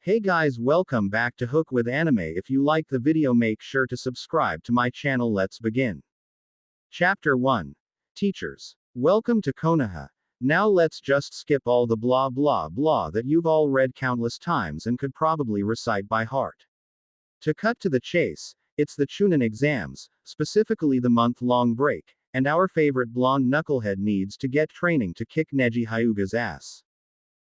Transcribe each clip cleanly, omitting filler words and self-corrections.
Hey guys, welcome back to Hook with Anime. If you like the video, make sure to subscribe to my channel. Let's begin. Chapter 1. Teachers. Welcome to Konoha. Now let's just skip all the blah blah blah that you've all read countless times and could probably recite by heart. To cut to the chase, it's the Chunin exams, specifically the month-long break, and our favorite blonde knucklehead needs to get training to kick Neji Hyuga's ass.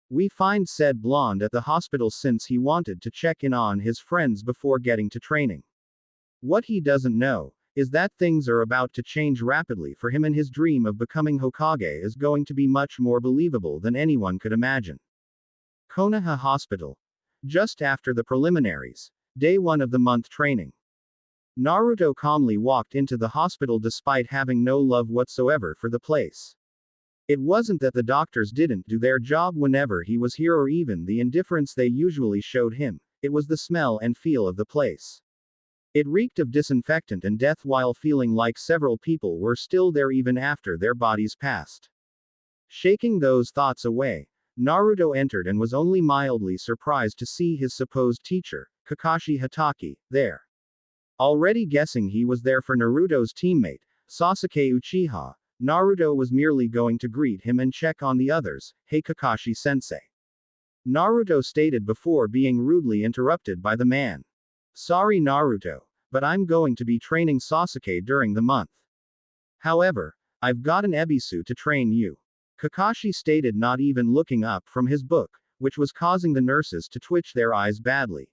We find said blonde at the hospital since he wanted to check in on his friends before getting to training. What he doesn't know is that things are about to change rapidly for him, and his dream of becoming Hokage is going to be much more believable than anyone could imagine. Konoha Hospital. Just after the preliminaries. Day 1 of the month training. Naruto calmly walked into the hospital despite having no love whatsoever for the place. It wasn't that the doctors didn't do their job whenever he was here or even the indifference they usually showed him, it was the smell and feel of the place. It reeked of disinfectant and death, while feeling like several people were still there even after their bodies passed. Shaking those thoughts away, Naruto entered and was only mildly surprised to see his supposed teacher, Kakashi Hatake, there. Already guessing he was there for Naruto's teammate, Sasuke Uchiha, Naruto was merely going to greet him and check on the others. Hey Kakashi-sensei. Naruto stated before being rudely interrupted by the man. Sorry Naruto, but I'm going to be training Sasuke during the month. However, I've got an Ebisu to train you. Kakashi stated, not even looking up from his book, which was causing the nurses to twitch their eyes badly.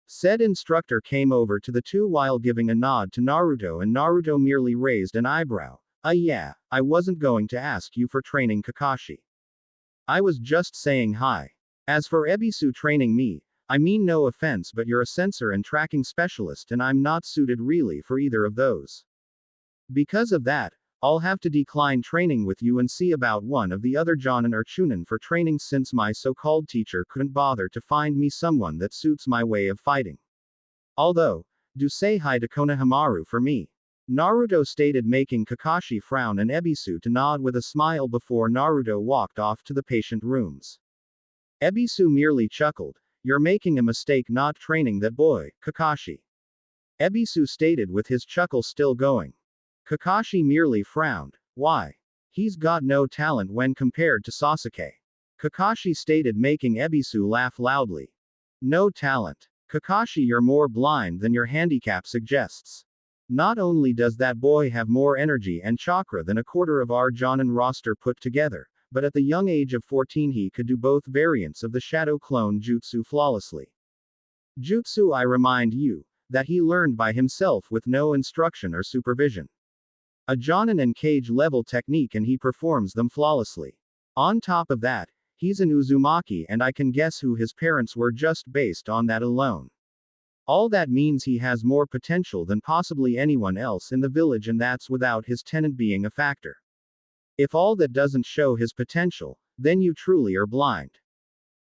Said instructor came over to the two while giving a nod to Naruto, and Naruto merely raised an eyebrow. Yeah, I wasn't going to ask you for training Kakashi. I was just saying hi. As for Ebisu training me, I mean no offense, but you're a sensor and tracking specialist and I'm not suited really for either of those. Because of that, I'll have to decline training with you and see about one of the other Jonin or Chunin for training, since my so-called teacher couldn't bother to find me someone that suits my way of fighting. Although, do say hi to Konohamaru for me. Naruto stated, making Kakashi frown and Ebisu to nod with a smile before Naruto walked off to the patient rooms. Ebisu merely chuckled. You're making a mistake not training that boy, Kakashi. Ebisu stated with his chuckle still going. Kakashi merely frowned. Why? He's got no talent when compared to Sasuke. Kakashi stated, making Ebisu laugh loudly. No talent. Kakashi, you're more blind than your handicap suggests. Not only does that boy have more energy and chakra than a quarter of our Jonin roster put together, but at the young age of 14 he could do both variants of the Shadow Clone Jutsu flawlessly. Jutsu, I remind you, that he learned by himself with no instruction or supervision. A Jonin and Cage level technique, and he performs them flawlessly. On top of that, he's an Uzumaki, and I can guess who his parents were just based on that alone. All that means he has more potential than possibly anyone else in the village, and that's without his tenant being a factor. If all that doesn't show his potential, then you truly are blind.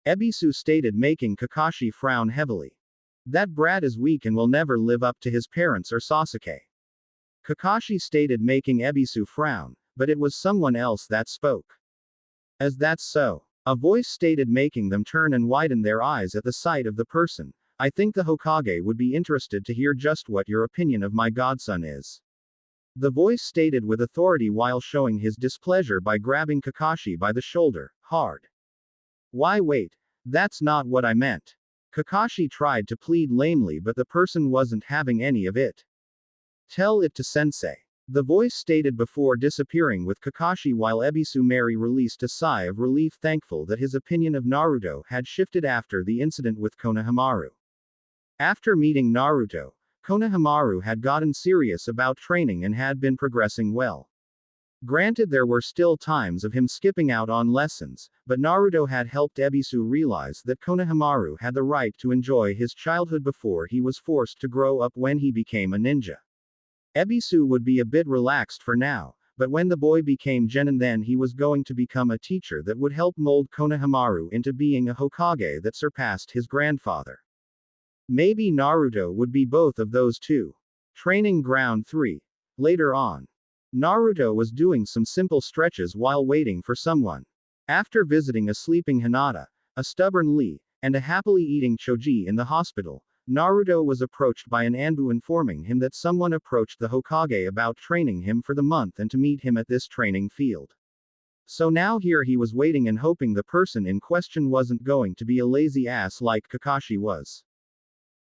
Ebisu stated, making Kakashi frown heavily. That brat is weak and will never live up to his parents or Sasuke. Kakashi stated, making Ebisu frown, but it was someone else that spoke. As that's so. A voice stated, making them turn and widen their eyes at the sight of the person. I think the Hokage would be interested to hear just what your opinion of my godson is. The voice stated with authority while showing his displeasure by grabbing Kakashi by the shoulder, hard. Why wait, that's not what I meant. Kakashi tried to plead lamely, but the person wasn't having any of it. Tell it to sensei. The voice stated before disappearing with Kakashi, while Ebisu Mary released a sigh of relief, thankful that his opinion of Naruto had shifted after the incident with Konohamaru. After meeting Naruto, Konohamaru had gotten serious about training and had been progressing well. Granted, there were still times of him skipping out on lessons, but Naruto had helped Ebisu realize that Konohamaru had the right to enjoy his childhood before he was forced to grow up when he became a ninja. Ebisu would be a bit relaxed for now, but when the boy became Genin, then he was going to become a teacher that would help mold Konohamaru into being a Hokage that surpassed his grandfather. Maybe Naruto would be both of those two. Training Ground 3. Later on. Naruto was doing some simple stretches while waiting for someone. After visiting a sleeping Hinata, a stubborn Lee, and a happily eating Choji in the hospital, Naruto was approached by an Anbu informing him that someone approached the Hokage about training him for the month and to meet him at this training field. So now here he was waiting and hoping the person in question wasn't going to be a lazy ass like Kakashi was.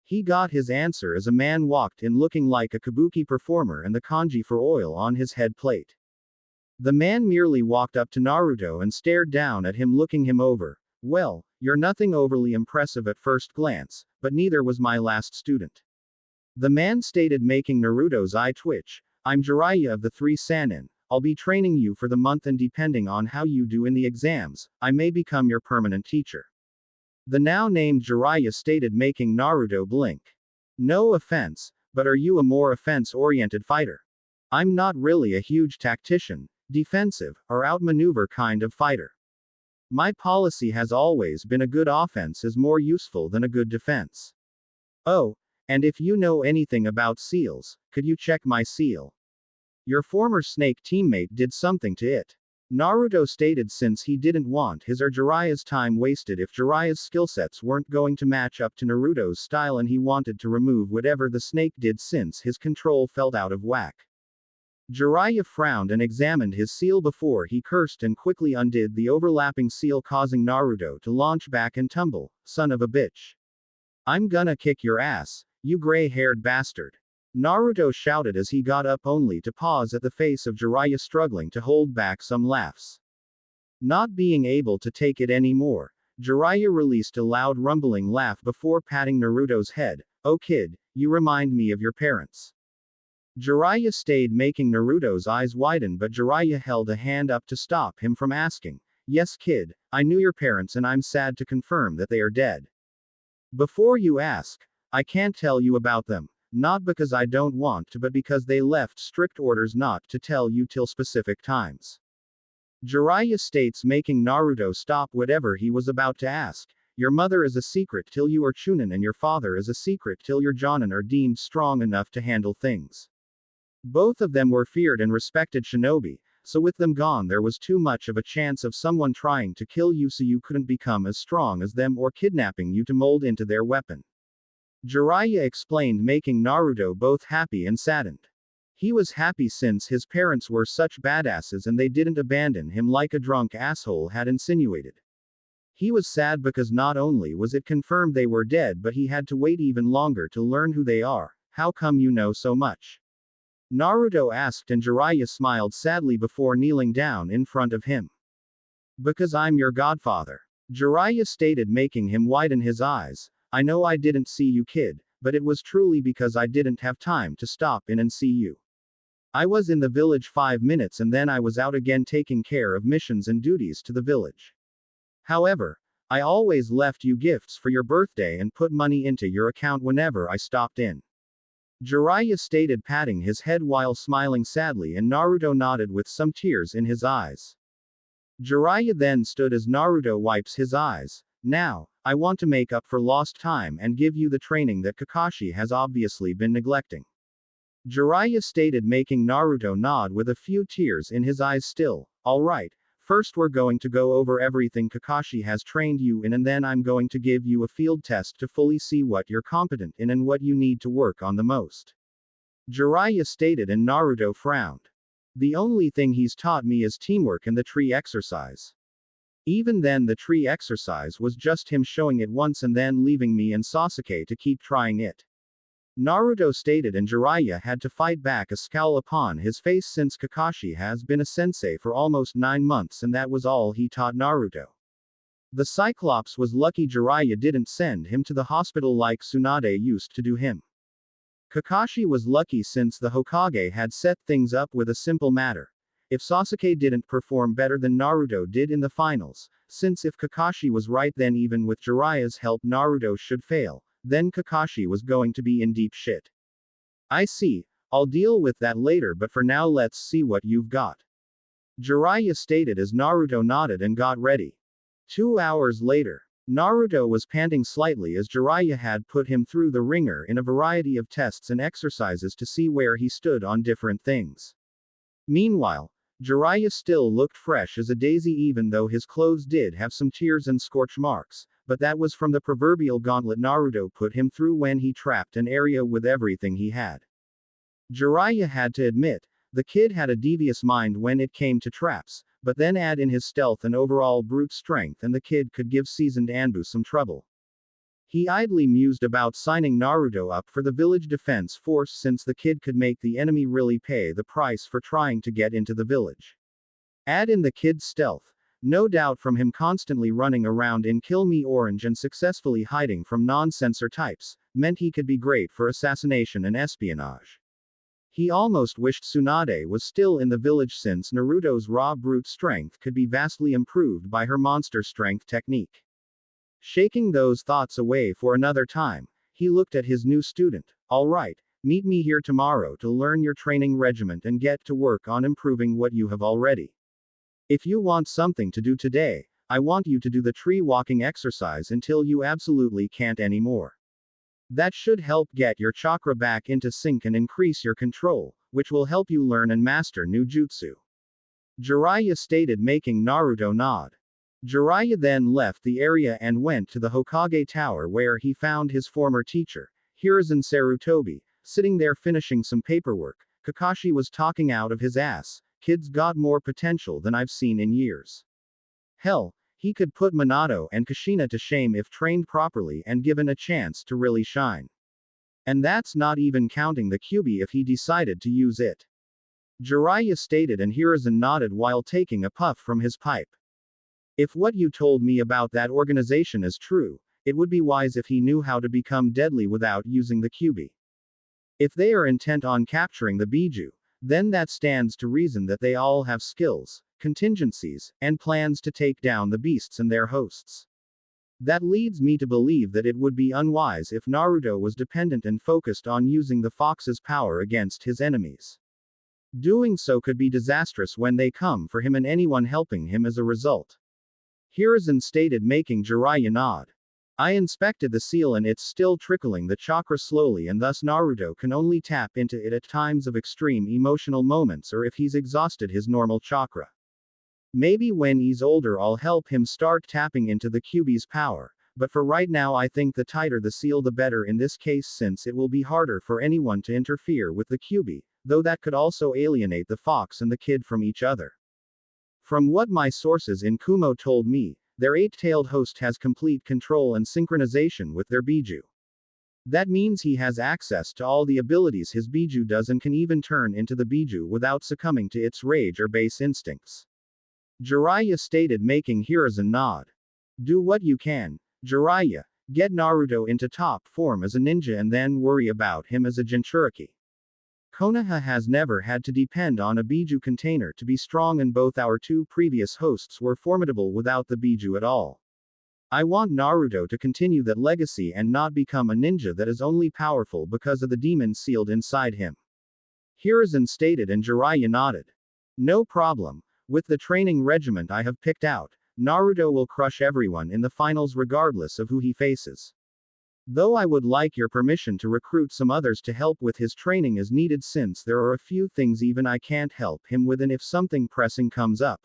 He got his answer as a man walked in looking like a kabuki performer and the kanji for oil on his head plate. The man merely walked up to Naruto and stared down at him, looking him over. Well, you're nothing overly impressive at first glance, but neither was my last student. The man stated, making Naruto's eye twitch. I'm Jiraiya of the Three Sannin. I'll be training you for the month, and depending on how you do in the exams, I may become your permanent teacher. The now named Jiraiya stated, making Naruto blink. No offense, but are you a more offense-oriented fighter? I'm not really a huge tactician, defensive, or outmaneuver kind of fighter. My policy has always been a good offense is more useful than a good defense. Oh, and if you know anything about seals, could you check my seal? Your former snake teammate did something to it. Naruto stated, since he didn't want his or Jiraiya's time wasted if Jiraiya's skillsets weren't going to match up to Naruto's style, and he wanted to remove whatever the snake did since his control felt out of whack. Jiraiya frowned and examined his seal before he cursed and quickly undid the overlapping seal, causing Naruto to launch back and tumble. Son of a bitch. I'm gonna kick your ass, you gray-haired bastard. Naruto shouted as he got up, only to pause at the face of Jiraiya struggling to hold back some laughs. Not being able to take it anymore, Jiraiya released a loud rumbling laugh before patting Naruto's head. Oh kid, you remind me of your parents. Jiraiya stayed, making Naruto's eyes widen, but Jiraiya held a hand up to stop him from asking. Yes kid, I knew your parents and I'm sad to confirm that they are dead. Before you ask, I can't tell you about them. Not because I don't want to, but because they left strict orders not to tell you till specific times. Jiraiya states, making Naruto stop whatever he was about to ask. Your mother is a secret till you are Chunin, and your father is a secret till your Jonin are deemed strong enough to handle things. Both of them were feared and respected shinobi, so with them gone there was too much of a chance of someone trying to kill you, so you couldn't become as strong as them, or kidnapping you to mold into their weapon. Jiraiya explained, making Naruto both happy and saddened. He was happy since his parents were such badasses and they didn't abandon him like a drunk asshole had insinuated. He was sad because not only was it confirmed they were dead, but he had to wait even longer to learn who they are. How come you know so much? Naruto asked, and Jiraiya smiled sadly before kneeling down in front of him. Because I'm your godfather. Jiraiya stated, making him widen his eyes. I know I didn't see you kid, but it was truly because I didn't have time to stop in and see you. I was in the village 5 minutes and then I was out again taking care of missions and duties to the village. However, I always left you gifts for your birthday and put money into your account whenever I stopped in. Jiraiya stated, patting his head while smiling sadly, and Naruto nodded with some tears in his eyes. Jiraiya then stood as Naruto wipes his eyes. Now, I want to make up for lost time and give you the training that Kakashi has obviously been neglecting. Jiraiya stated, making Naruto nod with a few tears in his eyes still. Alright, first we're going to go over everything Kakashi has trained you in, and then I'm going to give you a field test to fully see what you're competent in and what you need to work on the most. Jiraiya stated, and Naruto frowned. The only thing he's taught me is teamwork and the tree exercise. Even then the tree exercise was just him showing it once and then leaving me and Sasuke to keep trying it. Naruto stated, and Jiraiya had to fight back a scowl upon his face since Kakashi has been a sensei for almost 9 months and that was all he taught Naruto. The Cyclops was lucky Jiraiya didn't send him to the hospital like Tsunade used to do him. Kakashi was lucky since the Hokage had set things up with a simple matter. If Sasuke didn't perform better than Naruto did in the finals, since if Kakashi was right then even with Jiraiya's help Naruto should fail, then Kakashi was going to be in deep shit. I see, I'll deal with that later, but for now let's see what you've got. Jiraiya stated as Naruto nodded and got ready. 2 hours later, Naruto was panting slightly as Jiraiya had put him through the ringer in a variety of tests and exercises to see where he stood on different things. Meanwhile, Jiraiya still looked fresh as a daisy even though his clothes did have some tears and scorch marks, but that was from the proverbial gauntlet Naruto put him through when he trapped an area with everything he had. Jiraiya had to admit, the kid had a devious mind when it came to traps, but then add in his stealth and overall brute strength and the kid could give seasoned Anbu some trouble. He idly mused about signing Naruto up for the village defense force since the kid could make the enemy really pay the price for trying to get into the village. Add in the kid's stealth, no doubt from him constantly running around in Kill Me Orange and successfully hiding from non-censor types, meant he could be great for assassination and espionage. He almost wished Tsunade was still in the village since Naruto's raw brute strength could be vastly improved by her monster strength technique. Shaking those thoughts away for another time, he looked at his new student. All right, meet me here tomorrow to learn your training regiment and get to work on improving what you have already. If you want something to do today, I want you to do the tree walking exercise until you absolutely can't anymore. That should help get your chakra back into sync and increase your control, which will help you learn and master new jutsu. Jiraiya stated, making Naruto nod. Jiraiya then left the area and went to the Hokage Tower where he found his former teacher, Hiruzen Sarutobi, sitting there finishing some paperwork. Kakashi was talking out of his ass, "Kid's got more potential than I've seen in years. Hell, he could put Minato and Kushina to shame if trained properly and given a chance to really shine. And that's not even counting the Kyuubi if he decided to use it." Jiraiya stated, and Hiruzen nodded while taking a puff from his pipe. "If what you told me about that organization is true, it would be wise if he knew how to become deadly without using the Kyuubi. If they are intent on capturing the Biju, then that stands to reason that they all have skills, contingencies, and plans to take down the beasts and their hosts. That leads me to believe that it would be unwise if Naruto was dependent and focused on using the fox's power against his enemies. Doing so could be disastrous when they come for him and anyone helping him as a result." Hiruzen stated, making Jiraiya nod. "I inspected the seal and it's still trickling the chakra slowly, and thus Naruto can only tap into it at times of extreme emotional moments or if he's exhausted his normal chakra. Maybe when he's older I'll help him start tapping into the Kyuubi's power, but for right now I think the tighter the seal the better in this case, since it will be harder for anyone to interfere with the Kyuubi, though that could also alienate the fox and the kid from each other. From what my sources in Kumo told me, their eight-tailed host has complete control and synchronization with their Biju. That means he has access to all the abilities his Biju does and can even turn into the Biju without succumbing to its rage or base instincts." Jiraiya stated, making Hiruzen nod. "Do what you can, Jiraiya. Get Naruto into top form as a ninja and then worry about him as a Jinchuriki. Konoha has never had to depend on a Biju container to be strong, and both our two previous hosts were formidable without the Biju at all. I want Naruto to continue that legacy and not become a ninja that is only powerful because of the demon sealed inside him." Hiruzen stated, and Jiraiya nodded. "No problem. With the training regiment I have picked out, Naruto will crush everyone in the finals regardless of who he faces. Though I would like your permission to recruit some others to help with his training as needed, since there are a few things even I can't help him with, and if something pressing comes up,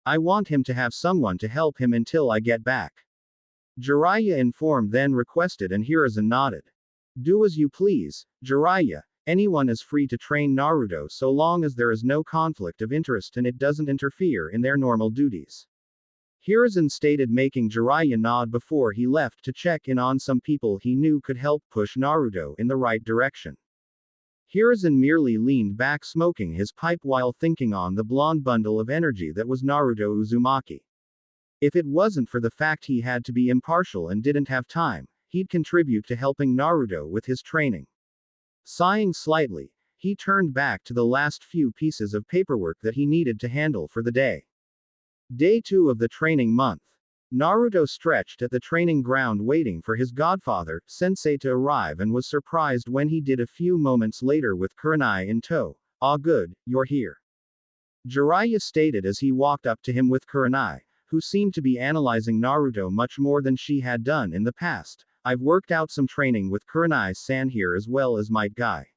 I want him to have someone to help him until I get back." Jiraiya informed, then requested, and Hiruzen nodded. "Do as you please, Jiraiya. Anyone is free to train Naruto so long as there is no conflict of interest and it doesn't interfere in their normal duties." Hiruzen stated, making Jiraiya nod before he left to check in on some people he knew could help push Naruto in the right direction. Hiruzen merely leaned back smoking his pipe while thinking on the blonde bundle of energy that was Naruto Uzumaki. If it wasn't for the fact he had to be impartial and didn't have time, he'd contribute to helping Naruto with his training. Sighing slightly, he turned back to the last few pieces of paperwork that he needed to handle for the day. Day 2 of the training month. Naruto stretched at the training ground waiting for his godfather, Sensei, to arrive, and was surprised when he did a few moments later with kurenai in tow. "Ah, good, you're here," Jiraiya stated as he walked up to him with kurenai, who seemed to be analyzing Naruto much more than she had done in the past. "I've worked out some training with kurenai-san here as well as Might Guy.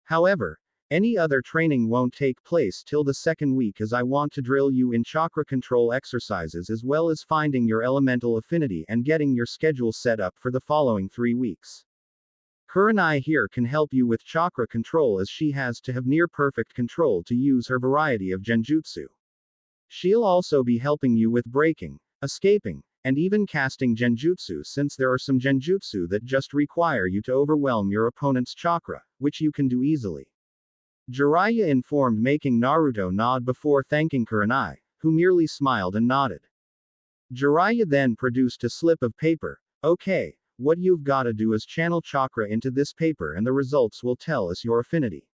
However, Any other training won't take place till the second week, as I want to drill you in chakra control exercises as well as finding your elemental affinity and getting your schedule set up for the following 3 weeks. Kurenai here can help you with chakra control, as she has to have near perfect control to use her variety of genjutsu. She'll also be helping you with breaking, escaping, and even casting genjutsu, since there are some genjutsu that just require you to overwhelm your opponent's chakra, which you can do easily. Jiraiya informed, making Naruto nod before thanking Kurenai, who merely smiled and nodded. Jiraiya then produced a slip of paper. Okay, what you've gotta do is channel chakra into this paper and the results will tell us your affinity.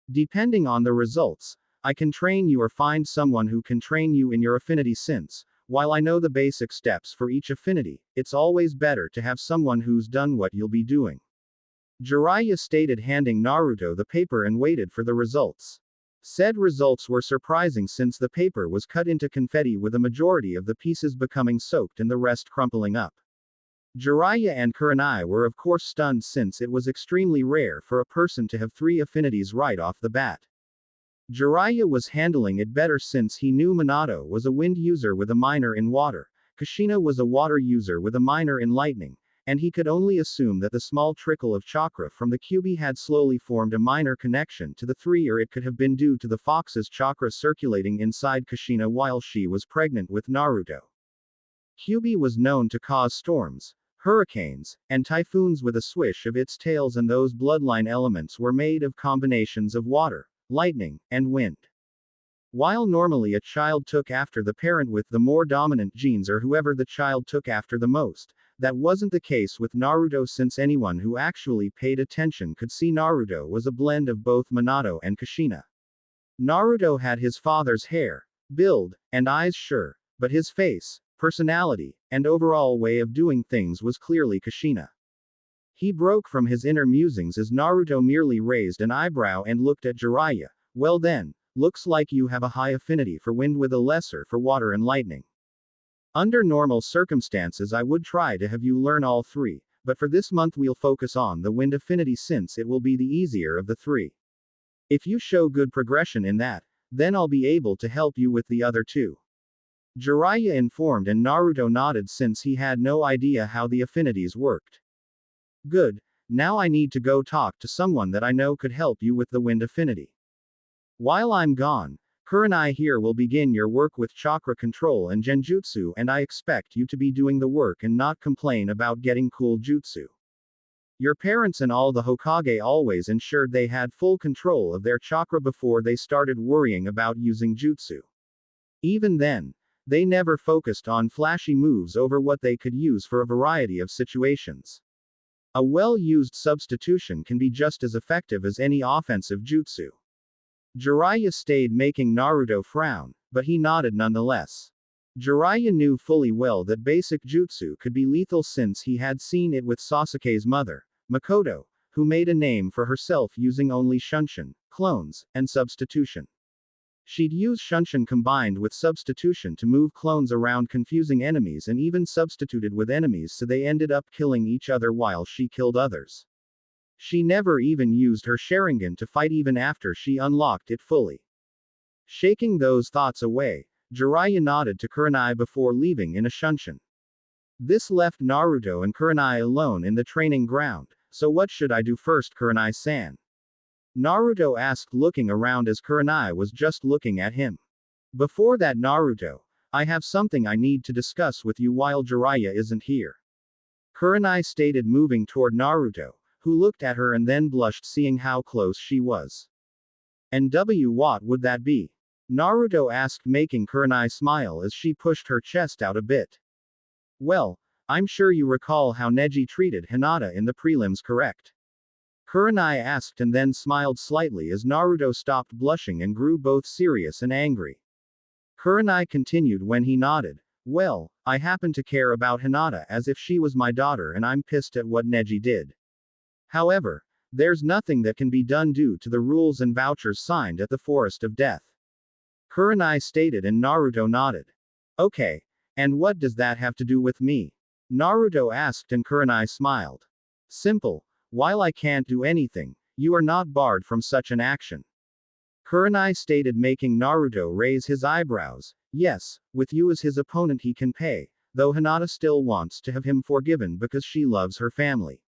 Depending on the results, I can train you or find someone who can train you in your affinity, since, while I know the basic steps for each affinity, it's always better to have someone who's done what you'll be doing. Jiraiya stated, handing Naruto the paper, and waited for the results. Said results were surprising, since the paper was cut into confetti, with a majority of the pieces becoming soaked and the rest crumpling up. Jiraiya and Kurenai were of course stunned, since it was extremely rare for a person to have 3 affinities right off the bat. Jiraiya was handling it better, since he knew Minato was a wind user with a minor in water, Kushina was a water user with a minor in lightning, and he could only assume that the small trickle of chakra from the Kyuubi had slowly formed a minor connection to the 3, or it could have been due to the fox's chakra circulating inside Kushina while she was pregnant with Naruto. Kyuubi was known to cause storms, hurricanes, and typhoons with a swish of its tails, and those bloodline elements were made of combinations of water, lightning, and wind. While normally a child took after the parent with the more dominant genes, or whoever the child took after the most, that wasn't the case with Naruto, since anyone who actually paid attention could see Naruto was a blend of both Minato and Kushina. Naruto had his father's hair, build, and eyes, sure, but his face, personality, and overall way of doing things was clearly Kushina. He broke from his inner musings as Naruto merely raised an eyebrow and looked at Jiraiya. Well then, looks like you have a high affinity for wind with a lesser for water and lightning. Under normal circumstances I would try to have you learn all 3, but for this month we'll focus on the wind affinity, since it will be the easier of the 3. If you show good progression in that, then I'll be able to help you with the other 2. Jiraiya informed, and Naruto nodded, since he had no idea how the affinities worked. Good, now I need to go talk to someone that I know could help you with the wind affinity. While I'm gone, Kurenai here will begin your work with chakra control and genjutsu, and I expect you to be doing the work and not complain about getting cool jutsu. Your parents and all the Hokage always ensured they had full control of their chakra before they started worrying about using jutsu. Even then, they never focused on flashy moves over what they could use for a variety of situations. A well-used substitution can be just as effective as any offensive jutsu. Jiraiya stayed, making Naruto frown, but he nodded nonetheless. Jiraiya knew fully well that basic jutsu could be lethal, since he had seen it with Sasuke's mother, Makoto, who made a name for herself using only shunshin, clones, and substitution. She'd use shunshin combined with substitution to move clones around confusing enemies, and even substituted with enemies so they ended up killing each other while she killed others. She never even used her Sharingan to fight, even after she unlocked it fully. Shaking those thoughts away, Jiraiya nodded to Kurenai before leaving in a shunshin. This left Naruto and Kurenai alone in the training ground. So what should I do first, Kurenai-san? Naruto asked, looking around as Kurenai was just looking at him. Before that, Naruto, I have something I need to discuss with you while Jiraiya isn't here. Kurenai stated, moving toward Naruto, who looked at her and then blushed, seeing how close she was. And what would that be? Naruto asked, making Kurenai smile as she pushed her chest out a bit. Well, I'm sure you recall how Neji treated Hinata in the prelims, correct? Kurenai asked, and then smiled slightly as Naruto stopped blushing and grew both serious and angry. Kurenai continued when he nodded. Well, I happen to care about Hinata as if she was my daughter, and I'm pissed at what Neji did. However, there's nothing that can be done due to the rules and vouchers signed at the Forest of Death. Kurenai stated, and Naruto nodded. Okay, and what does that have to do with me? Naruto asked, and Kurenai smiled. Simple. While I can't do anything, You are not barred from such an action. Kurenai stated, making Naruto raise his eyebrows. Yes, with you as his opponent he can pay, though Hinata still wants to have him forgiven because she loves her family.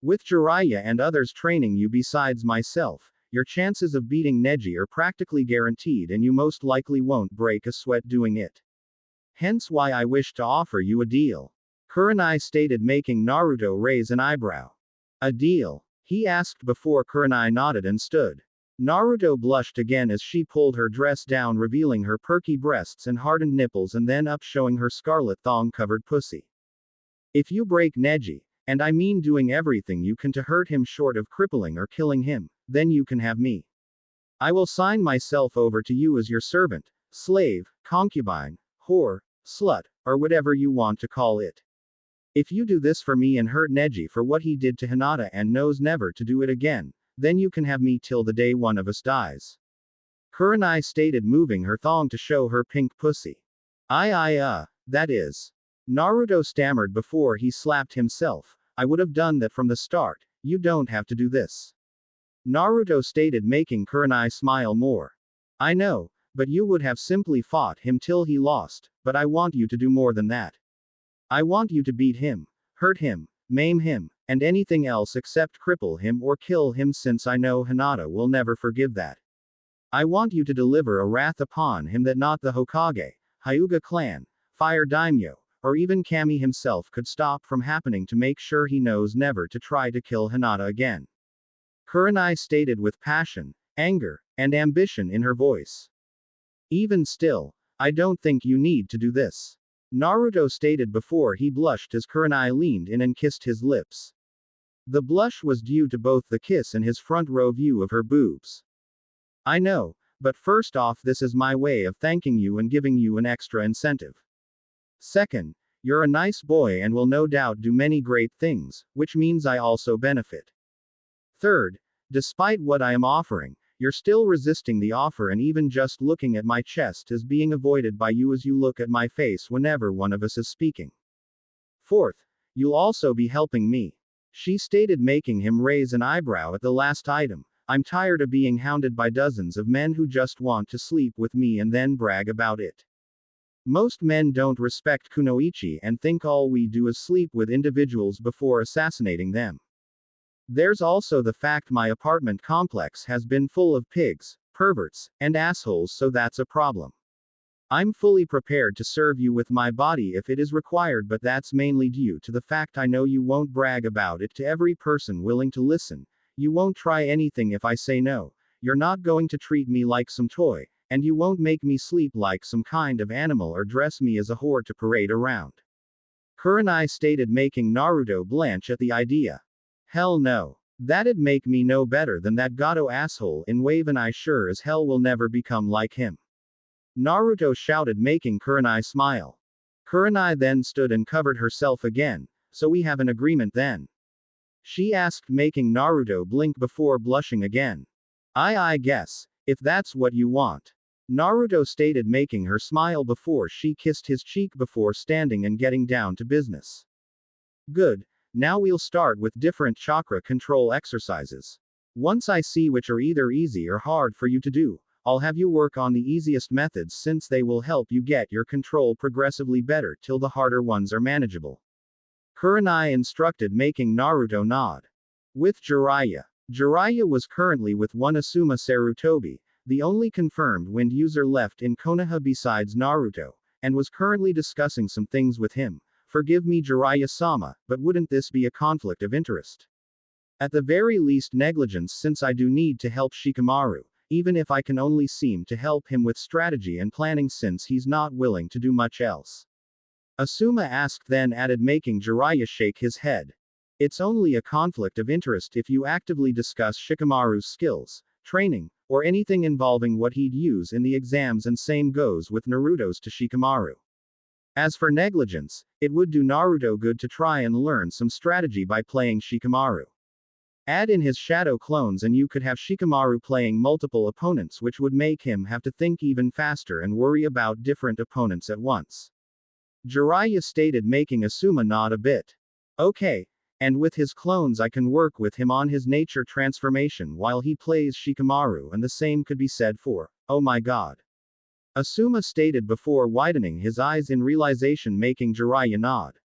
With Jiraiya and others training you besides myself, your chances of beating Neji are practically guaranteed and you most likely won't break a sweat doing it. Hence why I wish to offer you a deal. Kurenai stated, making Naruto raise an eyebrow. A deal? He asked before Kurenai nodded and stood. Naruto blushed again as she pulled her dress down, revealing her perky breasts and hardened nipples, and then up, showing her scarlet thong-covered pussy. If you break Neji, and I mean doing everything you can to hurt him short of crippling or killing him, then you can have me. I will sign myself over to you as your servant, slave, concubine, whore, slut, or whatever you want to call it. If you do this for me and hurt Neji for what he did to Hinata and knows never to do it again, then you can have me till the day one of us dies. Kurenai stated, moving her thong to show her pink pussy. That is. Naruto stammered before he slapped himself. I would have done that from the start, you don't have to do this. Naruto stated, making Kurenai smile more. I know, but you would have simply fought him till he lost, but I want you to do more than that. I want you to beat him, hurt him, maim him, and anything else except cripple him or kill him, since I know Hinata will never forgive that. I want you to deliver a wrath upon him that not the Hokage, Hyuga clan, Fire Daimyo, or even Kami himself could stop from happening, to make sure he knows never to try to kill Hinata again. Kurenai stated with passion, anger, and ambition in her voice. Even still, I don't think you need to do this. Naruto stated before he blushed as Kurenai leaned in and kissed his lips. The blush was due to both the kiss and his front row view of her boobs. I know, but first off, this is my way of thanking you and giving you an extra incentive. Second, you're a nice boy and will no doubt do many great things, which means I also benefit. Third, despite what I am offering, you're still resisting the offer, and even just looking at my chest is being avoided by you as you look at my face whenever one of us is speaking. Fourth, you'll also be helping me. She stated, making him raise an eyebrow at the last item. I'm tired of being hounded by dozens of men who just want to sleep with me and then brag about it. Most men don't respect kunoichi and think all we do is sleep with individuals before assassinating them. There's also the fact my apartment complex has been full of pigs, perverts, and assholes, so that's a problem. I'm fully prepared to serve you with my body if it is required, but that's mainly due to the fact I know you won't brag about it to every person willing to listen, you won't try anything if I say no, you're not going to treat me like some toy, and you won't make me sleep like some kind of animal or dress me as a whore to parade around. Kurenai stated, making Naruto blanch at the idea. Hell no. That'd make me no better than that Gato asshole in Wave, and I sure as hell will never become like him. Naruto shouted, making Kurenai smile. Kurenai then stood and covered herself again. So we have an agreement then? She asked, making Naruto blink before blushing again. I guess, if that's what you want. Naruto stated, making her smile before she kissed his cheek before standing and getting down to business. Good. Now we'll start with different chakra control exercises. Once I see which are either easy or hard for you to do, I'll have you work on the easiest methods, since they will help you get your control progressively better till the harder ones are manageable. Kurenai instructed, making Naruto nod. With Jiraiya. Jiraiya was currently with one Asuma Sarutobi, the only confirmed wind user left in Konoha besides Naruto, and was currently discussing some things with him. Forgive me, Jiraiya-sama, but wouldn't this be a conflict of interest? At the very least negligence, since I do need to help Shikamaru, even if I can only seem to help him with strategy and planning since he's not willing to do much else. Asuma asked, then added, making Jiraiya shake his head. It's only a conflict of interest if you actively discuss Shikamaru's skills, training, or anything involving what he'd use in the exams, and same goes with Naruto's to Shikamaru. As for negligence, it would do Naruto good to try and learn some strategy by playing Shikamaru. Add in his shadow clones and you could have Shikamaru playing multiple opponents, which would make him have to think even faster and worry about different opponents at once. Jiraiya stated, making Asuma nod a bit. Okay, And with his clones I can work with him on his nature transformation while he plays Shikamaru, and the same could be said for, oh my god. Asuma stated before widening his eyes in realization, making Jiraiya nod.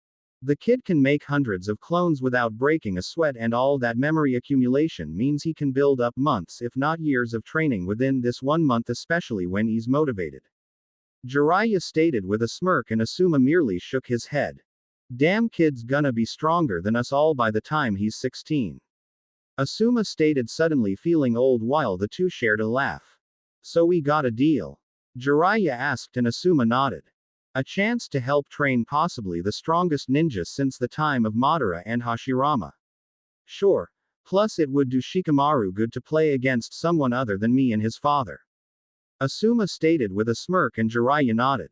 The kid can make hundreds of clones without breaking a sweat, and all that memory accumulation means he can build up months if not years of training within this 1 month, especially when he's motivated. Jiraiya stated with a smirk, and Asuma merely shook his head. Damn, kid's gonna be stronger than us all by the time he's 16. Asuma stated, suddenly feeling old, while the two shared a laugh. So we got a deal? Jiraiya asked, and Asuma nodded. A chance to help train possibly the strongest ninja since the time of Madara and Hashirama. Sure. Plus it would do Shikamaru good to play against someone other than me and his father. Asuma stated with a smirk, and Jiraiya nodded.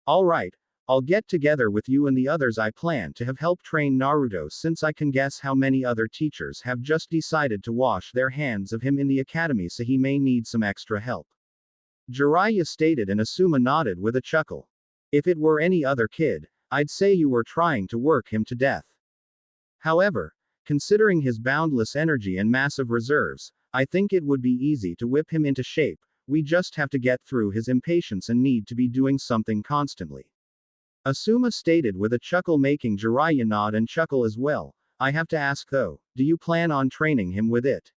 Alright, I'll get together with you and the others. I plan to have help train Naruto, since I can guess how many other teachers have just decided to wash their hands of him in the academy, so he may need some extra help. Jiraiya stated, and Asuma nodded with a chuckle. If it were any other kid, I'd say you were trying to work him to death. However, considering his boundless energy and massive reserves, I think it would be easy to whip him into shape. We just have to get through his impatience and need to be doing something constantly. Asuma stated with a chuckle, making Jiraiya nod and chuckle as well. I have to ask though, do you plan on training him with it?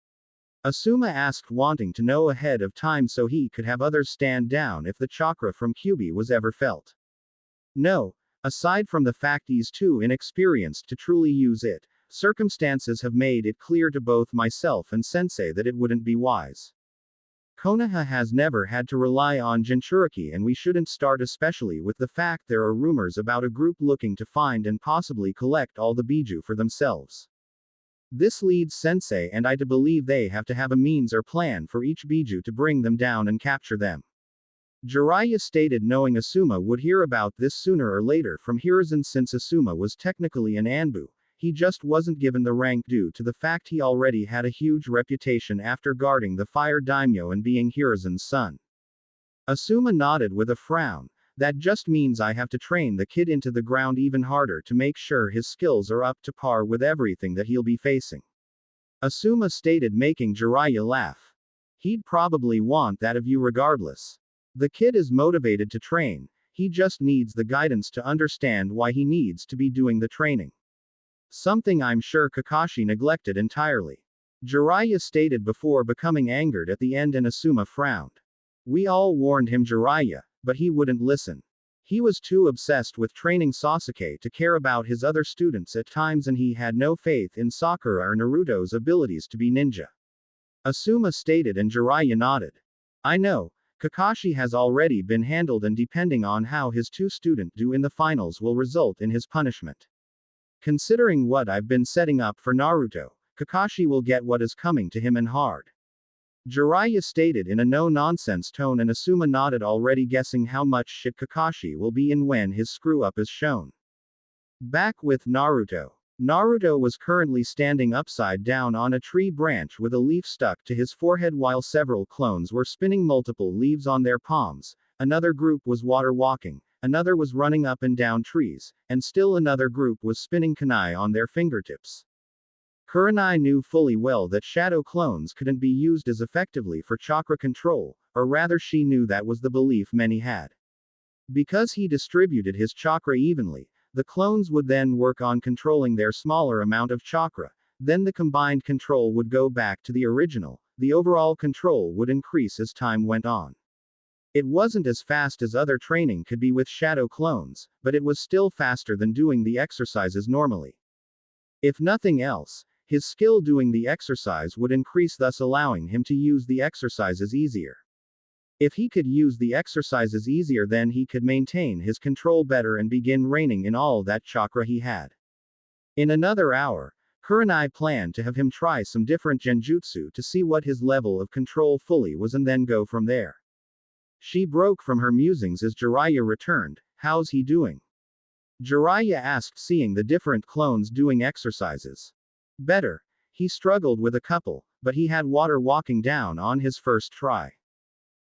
Asuma asked, wanting to know ahead of time so he could have others stand down if the chakra from Kyuubi was ever felt. No, aside from the fact he's too inexperienced to truly use it, circumstances have made it clear to both myself and Sensei that it wouldn't be wise. Konoha has never had to rely on Jinchuriki, and we shouldn't start, especially with the fact there are rumors about a group looking to find and possibly collect all the Biju for themselves. This leads Sensei and I to believe they have to have a means or plan for each Biju to bring them down and capture them. Jiraiya stated, knowing Asuma would hear about this sooner or later from Hiruzen, since Asuma was technically an Anbu. He just wasn't given the rank due to the fact he already had a huge reputation after guarding the Fire Daimyo and being Hiruzen's son. Asuma nodded with a frown. That just means I have to train the kid into the ground even harder to make sure his skills are up to par with everything that he'll be facing. Asuma stated, making Jiraiya laugh. He'd probably want that of you regardless. The kid is motivated to train, he just needs the guidance to understand why he needs to be doing the training. Something I'm sure Kakashi neglected entirely. Jiraiya stated before becoming angered at the end, and Asuma frowned. We all warned him, Jiraiya, but he wouldn't listen. He was too obsessed with training Sasuke to care about his other students at times, and he had no faith in Sakura or Naruto's abilities to be ninja. Asuma stated, and Jiraiya nodded. I know, Kakashi has already been handled, and depending on how his two students do in the finals will result in his punishment. Considering what I've been setting up for Naruto, Kakashi will get what is coming to him, and hard. Jiraiya stated in a no-nonsense tone, and Asuma nodded, already guessing how much shit Kakashi will be in when his screw-up is shown. Back with Naruto. Naruto was currently standing upside down on a tree branch with a leaf stuck to his forehead while several clones were spinning multiple leaves on their palms. Another group was water walking, another was running up and down trees, and still another group was spinning kunai on their fingertips. Kurenai knew fully well that shadow clones couldn't be used as effectively for chakra control, or rather she knew that was the belief many had. Because he distributed his chakra evenly, the clones would then work on controlling their smaller amount of chakra, then the combined control would go back to the original, the overall control would increase as time went on. It wasn't as fast as other training could be with shadow clones, but it was still faster than doing the exercises normally. If nothing else, his skill doing the exercise would increase, thus allowing him to use the exercises easier. If he could use the exercises easier, then he could maintain his control better and begin reigning in all that chakra he had. In another hour, Kurenai planned to have him try some different genjutsu to see what his level of control fully was, and then go from there. She broke from her musings as Jiraiya returned. How's he doing? Jiraiya asked, seeing the different clones doing exercises. Better. He struggled with a couple, but he had water walking down on his first try.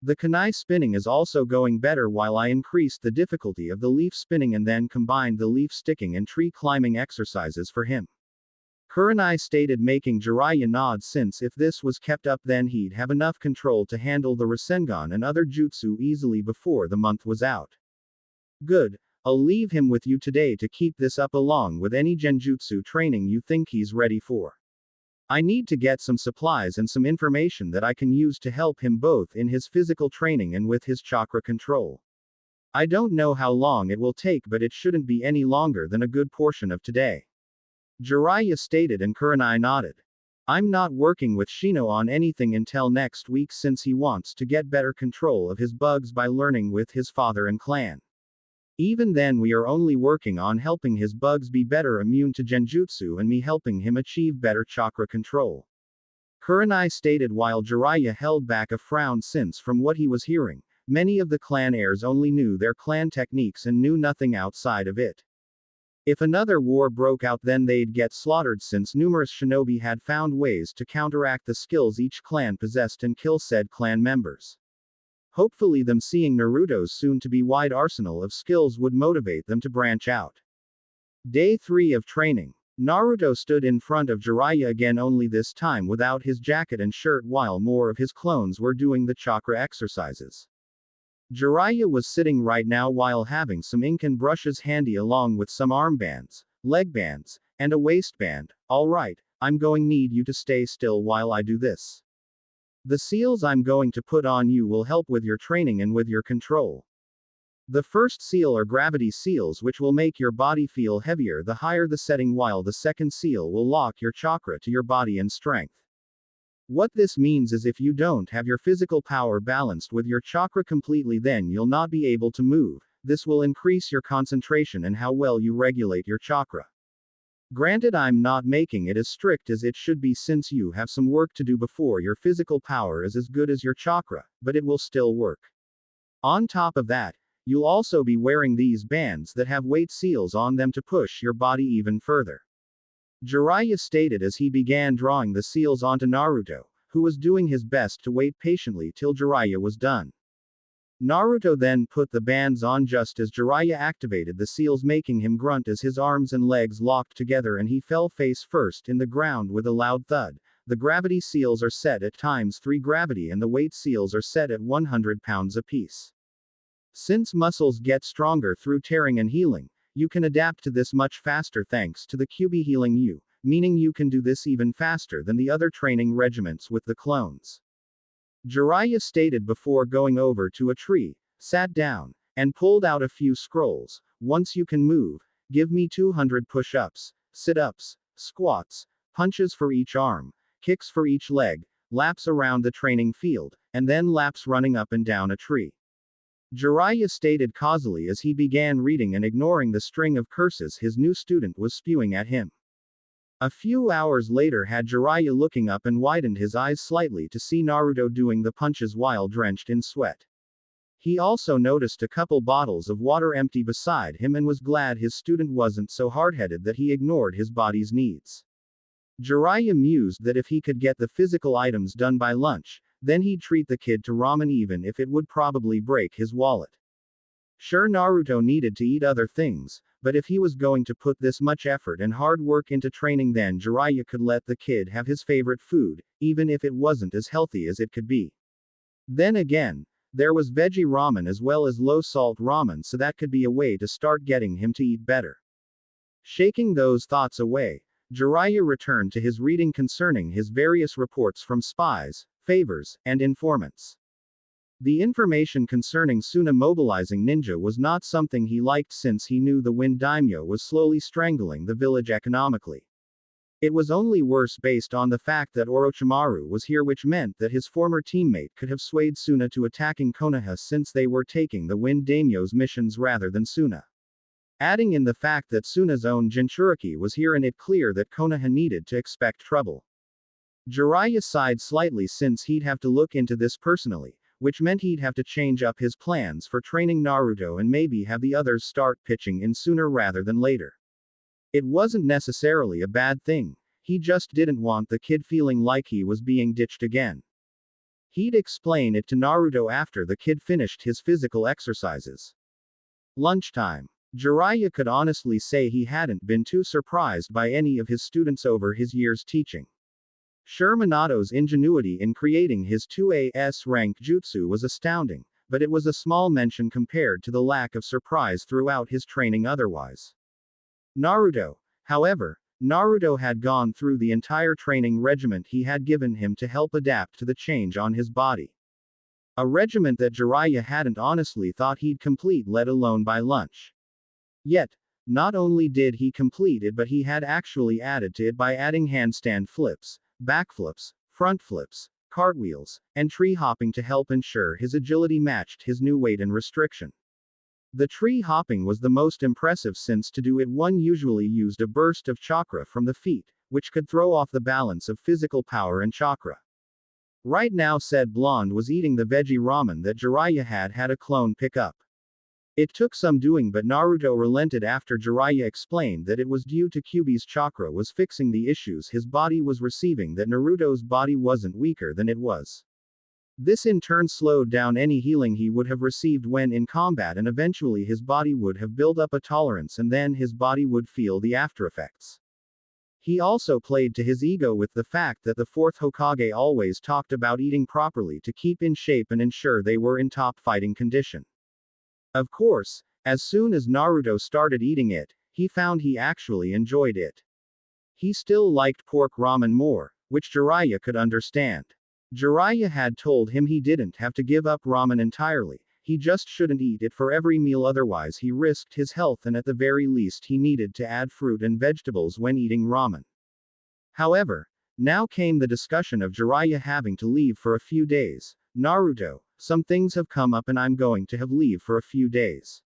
The kunai spinning is also going better, while I increased the difficulty of the leaf spinning and then combined the leaf sticking and tree climbing exercises for him. Kurenai stated, making Jiraiya nod, since if this was kept up then he'd have enough control to handle the Rasengan and other jutsu easily before the month was out. Good. I'll leave him with you today to keep this up along with any genjutsu training you think he's ready for. I need to get some supplies and some information that I can use to help him both in his physical training and with his chakra control. I don't know how long it will take, but it shouldn't be any longer than a good portion of today. Jiraiya stated, and Kurenai nodded. I'm not working with Shino on anything until next week, since he wants to get better control of his bugs by learning with his father and clan. Even then we are only working on helping his bugs be better immune to genjutsu and me helping him achieve better chakra control. Kurenai stated, while Jiraiya held back a frown, since from what he was hearing, many of the clan heirs only knew their clan techniques and knew nothing outside of it. If another war broke out then they'd get slaughtered, since numerous shinobi had found ways to counteract the skills each clan possessed and kill said clan members. Hopefully them seeing Naruto's soon-to-be wide arsenal of skills would motivate them to branch out. Day 3 of training. Naruto stood in front of Jiraiya again, only this time without his jacket and shirt, while more of his clones were doing the chakra exercises. Jiraiya was sitting right now while having some ink and brushes handy along with some armbands, leg bands, and a waistband. Alright, I'm going need you to stay still while I do this. The seals I'm going to put on you will help with your training and with your control. The first seal are gravity seals, which will make your body feel heavier the higher the setting, while the second seal will lock your chakra to your body and strength. What this means is if you don't have your physical power balanced with your chakra completely, then you'll not be able to move. This will increase your concentration and how well you regulate your chakra. Granted, I'm not making it as strict as it should be, since you have some work to do before your physical power is as good as your chakra, but it will still work. On top of that, you'll also be wearing these bands that have weight seals on them to push your body even further. Jiraiya stated as he began drawing the seals onto Naruto, who was doing his best to wait patiently till Jiraiya was done. Naruto then put the bands on just as Jiraiya activated the seals, making him grunt as his arms and legs locked together and he fell face first in the ground with a loud thud. The gravity seals are set at ×3 gravity and the weight seals are set at 100 pounds apiece. Since muscles get stronger through tearing and healing, you can adapt to this much faster thanks to the QB healing you, meaning you can do this even faster than the other training regiments with the clones. Jiraiya stated before going over to a tree, sat down, and pulled out a few scrolls. Once you can move, give me 200 push-ups, sit-ups, squats, punches for each arm, kicks for each leg, laps around the training field, and then laps running up and down a tree. Jiraiya stated causally as he began reading and ignoring the string of curses his new student was spewing at him. A few hours later had Jiraiya looking up and widened his eyes slightly to see Naruto doing the punches while drenched in sweat. He also noticed a couple bottles of water empty beside him and was glad his student wasn't so hard-headed that he ignored his body's needs. Jiraiya mused that if he could get the physical items done by lunch, then he'd treat the kid to ramen even if it would probably break his wallet. Sure, Naruto needed to eat other things, but if he was going to put this much effort and hard work into training, then Jiraiya could let the kid have his favorite food, even if it wasn't as healthy as it could be. Then again, there was veggie ramen as well as low-salt ramen, so that could be a way to start getting him to eat better. Shaking those thoughts away, Jiraiya returned to his reading concerning his various reports from spies, favors, and informants. The information concerning Suna mobilizing ninja was not something he liked, since he knew the Wind Daimyo was slowly strangling the village economically. It was only worse based on the fact that Orochimaru was here, which meant that his former teammate could have swayed Suna to attacking Konoha, since they were taking the Wind Daimyo's missions rather than Suna. Adding in the fact that Suna's own Jinchuriki was here, and it clear that Konoha needed to expect trouble. Jiraiya sighed slightly, since he'd have to look into this personally, which meant he'd have to change up his plans for training Naruto and maybe have the others start pitching in sooner rather than later. It wasn't necessarily a bad thing, he just didn't want the kid feeling like he was being ditched again. He'd explain it to Naruto after the kid finished his physical exercises. Lunchtime. Jiraiya could honestly say he hadn't been too surprised by any of his students over his years teaching. Sure, Minato's ingenuity in creating his 2A rank jutsu was astounding, but it was a small mention compared to the lack of surprise throughout his training otherwise. Naruto, however, Naruto had gone through the entire training regiment he had given him to help adapt to the change on his body. A regiment that Jiraiya hadn't honestly thought he'd complete, let alone by lunch. Yet, not only did he complete it, but he had actually added to it by adding handstand flips, backflips, front flips, cartwheels, and tree hopping to help ensure his agility matched his new weight and restriction. The tree hopping was the most impressive since to do it one usually used a burst of chakra from the feet, which could throw off the balance of physical power and chakra. Right now said blonde was eating the veggie ramen that Jiraiya had a clone pick up. It took some doing, but Naruto relented after Jiraiya explained that it was due to Kyuubi's chakra was fixing the issues his body was receiving, that Naruto's body wasn't weaker than it was. This in turn slowed down any healing he would have received when in combat, and eventually his body would have built up a tolerance and then his body would feel the aftereffects. He also played to his ego with the fact that the fourth Hokage always talked about eating properly to keep in shape and ensure they were in top fighting condition. Of course, as soon as Naruto started eating it, he found he actually enjoyed it. He still liked pork ramen more, which Jiraiya could understand. Jiraiya had told him he didn't have to give up ramen entirely, he just shouldn't eat it for every meal, otherwise he risked his health, and at the very least he needed to add fruit and vegetables when eating ramen. However, now came the discussion of Jiraiya having to leave for a few days. Naruto, some things have come up and I'm going to have leave for a few days.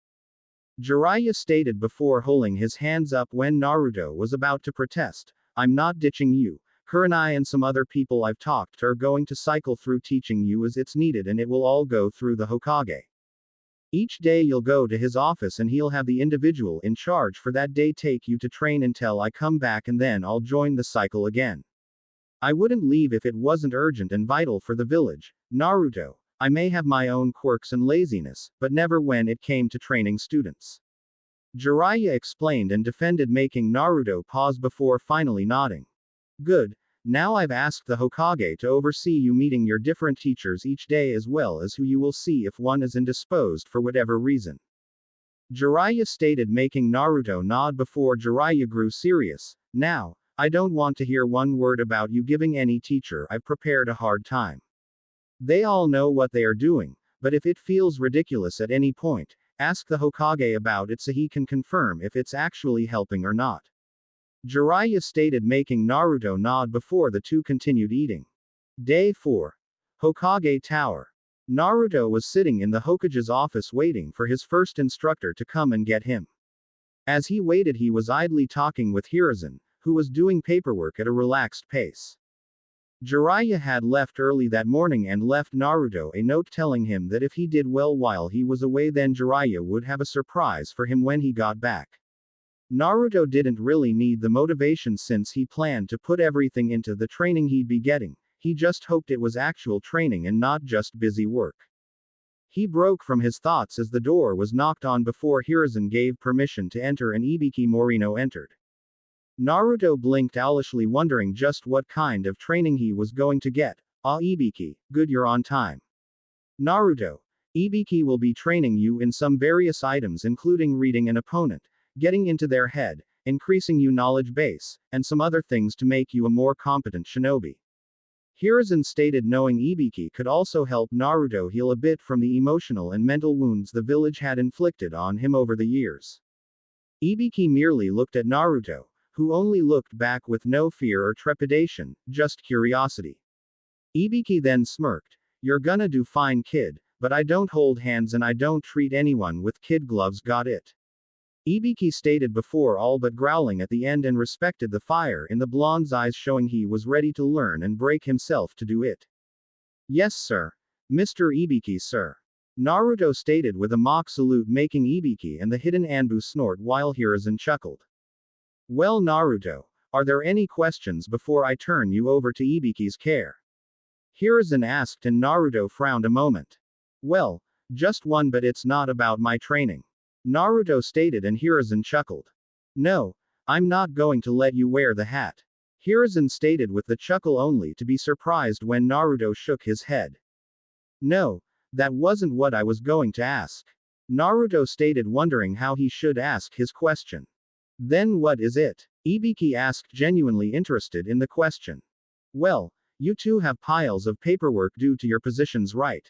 Jiraiya stated before holding his hands up when Naruto was about to protest. I'm not ditching you. Kurenai and some other people I've talked to are going to cycle through teaching you as it's needed, and it will all go through the Hokage. Each day you'll go to his office and he'll have the individual in charge for that day take you to train until I come back, and then I'll join the cycle again. I wouldn't leave if it wasn't urgent and vital for the village, Naruto. I may have my own quirks and laziness, but never when it came to training students. Jiraiya explained and defended, making Naruto pause before finally nodding. Good. Now I've asked the Hokage to oversee you meeting your different teachers each day, as well as who you will see if one is indisposed for whatever reason. Jiraiya stated, making Naruto nod before Jiraiya grew serious. Now, I don't want to hear one word about you giving any teacher I've prepared a hard time. They all know what they are doing, but if it feels ridiculous at any point, ask the Hokage about it so he can confirm if it's actually helping or not. Jiraiya stated, making Naruto nod before the two continued eating. Day 4. Hokage Tower. Naruto was sitting in the Hokage's office waiting for his first instructor to come and get him. As he waited, he was idly talking with Hiruzen, who was doing paperwork at a relaxed pace. Jiraiya had left early that morning and left Naruto a note telling him that if he did well while he was away, then Jiraiya would have a surprise for him when he got back. Naruto didn't really need the motivation since he planned to put everything into the training he'd be getting. He just hoped it was actual training and not just busy work. He broke from his thoughts as the door was knocked on before Hiruzen gave permission to enter and Ibiki Morino entered. Naruto blinked owlishly, wondering just what kind of training he was going to get. Ah, Ibiki, good, you're on time. Naruto, Ibiki will be training you in some various items, including reading an opponent, getting into their head, increasing your knowledge base, and some other things to make you a more competent shinobi. Hiruzen stated, knowing Ibiki could also help Naruto heal a bit from the emotional and mental wounds the village had inflicted on him over the years. Ibiki merely looked at Naruto, who only looked back with no fear or trepidation, just curiosity. Ibiki then smirked. You're gonna do fine, kid, but I don't hold hands and I don't treat anyone with kid gloves, got it? Ibiki stated before all but growling at the end, and respected the fire in the blonde's eyes, showing he was ready to learn and break himself to do it. Yes, sir. Mr. Ibiki, sir. Naruto stated with a mock salute, making Ibiki and the hidden Anbu snort while Hiruzen chuckled. Well, Naruto, are there any questions before I turn you over to Ibiki's care? Hiruzen asked, and Naruto frowned a moment. Well, just one, but it's not about my training. Naruto stated, and Hiruzen chuckled. No, I'm not going to let you wear the hat. Hiruzen stated with the chuckle, only to be surprised when Naruto shook his head. No, that wasn't what I was going to ask. Naruto stated, wondering how he should ask his question. Then what is it? Ibiki asked, genuinely interested in the question. Well, you two have piles of paperwork due to your positions, right?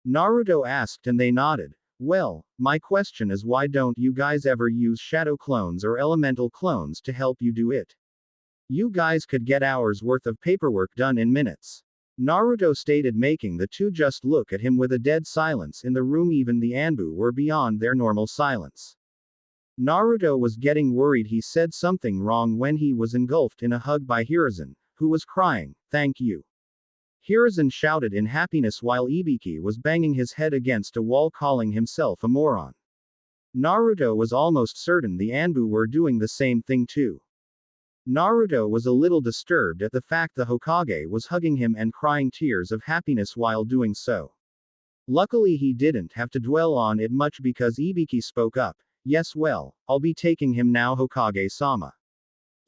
Naruto asked, and they nodded. Well, my question is, why don't you guys ever use shadow clones or elemental clones to help you do it? You guys could get hours worth of paperwork done in minutes. Naruto stated, making the two just look at him with a dead silence in the room. Even the Anbu were beyond their normal silence. Naruto was getting worried he said something wrong when he was engulfed in a hug by Hiruzen, who was crying, "Thank you." Hiruzen shouted in happiness while Ibiki was banging his head against a wall, calling himself a moron. Naruto was almost certain the Anbu were doing the same thing too. Naruto was a little disturbed at the fact the Hokage was hugging him and crying tears of happiness while doing so. Luckily he didn't have to dwell on it much because Ibiki spoke up. Yes, well, I'll be taking him now, Hokage-sama.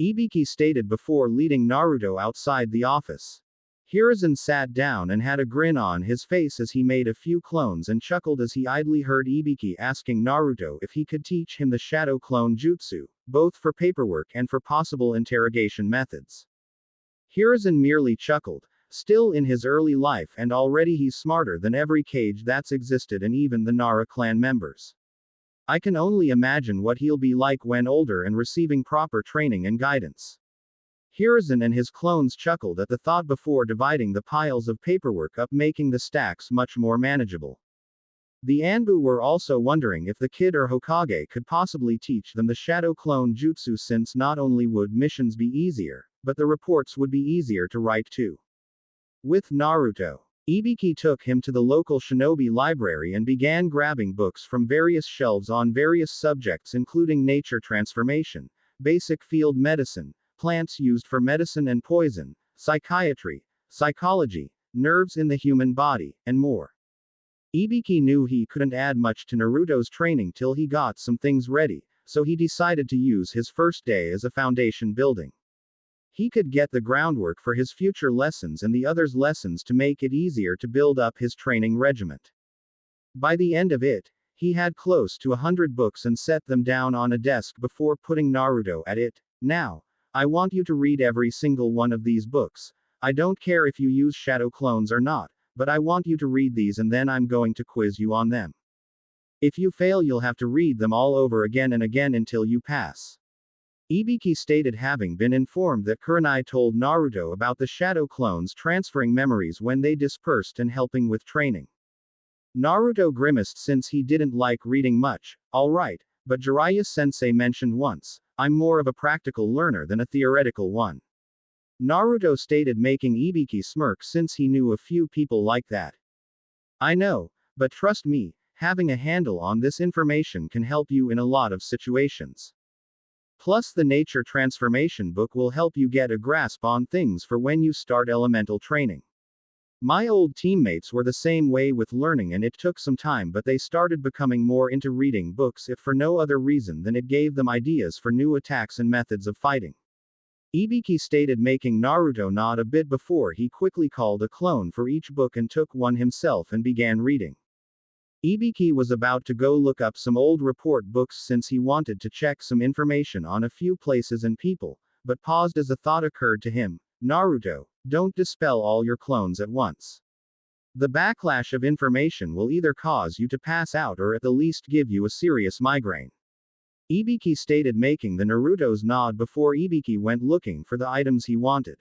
Ibiki stated before leading Naruto outside the office. Hiruzen sat down and had a grin on his face as he made a few clones and chuckled as he idly heard Ibiki asking Naruto if he could teach him the shadow clone jutsu, both for paperwork and for possible interrogation methods. Hiruzen merely chuckled. Still in his early life, and already he's smarter than every Kage that's existed and even the Nara clan members. I can only imagine what he'll be like when older and receiving proper training and guidance. Hiruzen and his clones chuckled at the thought before dividing the piles of paperwork up, making the stacks much more manageable. The Anbu were also wondering if the kid or Hokage could possibly teach them the shadow clone jutsu, since not only would missions be easier, but the reports would be easier to write too. With Naruto, Ibiki took him to the local shinobi library and began grabbing books from various shelves on various subjects, including nature transformation, basic field medicine, plants used for medicine and poison, psychiatry, psychology, nerves in the human body, and more. Ibiki knew he couldn't add much to Naruto's training till he got some things ready, so he decided to use his first day as a foundation building. He could get the groundwork for his future lessons and the others' lessons to make it easier to build up his training regiment. By the end of it, he had close to 100 books and set them down on a desk before putting Naruto at it. Now, I want you to read every single one of these books. I don't care if you use shadow clones or not, but I want you to read these and then I'm going to quiz you on them. If you fail, you'll have to read them all over again and again until you pass. Ibiki stated, having been informed that Kurenai told Naruto about the shadow clones transferring memories when they dispersed and helping with training. Naruto grimaced since he didn't like reading much. Alright, but Jiraiya-sensei mentioned once, I'm more of a practical learner than a theoretical one. Naruto stated, making Ibiki smirk since he knew a few people like that. I know, but trust me, having a handle on this information can help you in a lot of situations. Plus the nature transformation book will help you get a grasp on things for when you start elemental training. My old teammates were the same way with learning, and it took some time, but they started becoming more into reading books, if for no other reason than it gave them ideas for new attacks and methods of fighting. Ibiki stated, making Naruto nod a bit before he quickly called a clone for each book and took one himself and began reading. Ibiki was about to go look up some old report books since he wanted to check some information on a few places and people, but paused as a thought occurred to him. Naruto, don't dispel all your clones at once. The backlash of information will either cause you to pass out or at the least give you a serious migraine. Ibiki stated, making the Naruto's nod before Ibiki went looking for the items he wanted.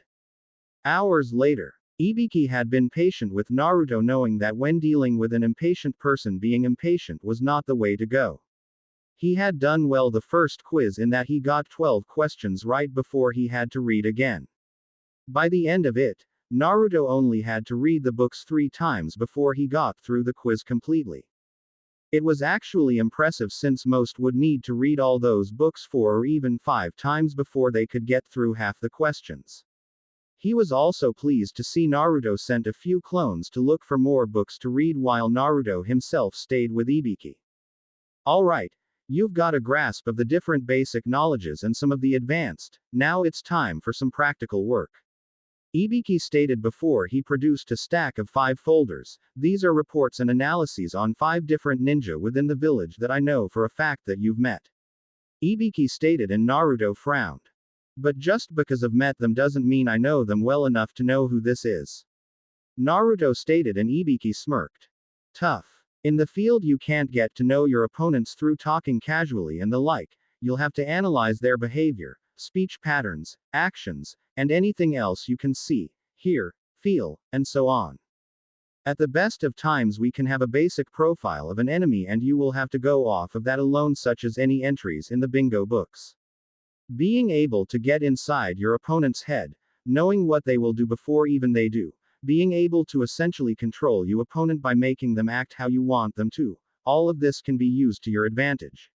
Hours later, Ibiki had been patient with Naruto, knowing that when dealing with an impatient person, being impatient was not the way to go. He had done well the first quiz in that he got 12 questions right before he had to read again. By the end of it, Naruto only had to read the books 3 times before he got through the quiz completely. It was actually impressive since most would need to read all those books 4 or even 5 times before they could get through half the questions. He was also pleased to see Naruto sent a few clones to look for more books to read while Naruto himself stayed with Ibiki. Alright, You've got a grasp of the different basic knowledges and some of the advanced. Now it's time for some practical work. Ibiki stated before he produced a stack of 5 folders. These are reports and analyses on 5 different ninja within the village that I know for a fact that you've met. Ibiki stated, and Naruto frowned. But just because I've met them doesn't mean I know them well enough to know who this is. Naruto stated, and Ibiki smirked. Tough. In the field you can't get to know your opponents through talking casually and the like, you'll have to analyze their behavior, speech patterns, actions, and anything else you can see, hear, feel, and so on. At the best of times we can have a basic profile of an enemy and you will have to go off of that alone, such as any entries in the bingo books. Being able to get inside your opponent's head, knowing what they will do before even they do, being able to essentially control your opponent by making them act how you want them to, all of this can be used to your advantage.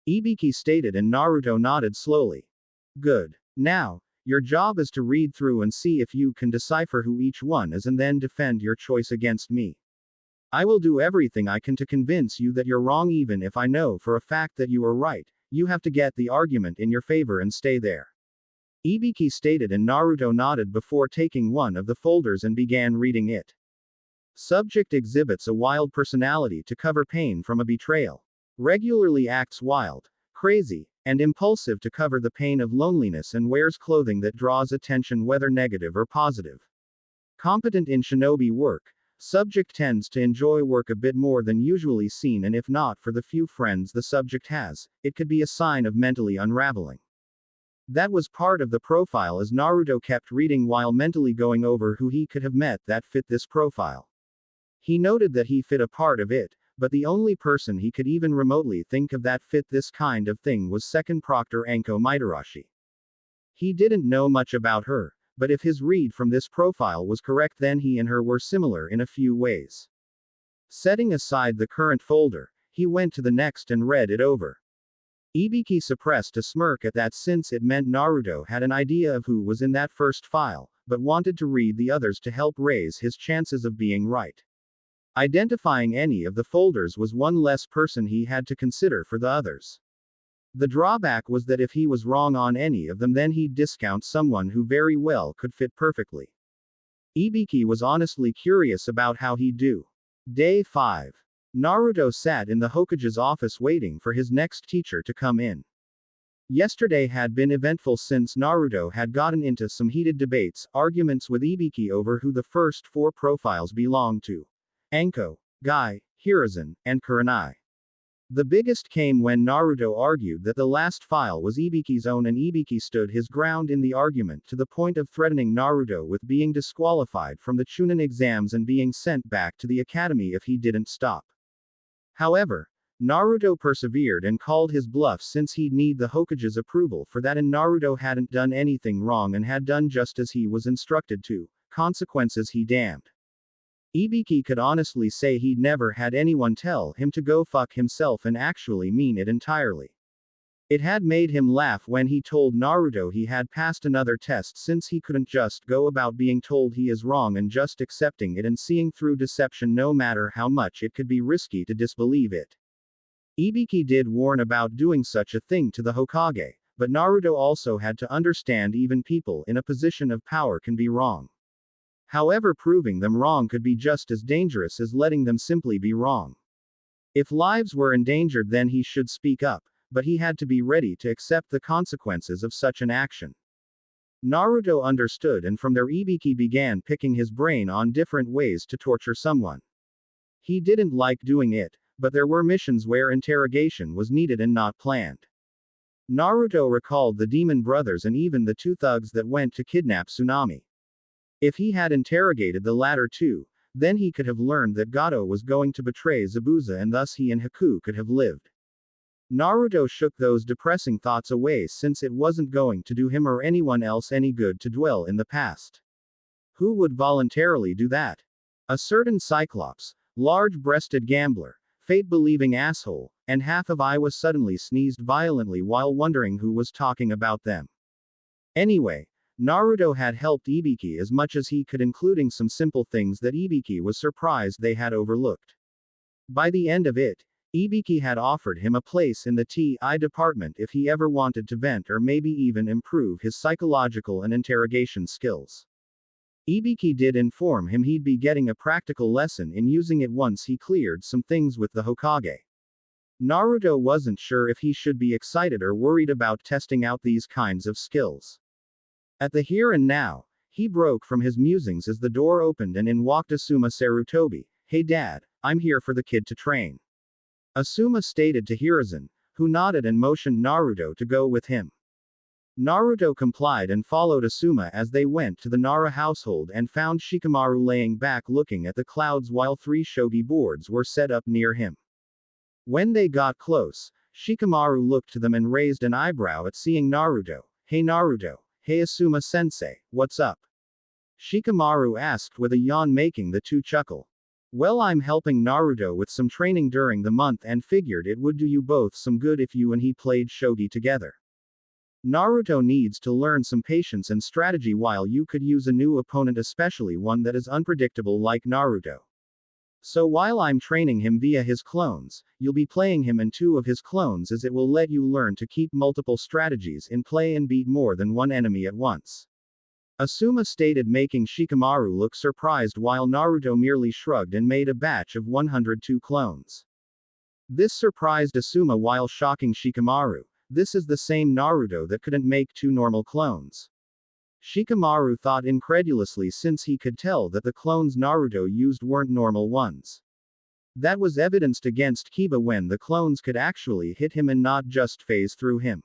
Ibiki stated, and Naruto nodded slowly. Good. Now, your job is to read through and see if you can decipher who each one is and then defend your choice against me. I will do everything I can to convince you that you're wrong, even if I know for a fact that you are right. You have to get the argument in your favor and stay there. Ibiki stated, and Naruto nodded before taking one of the folders and began reading it. Subject exhibits a wild personality to cover pain from a betrayal. Regularly acts wild, crazy, and impulsive to cover the pain of loneliness and wears clothing that draws attention whether negative or positive. Competent in shinobi work. Subject tends to enjoy work a bit more than usually seen, and if not for the few friends the subject has, it could be a sign of mentally unraveling. That was part of the profile as Naruto kept reading while mentally going over who he could have met that fit this profile. He noted that he fit a part of it, but the only person he could even remotely think of that fit this kind of thing was second proctor Anko Mitarashi. He didn't know much about her, but if his read from this profile was correct, then he and her were similar in a few ways. Setting aside the current folder, he went to the next and read it over. Ibiki suppressed a smirk at that, since it meant Naruto had an idea of who was in that first file, but wanted to read the others to help raise his chances of being right. Identifying any of the folders was one less person he had to consider for the others. The drawback was that if he was wrong on any of them, then he'd discount someone who very well could fit perfectly. Ibiki was honestly curious about how he'd do. Day 5. Naruto sat in the Hokage's office waiting for his next teacher to come in. Yesterday had been eventful since Naruto had gotten into some heated debates, arguments with Ibiki over who the first 4 profiles belonged to. Anko, Guy, Hiruzen, and Kurenai. The biggest came when Naruto argued that the last file was Ibiki's own, and Ibiki stood his ground in the argument to the point of threatening Naruto with being disqualified from the Chunin exams and being sent back to the academy if he didn't stop. However, Naruto persevered and called his bluff, since he'd need the Hokage's approval for that, and Naruto hadn't done anything wrong and had done just as he was instructed to. Consequences he damned. Ibiki could honestly say he'd never had anyone tell him to go fuck himself and actually mean it entirely. It had made him laugh when he told Naruto he had passed another test, since he couldn't just go about being told he is wrong and just accepting it and seeing through deception, no matter how much it could be risky to disbelieve it. Ibiki did warn about doing such a thing to the Hokage, but Naruto also had to understand even people in a position of power can be wrong. However, proving them wrong could be just as dangerous as letting them simply be wrong. If lives were endangered, then he should speak up, but he had to be ready to accept the consequences of such an action. Naruto understood, and from there Ibiki began picking his brain on different ways to torture someone. He didn't like doing it, but there were missions where interrogation was needed and not planned. Naruto recalled the demon brothers and even the 2 thugs that went to kidnap Tsunami. If he had interrogated the latter 2, then he could have learned that Gato was going to betray Zabuza, and thus he and Haku could have lived. Naruto shook those depressing thoughts away, since it wasn't going to do him or anyone else any good to dwell in the past. Who would voluntarily do that? A certain Cyclops, large-breasted gambler, fate-believing asshole, and half of Iowa suddenly sneezed violently while wondering who was talking about them. Anyway, Naruto had helped Ibiki as much as he could, including some simple things that Ibiki was surprised they had overlooked. By the end of it, Ibiki had offered him a place in the TI department if he ever wanted to vent or maybe even improve his psychological and interrogation skills. Ibiki did inform him he'd be getting a practical lesson in using it once he cleared some things with the Hokage. Naruto wasn't sure if he should be excited or worried about testing out these kinds of skills. At the here and now, he broke from his musings as the door opened and in walked Asuma Sarutobi. "Hey dad, I'm here for the kid to train." Asuma stated to Hiruzen, who nodded and motioned Naruto to go with him. Naruto complied and followed Asuma as they went to the Nara household and found Shikamaru laying back looking at the clouds while 3 shogi boards were set up near him. When they got close, Shikamaru looked to them and raised an eyebrow at seeing Naruto. "Hey Naruto, hey Asuma-sensei, what's up?" Shikamaru asked with a yawn making the two chuckle. "Well, I'm helping Naruto with some training during the month and figured it would do you both some good if you and he played shogi together. Naruto needs to learn some patience and strategy while you could use a new opponent, especially one that is unpredictable like Naruto. So while I'm training him via his clones, you'll be playing him and 2 of his clones as it will let you learn to keep multiple strategies in play and beat more than one enemy at once." Asuma stated, making Shikamaru look surprised while Naruto merely shrugged and made a batch of 102 clones. This surprised Asuma while shocking Shikamaru. This is the same Naruto that couldn't make 2 normal clones. Shikamaru thought incredulously since he could tell that the clones Naruto used weren't normal ones. That was evidenced against Kiba when the clones could actually hit him and not just phase through him.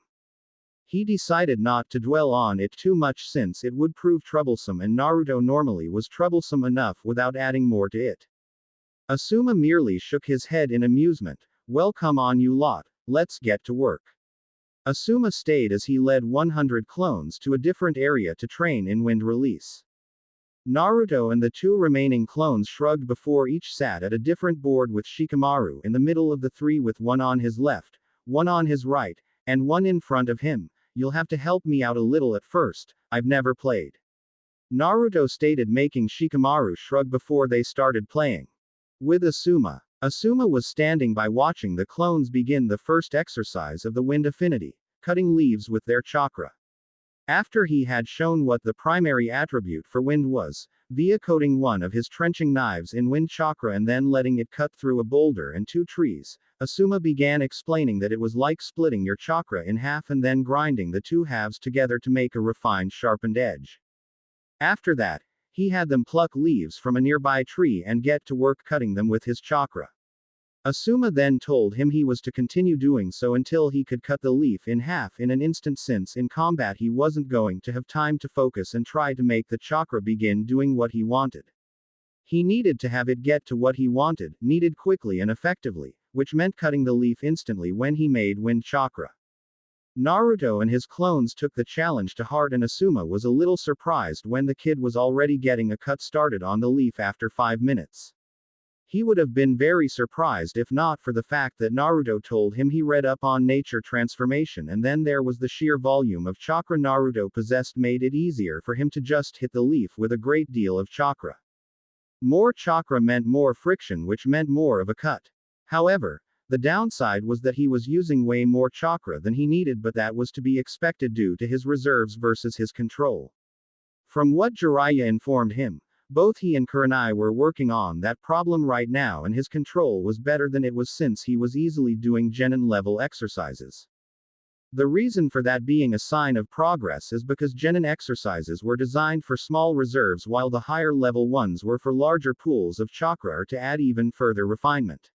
He decided not to dwell on it too much since it would prove troublesome and Naruto normally was troublesome enough without adding more to it. Asuma merely shook his head in amusement. "Well, come on you lot, let's get to work." Asuma stayed as he led 100 clones to a different area to train in wind release. Naruto and the 2 remaining clones shrugged before each sat at a different board with Shikamaru in the middle of the 3 with one on his left, one on his right, and one in front of him. "You'll have to help me out a little at first, I've never played," Naruto stated, making Shikamaru shrug before they started playing. With Asuma. Asuma was standing by watching the clones begin the first exercise of the wind affinity, cutting leaves with their chakra. After he had shown what the primary attribute for wind was, via coating one of his trenching knives in wind chakra and then letting it cut through a boulder and 2 trees, Asuma began explaining that it was like splitting your chakra in half and then grinding the 2 halves together to make a refined sharpened edge. After that, he had them pluck leaves from a nearby tree and get to work cutting them with his chakra. Asuma then told him he was to continue doing so until he could cut the leaf in half in an instant since in combat he wasn't going to have time to focus and try to make the chakra begin doing what he wanted. He needed to have it get to what he wanted, needed quickly and effectively, which meant cutting the leaf instantly when he made wind chakra. Naruto and his clones took the challenge to heart and Asuma was a little surprised when the kid was already getting a cut started on the leaf after 5 minutes. He would have been very surprised if not for the fact that Naruto told him he read up on nature transformation and then there was the sheer volume of chakra Naruto possessed made it easier for him to just hit the leaf with a great deal of chakra. More chakra meant more friction, which meant more of a cut. However, the downside was that he was using way more chakra than he needed, but that was to be expected due to his reserves versus his control. From what Jiraiya informed him, both he and Kurenai were working on that problem right now and his control was better than it was since he was easily doing genin level exercises. The reason for that being a sign of progress is because genin exercises were designed for small reserves while the higher level ones were for larger pools of chakra or to add even further refinement.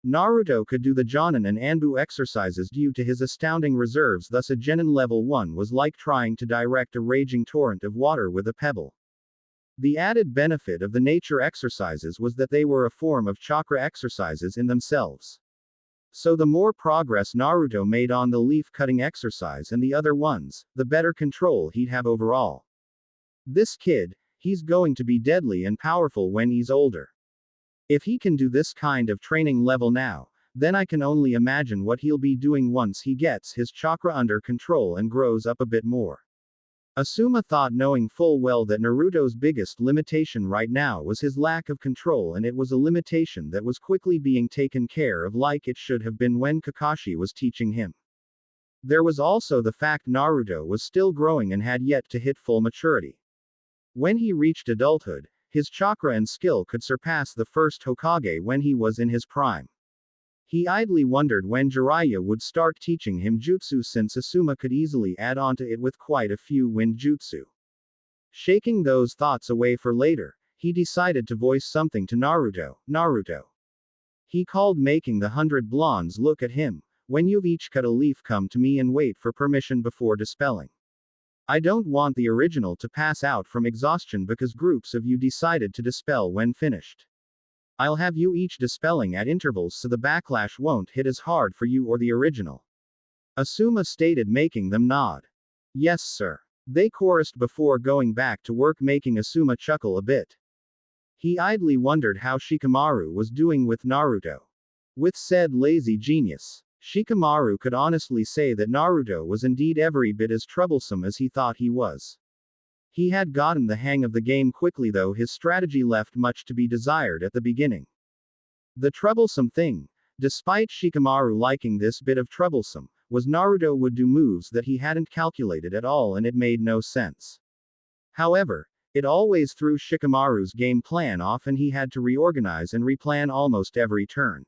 Naruto could do the Jonin and Anbu exercises due to his astounding reserves, thus a genin level 1 was like trying to direct a raging torrent of water with a pebble. The added benefit of the nature exercises was that they were a form of chakra exercises in themselves. So the more progress Naruto made on the leaf cutting exercise and the other ones, the better control he'd have overall. This kid, he's going to be deadly and powerful when he's older. If he can do this kind of training level now, then I can only imagine what he'll be doing once he gets his chakra under control and grows up a bit more. Asuma thought, knowing full well that Naruto's biggest limitation right now was his lack of control, and it was a limitation that was quickly being taken care of like it should have been when Kakashi was teaching him. There was also the fact Naruto was still growing and had yet to hit full maturity. When he reached adulthood, his chakra and skill could surpass the first Hokage when he was in his prime. He idly wondered when Jiraiya would start teaching him jutsu, since Asuma could easily add on to it with quite a few wind jutsu. Shaking those thoughts away for later, he decided to voice something to Naruto. Naruto. He called, making the 100 blondes look at him. When you've each cut a leaf, come to me and wait for permission before dispelling. I don't want the original to pass out from exhaustion because groups of you decided to dispel when finished. I'll have you each dispelling at intervals so the backlash won't hit as hard for you or the original. Asuma stated, making them nod. Yes, sir. They chorused before going back to work, making Asuma chuckle a bit. He idly wondered how Shikamaru was doing with Naruto. With said lazy genius, Shikamaru could honestly say that Naruto was indeed every bit as troublesome as he thought he was. He had gotten the hang of the game quickly, though his strategy left much to be desired at the beginning. The troublesome thing, despite Shikamaru liking this bit of troublesome, was Naruto would do moves that he hadn't calculated at all, and it made no sense. However, it always threw Shikamaru's game plan off, and he had to reorganize and replan almost every turn.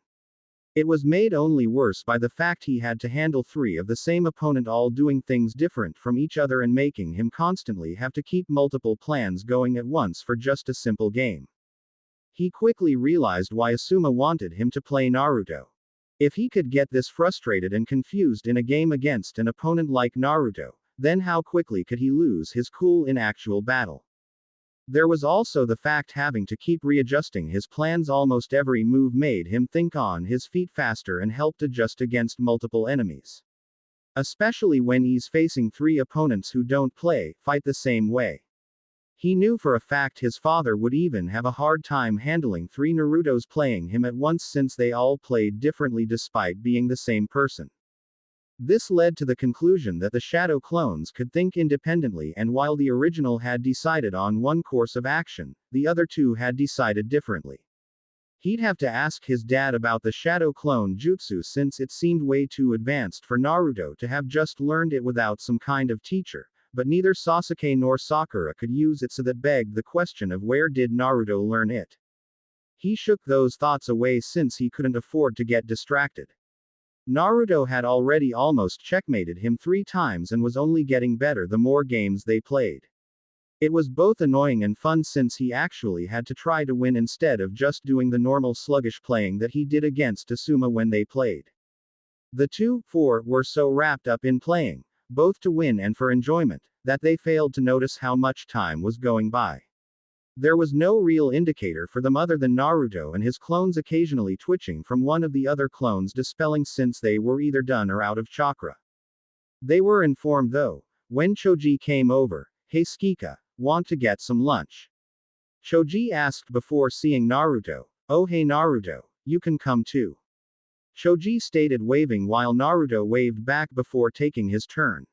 It was made only worse by the fact he had to handle 3 of the same opponent, all doing things different from each other and making him constantly have to keep multiple plans going at once for just a simple game. He quickly realized why Asuma wanted him to play Naruto. If he could get this frustrated and confused in a game against an opponent like Naruto, then how quickly could he lose his cool in actual battle? There was also the fact having to keep readjusting his plans. Almost every move made him think on his feet faster and helped adjust against multiple enemies. Especially when he's facing 3 opponents who don't fight the same way. He knew for a fact his father would even have a hard time handling 3 Narutos playing him at once, since they all played differently despite being the same person. This led to the conclusion that the shadow clones could think independently, and while the original had decided on one course of action, the other 2 had decided differently. He'd have to ask his dad about the shadow clone jutsu, since it seemed way too advanced for Naruto to have just learned it without some kind of teacher, but neither Sasuke nor Sakura could use it, so that begged the question of where did Naruto learn it. He shook those thoughts away since he couldn't afford to get distracted. Naruto had already almost checkmated him 3 times and was only getting better the more games they played. It was both annoying and fun, since he actually had to try to win instead of just doing the normal sluggish playing that he did against Asuma when they played. The 2-4 were so wrapped up in playing, both to win and for enjoyment, that they failed to notice how much time was going by. There was no real indicator for them other than Naruto and his clones occasionally twitching from one of the other clones dispelling, since they were either done or out of chakra. They were informed though, when Choji came over. Hey Skika, want to get some lunch? Choji asked before seeing Naruto. Oh hey Naruto, you can come too. Choji stated, waving while Naruto waved back before taking his turn.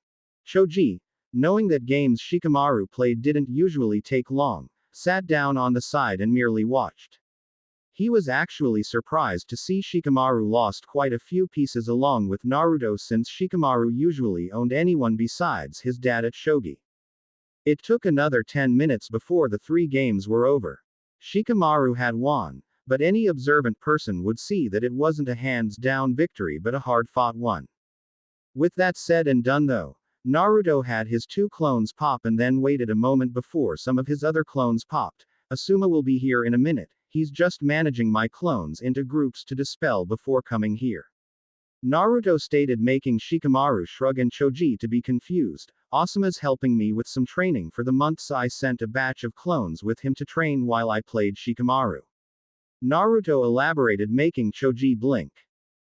Choji, knowing that games Shikamaru played didn't usually take long, sat down on the side and merely watched. He was actually surprised to see Shikamaru lost quite a few pieces along with Naruto, since Shikamaru usually owned anyone besides his dad at shogi. It took another 10 minutes before the 3 games were over. Shikamaru had won, but any observant person would see that it wasn't a hands-down victory but a hard-fought one. With that said and done though, Naruto had his 2 clones pop and then waited a moment before some of his other clones popped. Asuma will be here in a minute, he's just managing my clones into groups to dispel before coming here. Naruto stated, making Shikamaru shrug and Choji to be confused. Asuma's helping me with some training for the months I sent a batch of clones with him to train while I played Shikamaru. Naruto elaborated, making Choji blink.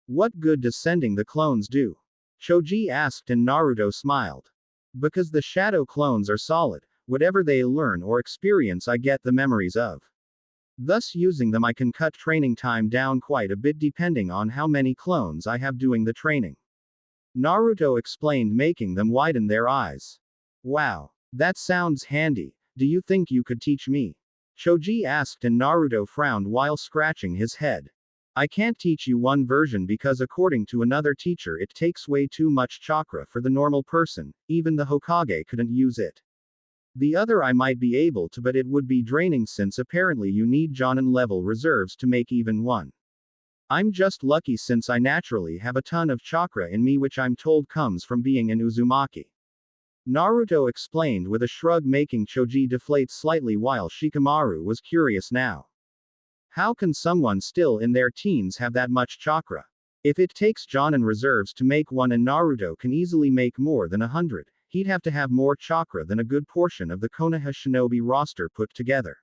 What good does sending the clones do? Choji asked and Naruto smiled. Because the shadow clones are solid, whatever they learn or experience I get the memories of. Thus using them I can cut training time down quite a bit depending on how many clones I have doing the training. Naruto explained, making them widen their eyes. Wow. That sounds handy. Do you think you could teach me? Choji asked and Naruto frowned while scratching his head. I can't teach you one version because according to another teacher it takes way too much chakra for the normal person, even the Hokage couldn't use it. The other I might be able to, but it would be draining since apparently you need Jonin level reserves to make even one. I'm just lucky since I naturally have a ton of chakra in me which I'm told comes from being an Uzumaki. Naruto explained with a shrug, making Choji deflate slightly while Shikamaru was curious now. How can someone still in their teens have that much chakra? If it takes Jonin reserves to make one and Naruto can easily make more than 100, he'd have to have more chakra than a good portion of the Konoha shinobi roster put together.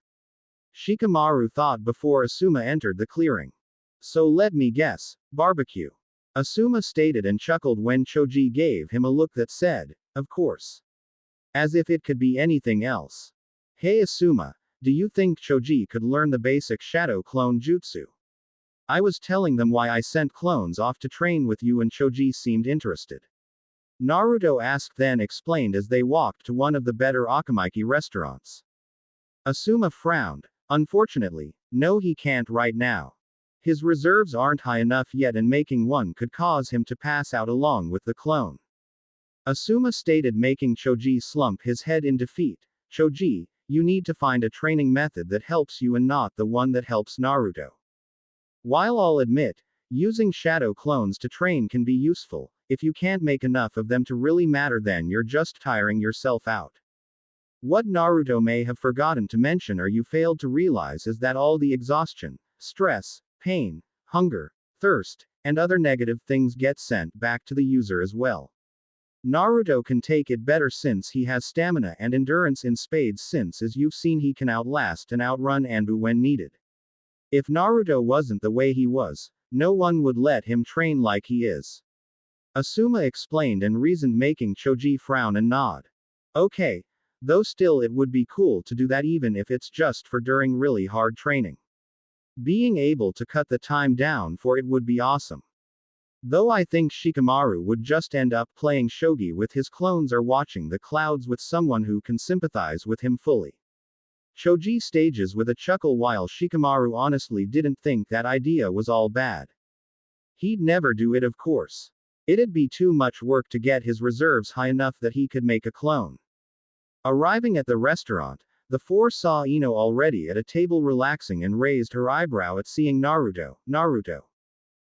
Shikamaru thought before Asuma entered the clearing. So let me guess, barbecue. Asuma stated and chuckled when Choji gave him a look that said, of course. As if it could be anything else. Hey Asuma, do you think Choji could learn the basic shadow clone jutsu? I was telling them why I sent clones off to train with you and Choji seemed interested. Naruto asked then explained as they walked to one of the better Akamaiki restaurants. Asuma frowned. Unfortunately, no, he can't right now. His reserves aren't high enough yet and making one could cause him to pass out along with the clone. Asuma stated, making Choji slump his head in defeat. Choji, you need to find a training method that helps you and not the one that helps Naruto. While I'll admit, using shadow clones to train can be useful, if you can't make enough of them to really matter then you're just tiring yourself out. What Naruto may have forgotten to mention or you failed to realize is that all the exhaustion, stress, pain, hunger, thirst, and other negative things get sent back to the user as well. Naruto can take it better since he has stamina and endurance in spades since as you've seen he can outlast and outrun Anbu when needed. If Naruto wasn't the way he was, no one would let him train like he is. Asuma explained and reasoned, making Choji frown and nod. Okay. Though still it would be cool to do that even if it's just for during really hard training. Being able to cut the time down for it would be awesome. Though I think Shikamaru would just end up playing shogi with his clones or watching the clouds with someone who can sympathize with him fully. Choji stages with a chuckle while Shikamaru honestly didn't think that idea was all bad. He'd never do it, of course. It'd be too much work to get his reserves high enough that he could make a clone. Arriving at the restaurant, the four saw Ino already at a table relaxing and raised her eyebrow at seeing Naruto. Naruto.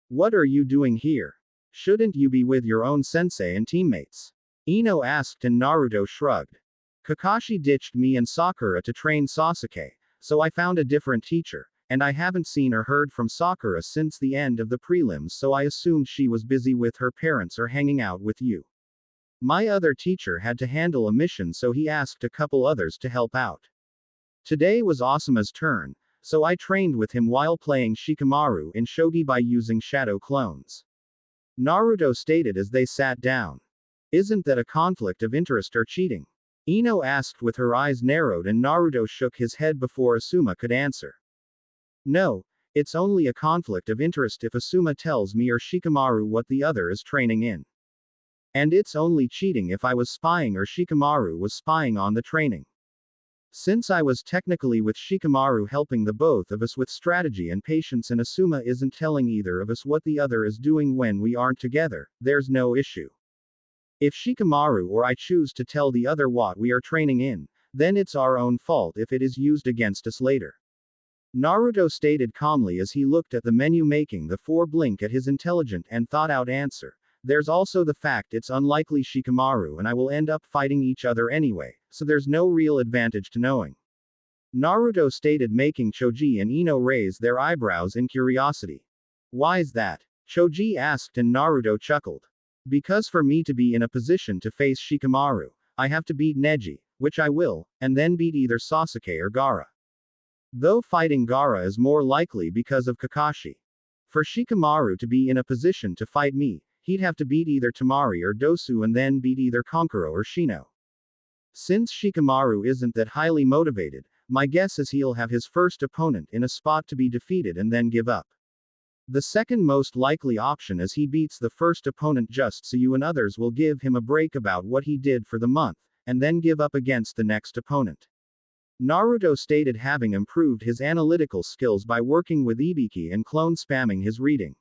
What are you doing here? Shouldn't you be with your own sensei and teammates? Ino asked and Naruto shrugged. Kakashi ditched me and Sakura to train Sasuke, so I found a different teacher, and I haven't seen or heard from Sakura since the end of the prelims, so I assumed she was busy with her parents or hanging out with you. My other teacher had to handle a mission, so he asked a couple others to help out. Today was Asuma's turn, so I trained with him while playing Shikamaru in shogi by using shadow clones. Naruto stated as they sat down. Isn't that a conflict of interest or cheating? Ino asked with her eyes narrowed and Naruto shook his head before Asuma could answer. No, it's only a conflict of interest if Asuma tells me or Shikamaru what the other is training in. And it's only cheating if I was spying or Shikamaru was spying on the training. Since I was technically with Shikamaru helping the both of us with strategy and patience and Asuma isn't telling either of us what the other is doing when we aren't together, there's no issue. If Shikamaru or I choose to tell the other what we are training in, then it's our own fault if it is used against us later. Naruto stated calmly as he looked at the menu, making the four blink at his intelligent and thought-out answer. There's also the fact it's unlikely Shikamaru and I will end up fighting each other anyway, so there's no real advantage to knowing. Naruto stated, making Choji and Ino raise their eyebrows in curiosity. Why's that? Choji asked and Naruto chuckled. Because for me to be in a position to face Shikamaru, I have to beat Neji, which I will, and then beat either Sasuke or Gaara. Though fighting Gaara is more likely because of Kakashi. For Shikamaru to be in a position to fight me, he'd have to beat either Temari or Dosu and then beat either Kankuro or Shino. Since Shikamaru isn't that highly motivated, my guess is he'll have his first opponent in a spot to be defeated and then give up. The second most likely option is he beats the first opponent just so you and others will give him a break about what he did for the month, and then give up against the next opponent. Naruto stated having improved his analytical skills by working with Ibiki and clone spamming his reading.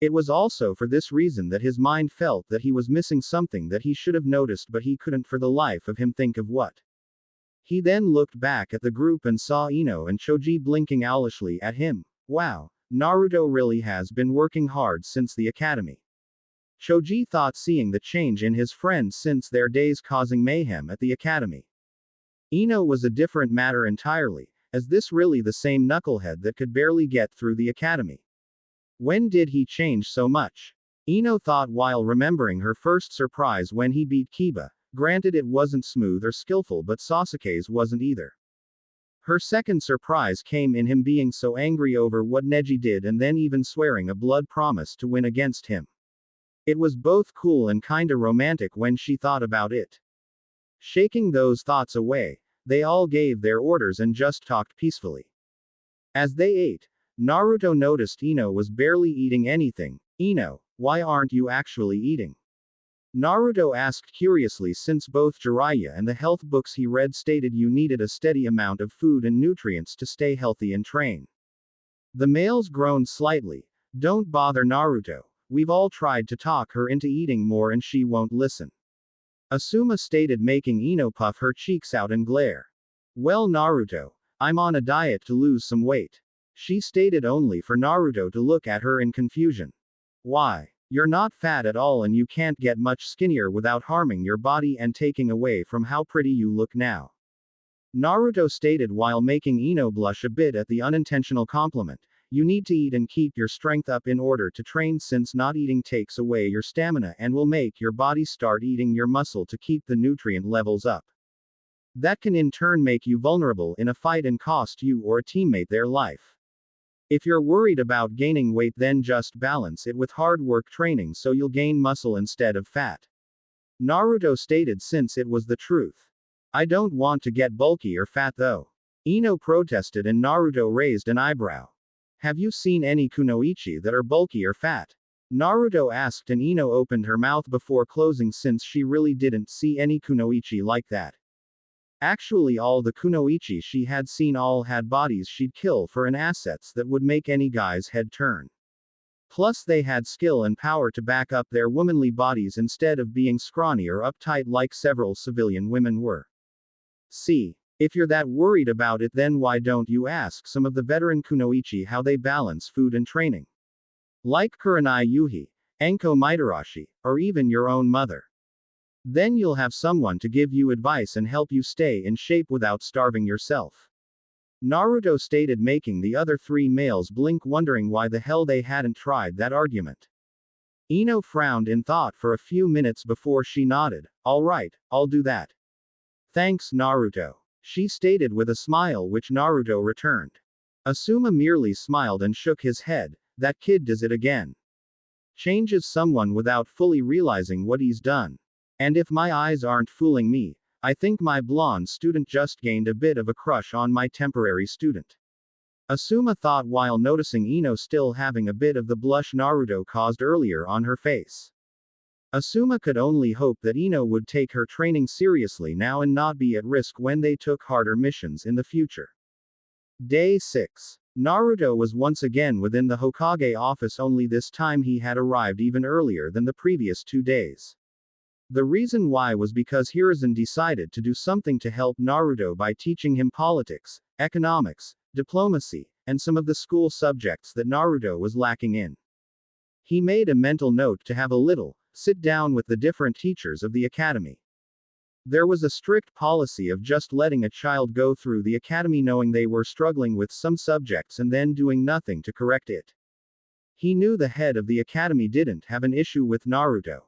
It was also for this reason that his mind felt that he was missing something that he should have noticed, but he couldn't for the life of him think of what. He then looked back at the group and saw Ino and Choji blinking owlishly at him. Wow, Naruto really has been working hard since the academy. Choji thought, seeing the change in his friends since their days causing mayhem at the academy. Ino was a different matter entirely, as this really the same knucklehead that could barely get through the academy. When did he change so much? Ino thought while remembering her first surprise when he beat Kiba. Granted, it wasn't smooth or skillful, but Sasuke's wasn't either. Her second surprise came in him being so angry over what Neji did and then even swearing a blood promise to win against him. It was both cool and kinda romantic when she thought about it. Shaking those thoughts away, they all gave their orders and just talked peacefully. As they ate, Naruto noticed Ino was barely eating anything. Ino, why aren't you actually eating? Naruto asked curiously, since both Jiraiya and the health books he read stated you needed a steady amount of food and nutrients to stay healthy and train. The males groaned slightly. Don't bother Naruto, we've all tried to talk her into eating more and she won't listen. Asuma stated, making Ino puff her cheeks out and glare. Well Naruto, I'm on a diet to lose some weight. She stated, only for Naruto to look at her in confusion. Why? You're not fat at all and you can't get much skinnier without harming your body and taking away from how pretty you look now. Naruto stated while making Ino blush a bit at the unintentional compliment. You need to eat and keep your strength up in order to train, since not eating takes away your stamina and will make your body start eating your muscle to keep the nutrient levels up. That can in turn make you vulnerable in a fight and cost you or a teammate their life. If you're worried about gaining weight, then just balance it with hard work training so you'll gain muscle instead of fat. Naruto stated, since it was the truth. I don't want to get bulky or fat though. Ino protested and Naruto raised an eyebrow. Have you seen any kunoichi that are bulky or fat? Naruto asked and Ino opened her mouth before closing, since she really didn't see any kunoichi like that. Actually, all the kunoichi she had seen all had bodies she'd kill for and assets that would make any guy's head turn. Plus they had skill and power to back up their womanly bodies instead of being scrawny or uptight like several civilian women were. See, if you're that worried about it, then why don't you ask some of the veteran kunoichi how they balance food and training? Like Kurenai Yuhi, Enko Mitarashi, or even your own mother. Then you'll have someone to give you advice and help you stay in shape without starving yourself. Naruto stated, making the other three males blink, wondering why the hell they hadn't tried that argument. Ino frowned in thought for a few minutes before she nodded. Alright, I'll do that. Thanks Naruto, she stated with a smile, which Naruto returned. Asuma merely smiled and shook his head. That kid does it again. Changes someone without fully realizing what he's done. And if my eyes aren't fooling me, I think my blonde student just gained a bit of a crush on my temporary student. Asuma thought while noticing Ino still having a bit of the blush Naruto caused earlier on her face. Asuma could only hope that Ino would take her training seriously now and not be at risk when they took harder missions in the future. Day 6. Naruto was once again within the Hokage office, only this time he had arrived even earlier than the previous 2 days. The reason why was because Hiruzen decided to do something to help Naruto by teaching him politics, economics, diplomacy, and some of the school subjects that Naruto was lacking in. He made a mental note to have a little sit down with the different teachers of the academy. There was a strict policy of just letting a child go through the academy knowing they were struggling with some subjects and then doing nothing to correct it. He knew the head of the academy didn't have an issue with Naruto.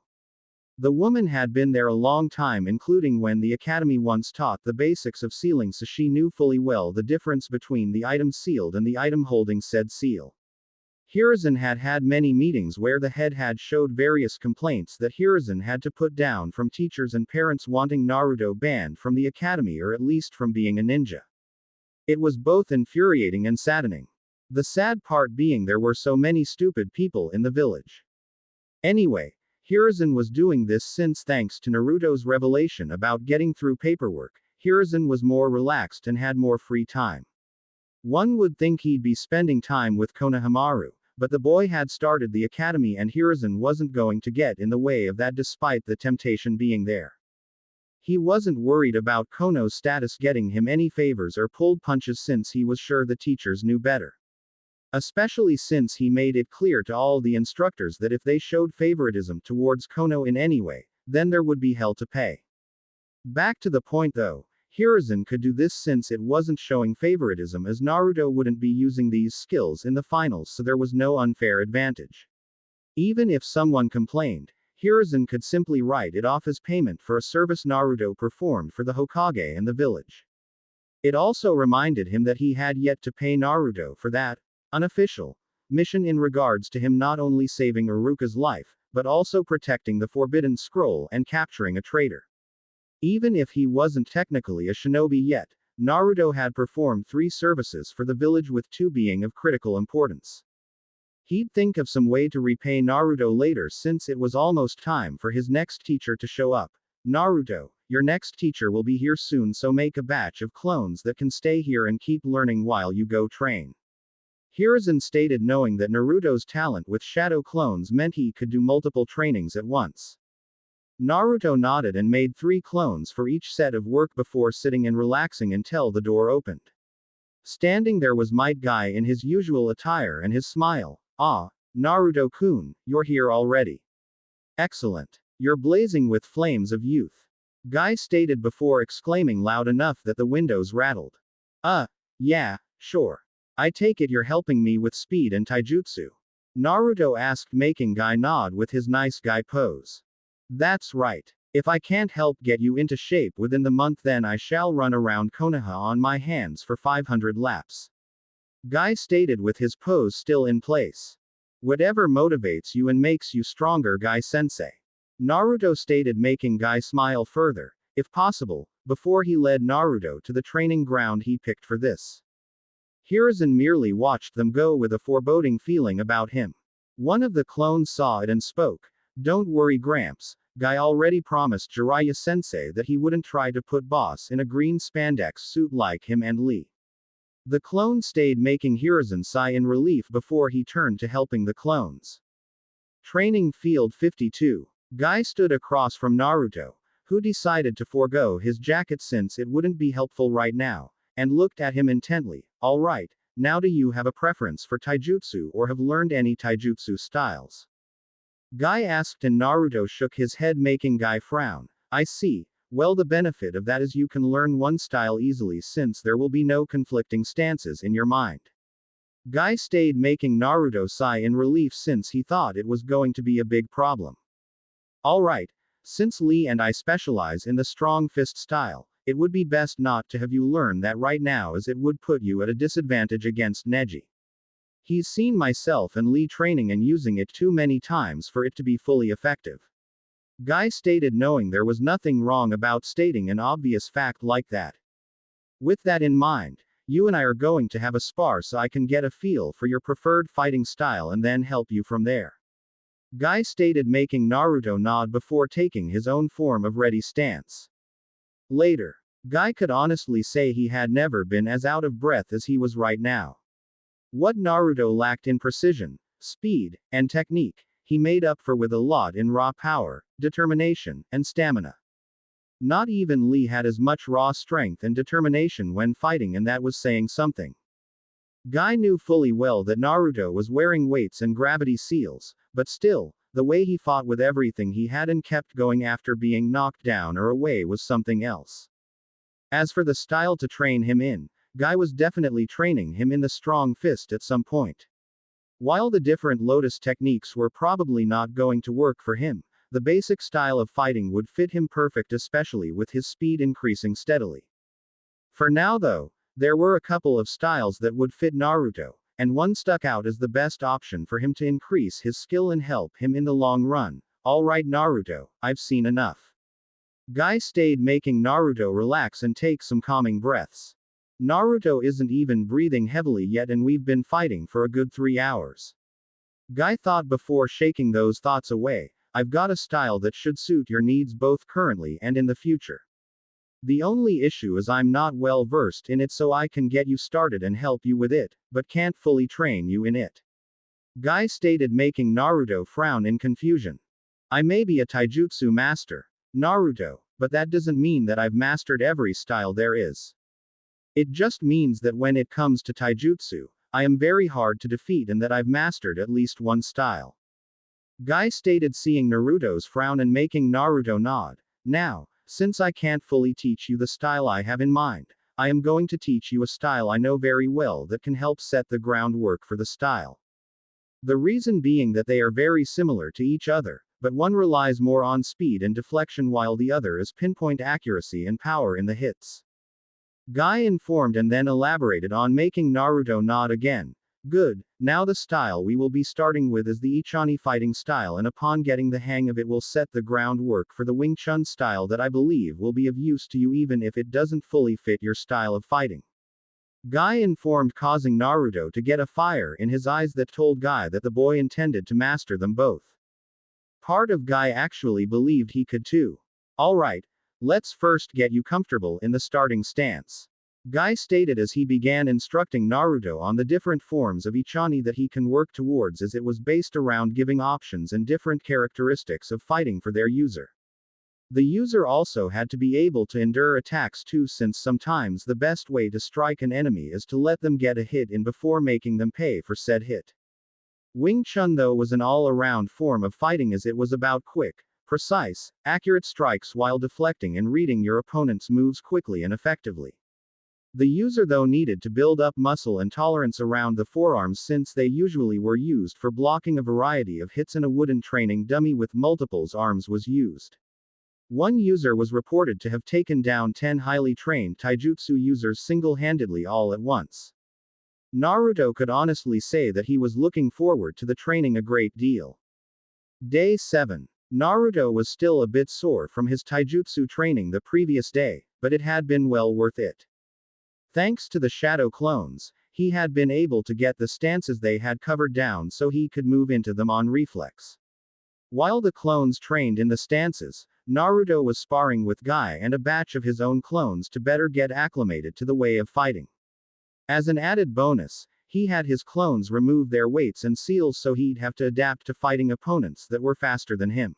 The woman had been there a long time, including when the academy once taught the basics of sealing, so she knew fully well the difference between the item sealed and the item holding said seal. Hiruzen had had many meetings where the head had showed various complaints that Hiruzen had to put down from teachers and parents wanting Naruto banned from the academy or at least from being a ninja. It was both infuriating and saddening. The sad part being there were so many stupid people in the village. Anyway, Hiruzen was doing this since thanks to Naruto's revelation about getting through paperwork, Hiruzen was more relaxed and had more free time. One would think he'd be spending time with Konohamaru, but the boy had started the academy and Hiruzen wasn't going to get in the way of that despite the temptation being there. He wasn't worried about Kono's status getting him any favors or pulled punches since he was sure the teachers knew better. Especially since he made it clear to all the instructors that if they showed favoritism towards Kono in any way, then there would be hell to pay. Back to the point though, Hiruzen could do this since it wasn't showing favoritism as Naruto wouldn't be using these skills in the finals so there was no unfair advantage. Even if someone complained, Hiruzen could simply write it off as payment for a service Naruto performed for the Hokage and the village. It also reminded him that he had yet to pay Naruto for that unofficial mission in regards to him not only saving Iruka's life, but also protecting the Forbidden Scroll and capturing a traitor. Even if he wasn't technically a shinobi yet, Naruto had performed 3 services for the village with 2 being of critical importance. He'd think of some way to repay Naruto later since it was almost time for his next teacher to show up. Naruto, your next teacher will be here soon, so make a batch of clones that can stay here and keep learning while you go train. Hiruzen stated, knowing that Naruto's talent with shadow clones meant he could do multiple trainings at once. Naruto nodded and made 3 clones for each set of work before sitting and relaxing until the door opened. Standing there was Might Guy in his usual attire and his smile. Ah, Naruto-kun, you're here already. Excellent. You're blazing with flames of youth. Guy stated before exclaiming loud enough that the windows rattled. Yeah, sure. I take it you're helping me with speed and taijutsu. Naruto asked, making Guy nod with his nice guy pose. That's right. If I can't help get you into shape within the month, then I shall run around Konoha on my hands for 500 laps. Guy stated with his pose still in place. Whatever motivates you and makes you stronger, Guy-sensei. Naruto stated, making Guy smile further, if possible, before he led Naruto to the training ground he picked for this. Hiruzen merely watched them go with a foreboding feeling about him. One of the clones saw it and spoke. Don't worry, Gramps. Guy already promised Jiraiya-sensei that he wouldn't try to put boss in a green spandex suit like him and Lee. The clone stayed, making Hiruzen sigh in relief before he turned to helping the clones. Training Field 52. Guy stood across from Naruto, who decided to forego his jacket since it wouldn't be helpful right now, and looked at him intently. Alright, now do you have a preference for taijutsu or have learned any taijutsu styles? Guy asked and Naruto shook his head, making Guy frown. I see. Well, the benefit of that is you can learn one style easily since there will be no conflicting stances in your mind. Guy stayed, making Naruto sigh in relief since he thought it was going to be a big problem. Alright, since Lee and I specialize in the strong fist style, it would be best not to have you learn that right now as it would put you at a disadvantage against Neji. He's seen myself and Lee training and using it too many times for it to be fully effective. Guy stated, knowing there was nothing wrong about stating an obvious fact like that. With that in mind, you and I are going to have a spar so I can get a feel for your preferred fighting style and then help you from there. Guy stated, making Naruto nod before taking his own form of ready stance. Later, Guy could honestly say he had never been as out of breath as he was right now. What Naruto lacked in precision, speed, and technique, he made up for with a lot in raw power, determination, and stamina. Not even Lee had as much raw strength and determination when fighting, and that was saying something. Guy knew fully well that Naruto was wearing weights and gravity seals, but still, the way he fought with everything he had and kept going after being knocked down or away was something else. As for the style to train him in, Guy was definitely training him in the strong fist at some point. While the different lotus techniques were probably not going to work for him, the basic style of fighting would fit him perfect, especially with his speed increasing steadily. For now though, there were a couple of styles that would fit Naruto, and one stuck out as the best option for him to increase his skill and help him in the long run. Alright Naruto, I've seen enough. Guy stayed, making Naruto relax and take some calming breaths. Naruto isn't even breathing heavily yet and we've been fighting for a good 3 hours. Guy thought before shaking those thoughts away. I've got a style that should suit your needs both currently and in the future. The only issue is I'm not well versed in it, so I can get you started and help you with it, but can't fully train you in it. Guy stated, making Naruto frown in confusion. I may be a taijutsu master, Naruto, but that doesn't mean that I've mastered every style there is. It just means that when it comes to taijutsu, I am very hard to defeat and that I've mastered at least one style. Guy stated, seeing Naruto's frown and making Naruto nod. Now, since I can't fully teach you the style I have in mind, I am going to teach you a style I know very well that can help set the groundwork for the style. The reason being that they are very similar to each other, but one relies more on speed and deflection while the other is pinpoint accuracy and power in the hits. Guy informed and then elaborated on, making Naruto nod again. Good, now the style we will be starting with is the Ichani fighting style, and upon getting the hang of it will set the groundwork for the Wing Chun style that I believe will be of use to you even if it doesn't fully fit your style of fighting. Guy informed, causing Naruto to get a fire in his eyes that told Guy that the boy intended to master them both. Part of Guy actually believed he could too. Alright, let's first get you comfortable in the starting stance. Guy stated as he began instructing Naruto on the different forms of Ichani that he can work towards, as it was based around giving options and different characteristics of fighting for their user. The user also had to be able to endure attacks too, since sometimes the best way to strike an enemy is to let them get a hit in before making them pay for said hit. Wing Chun though was an all-around form of fighting, as it was about quick, precise, accurate strikes while deflecting and reading your opponent's moves quickly and effectively. The user though needed to build up muscle and tolerance around the forearms, since they usually were used for blocking a variety of hits, and a wooden training dummy with multiples arms was used. One user was reported to have taken down 10 highly trained taijutsu users single-handedly all at once. Naruto could honestly say that he was looking forward to the training a great deal. Day 7. Naruto was still a bit sore from his taijutsu training the previous day, but it had been well worth it. Thanks to the shadow clones, he had been able to get the stances they had covered down so he could move into them on reflex. While the clones trained in the stances, Naruto was sparring with Guy and a batch of his own clones to better get acclimated to the way of fighting. As an added bonus, he had his clones remove their weights and seals so he'd have to adapt to fighting opponents that were faster than him.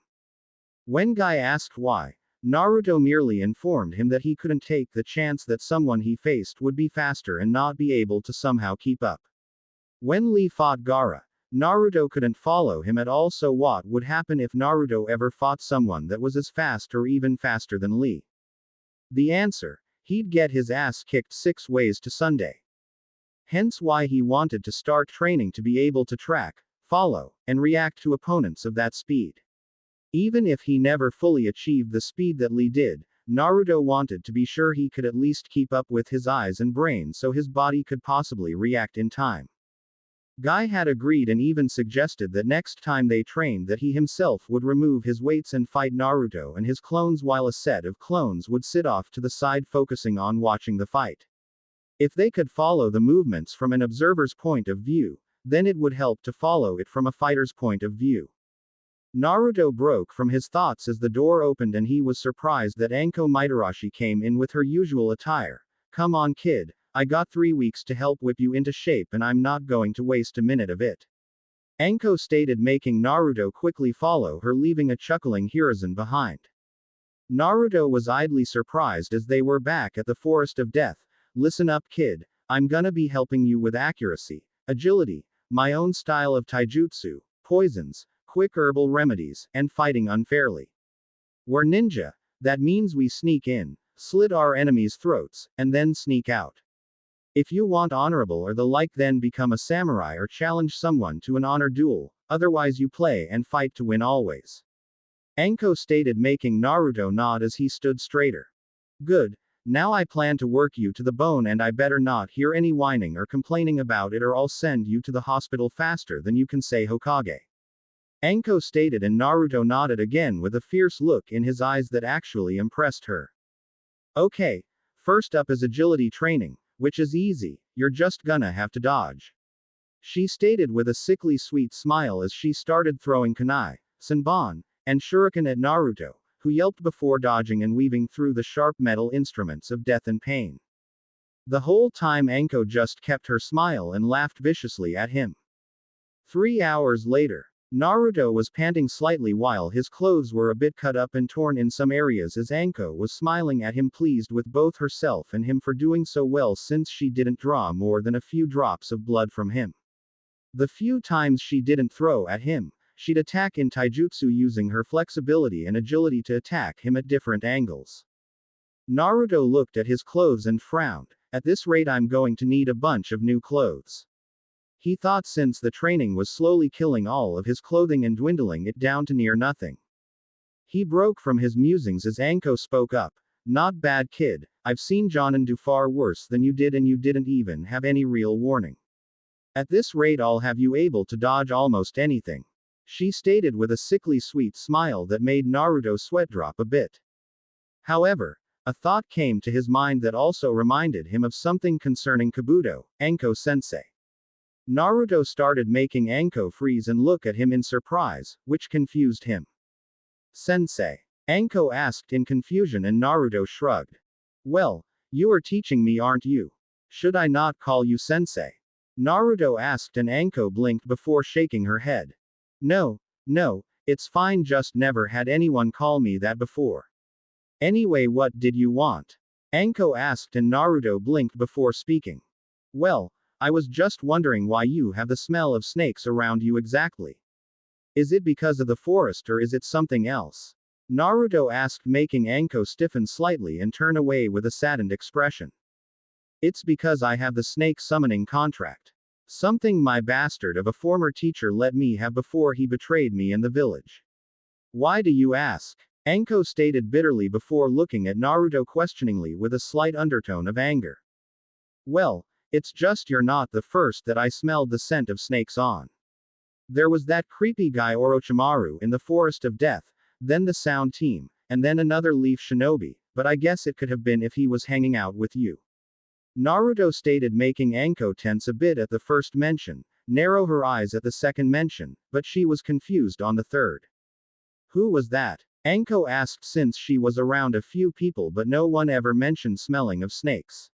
When Guy asked why, Naruto merely informed him that he couldn't take the chance that someone he faced would be faster and not be able to somehow keep up. When Lee fought Gaara, Naruto couldn't follow him at all, so what would happen if Naruto ever fought someone that was as fast or even faster than Lee? The answer: he'd get his ass kicked 6 ways to Sunday. Hence why he wanted to start training to be able to track, follow, and react to opponents of that speed. Even if he never fully achieved the speed that Lee did, Naruto wanted to be sure he could at least keep up with his eyes and brain so his body could possibly react in time. Guy had agreed and even suggested that next time they trained that he himself would remove his weights and fight Naruto and his clones, while a set of clones would sit off to the side focusing on watching the fight. If they could follow the movements from an observer's point of view, then it would help to follow it from a fighter's point of view. Naruto broke from his thoughts as the door opened and he was surprised that Anko Mitarashi came in with her usual attire. Come on kid, I got 3 weeks to help whip you into shape and I'm not going to waste a minute of it. Anko stated, making Naruto quickly follow her, leaving a chuckling Hiruzen behind. Naruto was idly surprised as they were back at the Forest of Death. Listen up kid, I'm gonna be helping you with accuracy, agility, my own style of taijutsu, poisons, quick herbal remedies, and fighting unfairly. We're ninja, that means we sneak in, slit our enemies' throats, and then sneak out. If you want honorable or the like, then become a samurai or challenge someone to an honor duel, otherwise you play and fight to win always. Anko stated, making Naruto nod as he stood straighter. Good, now I plan to work you to the bone and I better not hear any whining or complaining about it or I'll send you to the hospital faster than you can say Hokage. Anko stated, and Naruto nodded again with a fierce look in his eyes that actually impressed her. Okay, first up is agility training, which is easy, you're just gonna have to dodge. She stated with a sickly sweet smile as she started throwing kunai, senbon, and shuriken at Naruto, who yelped before dodging and weaving through the sharp metal instruments of death and pain. The whole time Anko just kept her smile and laughed viciously at him. 3 hours later, Naruto was panting slightly while his clothes were a bit cut up and torn in some areas as Anko was smiling at him, pleased with both herself and him for doing so well since she didn't draw more than a few drops of blood from him. The few times she didn't throw at him, she'd attack in taijutsu using her flexibility and agility to attack him at different angles. Naruto looked at his clothes and frowned. At this rate I'm going to need a bunch of new clothes. He thought since the training was slowly killing all of his clothing and dwindling it down to near nothing. He broke from his musings as Anko spoke up. Not bad kid, I've seen Jonin do far worse than you did and you didn't even have any real warning. At this rate I'll have you able to dodge almost anything. She stated with a sickly sweet smile that made Naruto sweat drop a bit. However, a thought came to his mind that also reminded him of something concerning Kabuto, Anko-sensei. Naruto started making Anko freeze and look at him in surprise, which confused him. Sensei? Anko asked in confusion and Naruto shrugged. Well, you are teaching me, aren't you? Should I not call you sensei? Naruto asked and Anko blinked before shaking her head. No, it's fine, just never had anyone call me that before. Anyway, what did you want? Anko asked and Naruto blinked before speaking. Well, I was just wondering why you have the smell of snakes around you exactly. Is it because of the forest or is it something else? Naruto asked, making Anko stiffen slightly and turn away with a saddened expression. It's because I have the snake summoning contract. Something my bastard of a former teacher let me have before he betrayed me in the village. Why do you ask? Anko stated bitterly before looking at Naruto questioningly with a slight undertone of anger. Well, it's just you're not the first that I smelled the scent of snakes on. There was that creepy guy Orochimaru in the Forest of Death, then the Sound Team, and then another Leaf Shinobi, but I guess it could have been if he was hanging out with you. Naruto stated, making Anko tense a bit at the first mention, narrow her eyes at the second mention, but she was confused on the third. Who was that? Anko asked since she was around a few people but no one ever mentioned smelling of snakes.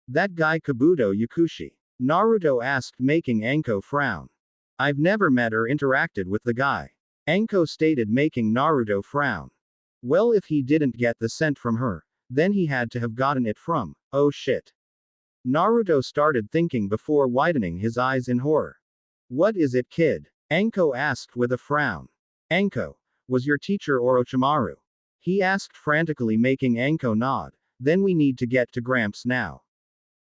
That guy Kabuto Yakushi. Naruto asked, making Anko frown. I've never met or interacted with the guy. Anko stated, making Naruto frown. Well, if he didn't get the scent from her, then he had to have gotten it from, oh shit. Naruto started thinking before widening his eyes in horror. What is it, kid? Anko asked with a frown. Anko, was your teacher Orochimaru? He asked frantically, making Anko nod. Then we need to get to Gramps now.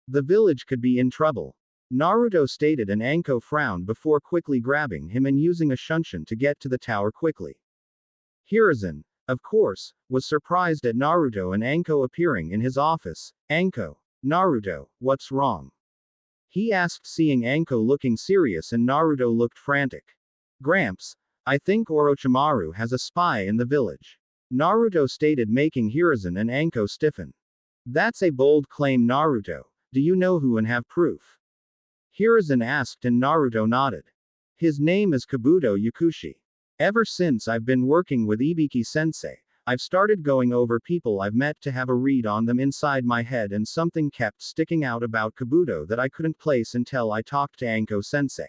The village could be in trouble. Naruto stated and Anko frowned before quickly grabbing him and using a shunshin to get to the tower quickly. Hiruzen, of course, was surprised at Naruto and Anko appearing in his office. Anko. Naruto, what's wrong? He asked, seeing Anko looking serious and Naruto looked frantic. Gramps, I think Orochimaru has a spy in the village. Naruto stated, making Hiruzen and Anko stiffen. That's a bold claim, Naruto. Do you know who and have proof? Hiruzen asked and Naruto nodded. His name is Kabuto Yakushi. Ever since I've been working with Ibiki-sensei, I've started going over people I've met to have a read on them inside my head, and something kept sticking out about Kabuto that I couldn't place until I talked to Anko-sensei.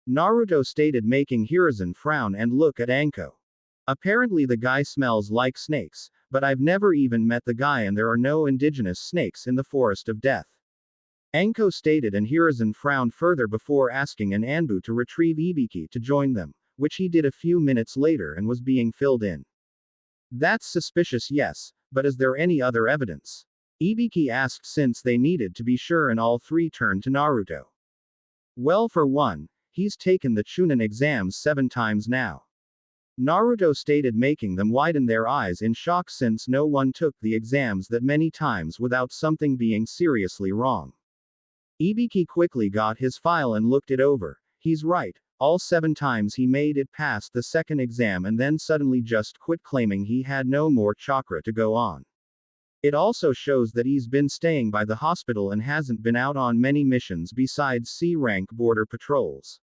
Naruto stated, making Hiruzen frown and look at Anko. Apparently the guy smells like snakes, but I've never even met the guy and there are no indigenous snakes in the Forest of Death. Anko stated and Hiruzen frowned further before asking an Anbu to retrieve Ibiki to join them, which he did a few minutes later and was being filled in. That's suspicious, yes, but is there any other evidence? Ibiki asked since they needed to be sure, and all three turned to Naruto. Well, for one, he's taken the Chunin exams 7 times now. Naruto stated, making them widen their eyes in shock since no one took the exams that many times without something being seriously wrong. Ibiki quickly got his file and looked it over. He's right, all 7 times he made it past the second exam and then suddenly just quit, claiming he had no more chakra to go on. It also shows that he's been staying by the hospital and hasn't been out on many missions besides C-rank border patrols.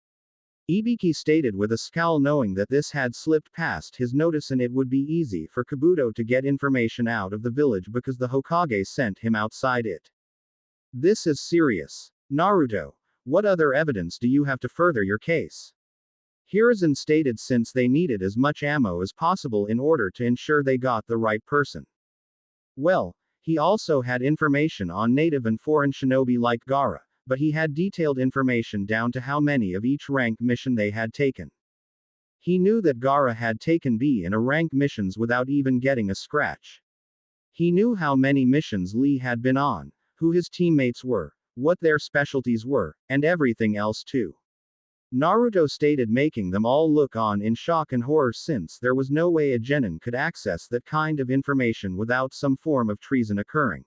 Ibiki stated with a scowl, knowing that this had slipped past his notice and it would be easy for Kabuto to get information out of the village because the Hokage sent him outside it. This is serious. Naruto, what other evidence do you have to further your case? Hiruzen stated, since they needed as much ammo as possible in order to ensure they got the right person. Well, he also had information on native and foreign shinobi like Gaara, but he had detailed information down to how many of each rank mission they had taken. He knew that Gaara had taken B in a rank missions without even getting a scratch. He knew how many missions Lee had been on, who his teammates were, what their specialties were, and everything else too. Naruto stated, making them all look on in shock and horror, since there was no way a genin could access that kind of information without some form of treason occurring.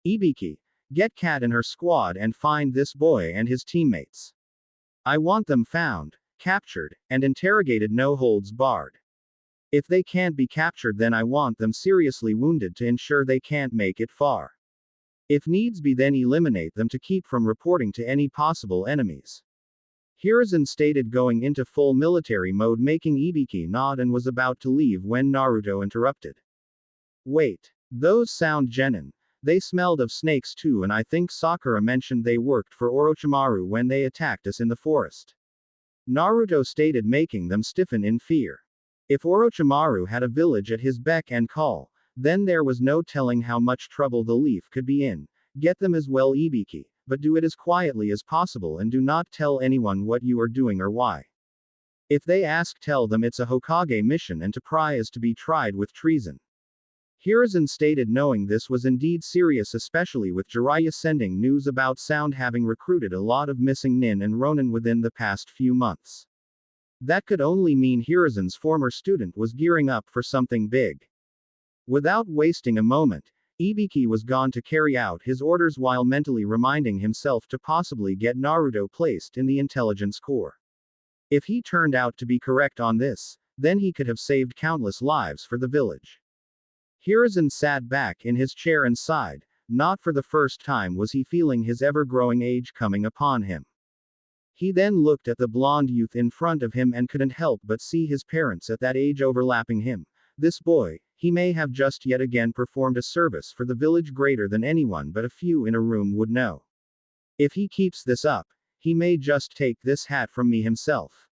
Ibiki, get Kat and her squad and find this boy and his teammates. I want them found, captured, and interrogated, no holds barred. If they can't be captured, then I want them seriously wounded to ensure they can't make it far. If needs be, then eliminate them to keep from reporting to any possible enemies. Hiruzen stated, going into full military mode, making Ibiki nod and was about to leave when Naruto interrupted. Wait. Those sound genin. They smelled of snakes too, and I think Sakura mentioned they worked for Orochimaru when they attacked us in the forest. Naruto stated, making them stiffen in fear. If Orochimaru had a village at his beck and call, then there was no telling how much trouble the Leaf could be in. Get them as well, Ibiki, but do it as quietly as possible and do not tell anyone what you are doing or why. If they ask, tell them it's a Hokage mission and to pry is to be tried with treason. Hiruzen stated, knowing this was indeed serious, especially with Jiraiya sending news about Sound having recruited a lot of missing nin and ronin within the past few months. That could only mean Hiruzen's former student was gearing up for something big. Without wasting a moment, Ibiki was gone to carry out his orders while mentally reminding himself to possibly get Naruto placed in the intelligence corps. If he turned out to be correct on this, then he could have saved countless lives for the village. Hiruzen sat back in his chair and sighed. Not for the first time was he feeling his ever-growing age coming upon him. He then looked at the blonde youth in front of him and couldn't help but see his parents at that age overlapping him. This boy, he may have just yet again performed a service for the village greater than anyone but a few in a room would know. If he keeps this up, he may just take this hat from me himself.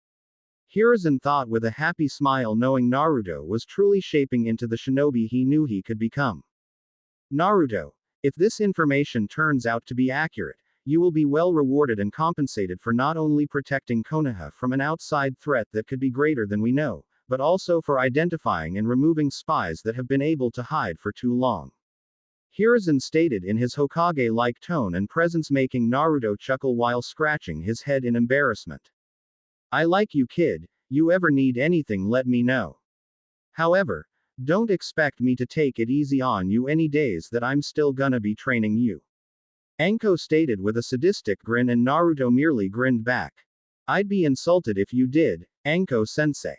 Hiruzen thought with a happy smile, knowing Naruto was truly shaping into the shinobi he knew he could become. Naruto, if this information turns out to be accurate, you will be well rewarded and compensated for not only protecting Konoha from an outside threat that could be greater than we know, but also for identifying and removing spies that have been able to hide for too long. Hiruzen stated in his Hokage-like tone and presence, making Naruto chuckle while scratching his head in embarrassment. I like you, kid. You ever need anything, let me know. However, don't expect me to take it easy on you any days that I'm still gonna be training you. Anko stated with a sadistic grin, and Naruto merely grinned back. I'd be insulted if you did, Anko-sensei.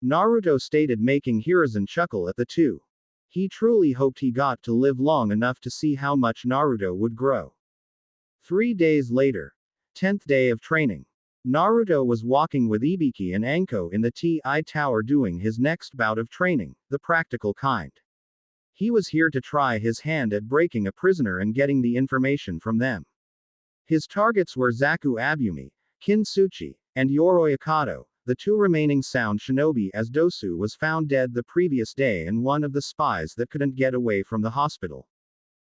Naruto stated, making Hiruzen chuckle at the two. He truly hoped he got to live long enough to see how much Naruto would grow. 3 days later. 10th day of training. Naruto was walking with Ibiki and Anko in the Ti Tower doing his next bout of training, the practical kind. He was here to try his hand at breaking a prisoner and getting the information from them. His targets were Zaku Abumi, Kintsuchi, and Yoroi Akato, the two remaining sound shinobi, as Dosu was found dead the previous day and one of the spies that couldn't get away from the hospital.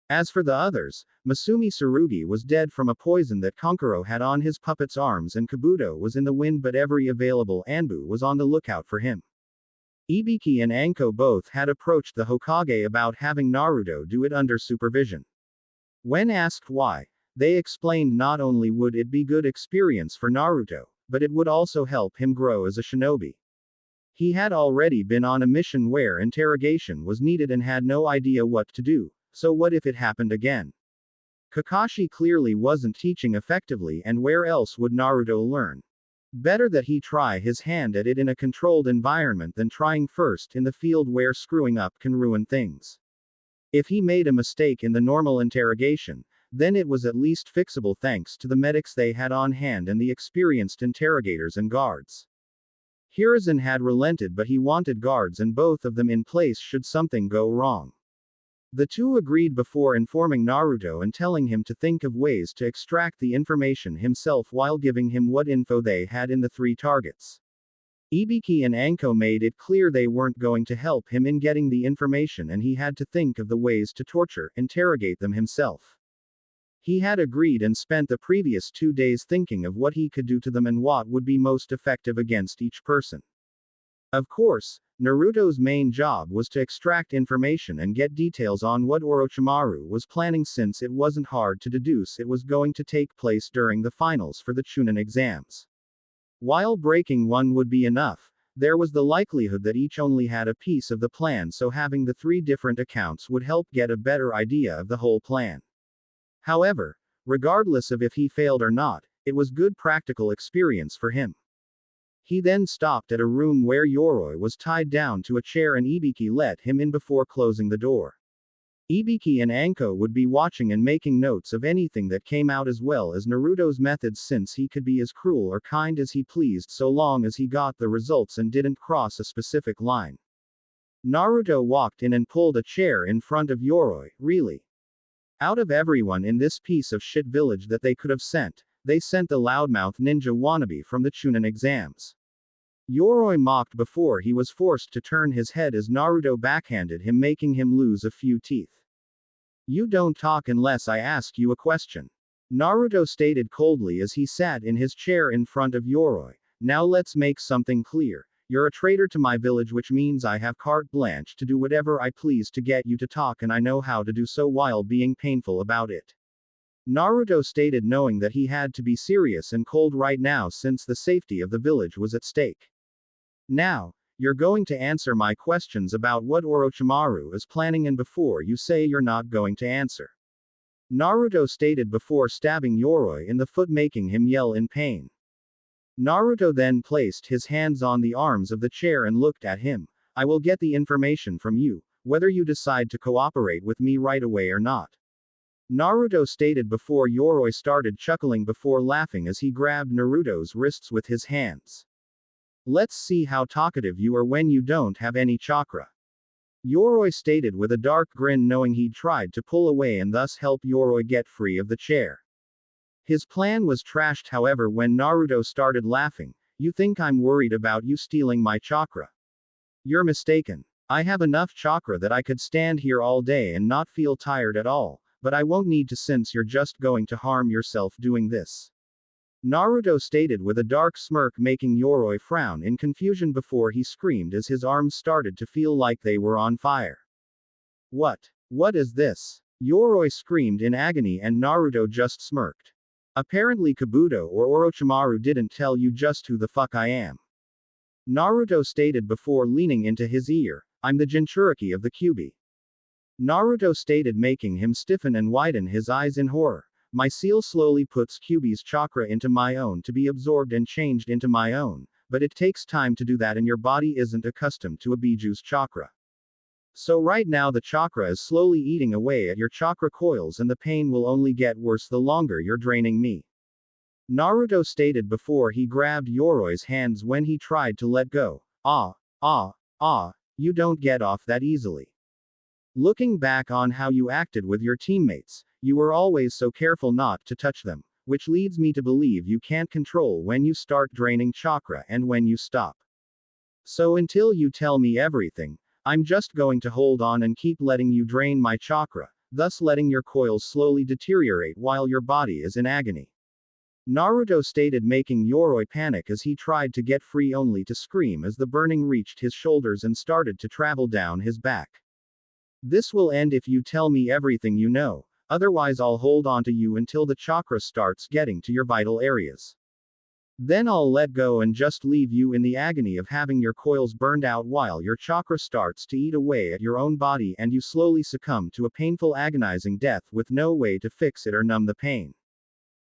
As for the others, Masumi Tsurugi was dead from a poison that Kankuro had on his puppet's arms, and Kabuto was in the wind, but every available Anbu was on the lookout for him. Ibiki and Anko both had approached the Hokage about having Naruto do it under supervision. When asked why, they explained not only would it be good experience for Naruto, but it would also help him grow as a shinobi. He had already been on a mission where interrogation was needed and had no idea what to do. So what if it happened again? Kakashi clearly wasn't teaching effectively, and where else would Naruto learn? Better that he try his hand at it in a controlled environment than trying first in the field where screwing up can ruin things. If he made a mistake in the normal interrogation, then it was at least fixable thanks to the medics they had on hand and the experienced interrogators and guards. Hiruzen had relented, but he wanted guards and both of them in place should something go wrong. The two agreed before informing Naruto and telling him to think of ways to extract the information himself while giving him what info they had in the three targets. Ibiki and Anko made it clear they weren't going to help him in getting the information and he had to think of the ways to torture, interrogate them himself. He had agreed and spent the previous 2 days thinking of what he could do to them and what would be most effective against each person. Of course, Naruto's main job was to extract information and get details on what Orochimaru was planning since it wasn't hard to deduce it was going to take place during the finals for the Chunin exams. While breaking one would be enough, there was the likelihood that each only had a piece of the plan, so having the 3 different accounts would help get a better idea of the whole plan. However, regardless of if he failed or not, it was good practical experience for him. He then stopped at a room where Yoroi was tied down to a chair and Ibiki let him in before closing the door. Ibiki and Anko would be watching and making notes of anything that came out as well as Naruto's methods since he could be as cruel or kind as he pleased so long as he got the results and didn't cross a specific line. Naruto walked in and pulled a chair in front of Yoroi. Really? Out of everyone in this piece of shit village that they could have sent, they sent the loudmouth ninja wannabe from the Chunin exams. Yoroi mocked before he was forced to turn his head as Naruto backhanded him, making him lose a few teeth. "You don't talk unless I ask you a question," Naruto stated coldly as he sat in his chair in front of Yoroi. "Now let's make something clear. You're a traitor to my village, which means I have carte blanche to do whatever I please to get you to talk, and I know how to do so while being painful about it," Naruto stated, knowing that he had to be serious and cold right now since the safety of the village was at stake. "Now, you're going to answer my questions about what Orochimaru is planning, and before you say you're not going to answer," Naruto stated before stabbing Yoroi in the foot, making him yell in pain. Naruto then placed his hands on the arms of the chair and looked at him. "I will get the information from you, whether you decide to cooperate with me right away or not," Naruto stated before Yoroi started chuckling before laughing as he grabbed Naruto's wrists with his hands. "Let's see how talkative you are when you don't have any chakra," Yoroi stated with a dark grin, knowing he'd tried to pull away and thus help Yoroi get free of the chair. His plan was trashed, however, when Naruto started laughing. "You think I'm worried about you stealing my chakra? You're mistaken. I have enough chakra that I could stand here all day and not feel tired at all, but I won't need to since you're just going to harm yourself doing this," Naruto stated with a dark smirk, making Yoroi frown in confusion before he screamed as his arms started to feel like they were on fire. What is this?" Yoroi screamed in agony and Naruto just smirked. "Apparently Kabuto or Orochimaru didn't tell you just who the fuck I am," Naruto stated before leaning into his ear. "I'm the Jinchuriki of the Kyuubi," Naruto stated, making him stiffen and widen his eyes in horror. "My seal slowly puts Kyuubi's chakra into my own to be absorbed and changed into my own, but it takes time to do that and your body isn't accustomed to a Bijuu's chakra. So right now the chakra is slowly eating away at your chakra coils and the pain will only get worse the longer you're draining me," Naruto stated before he grabbed Yoroi's hands when he tried to let go. You don't get off that easily. Looking back on how you acted with your teammates, you were always so careful not to touch them, which leads me to believe you can't control when you start draining chakra and when you stop. So until you tell me everything, I'm just going to hold on and keep letting you drain my chakra, thus letting your coils slowly deteriorate while your body is in agony," Naruto stated, making Yoroi panic as he tried to get free only to scream as the burning reached his shoulders and started to travel down his back. "This will end if you tell me everything you know, otherwise I'll hold on to you until the chakra starts getting to your vital areas. Then I'll let go and just leave you in the agony of having your coils burned out while your chakra starts to eat away at your own body and you slowly succumb to a painful, agonizing death with no way to fix it or numb the pain,"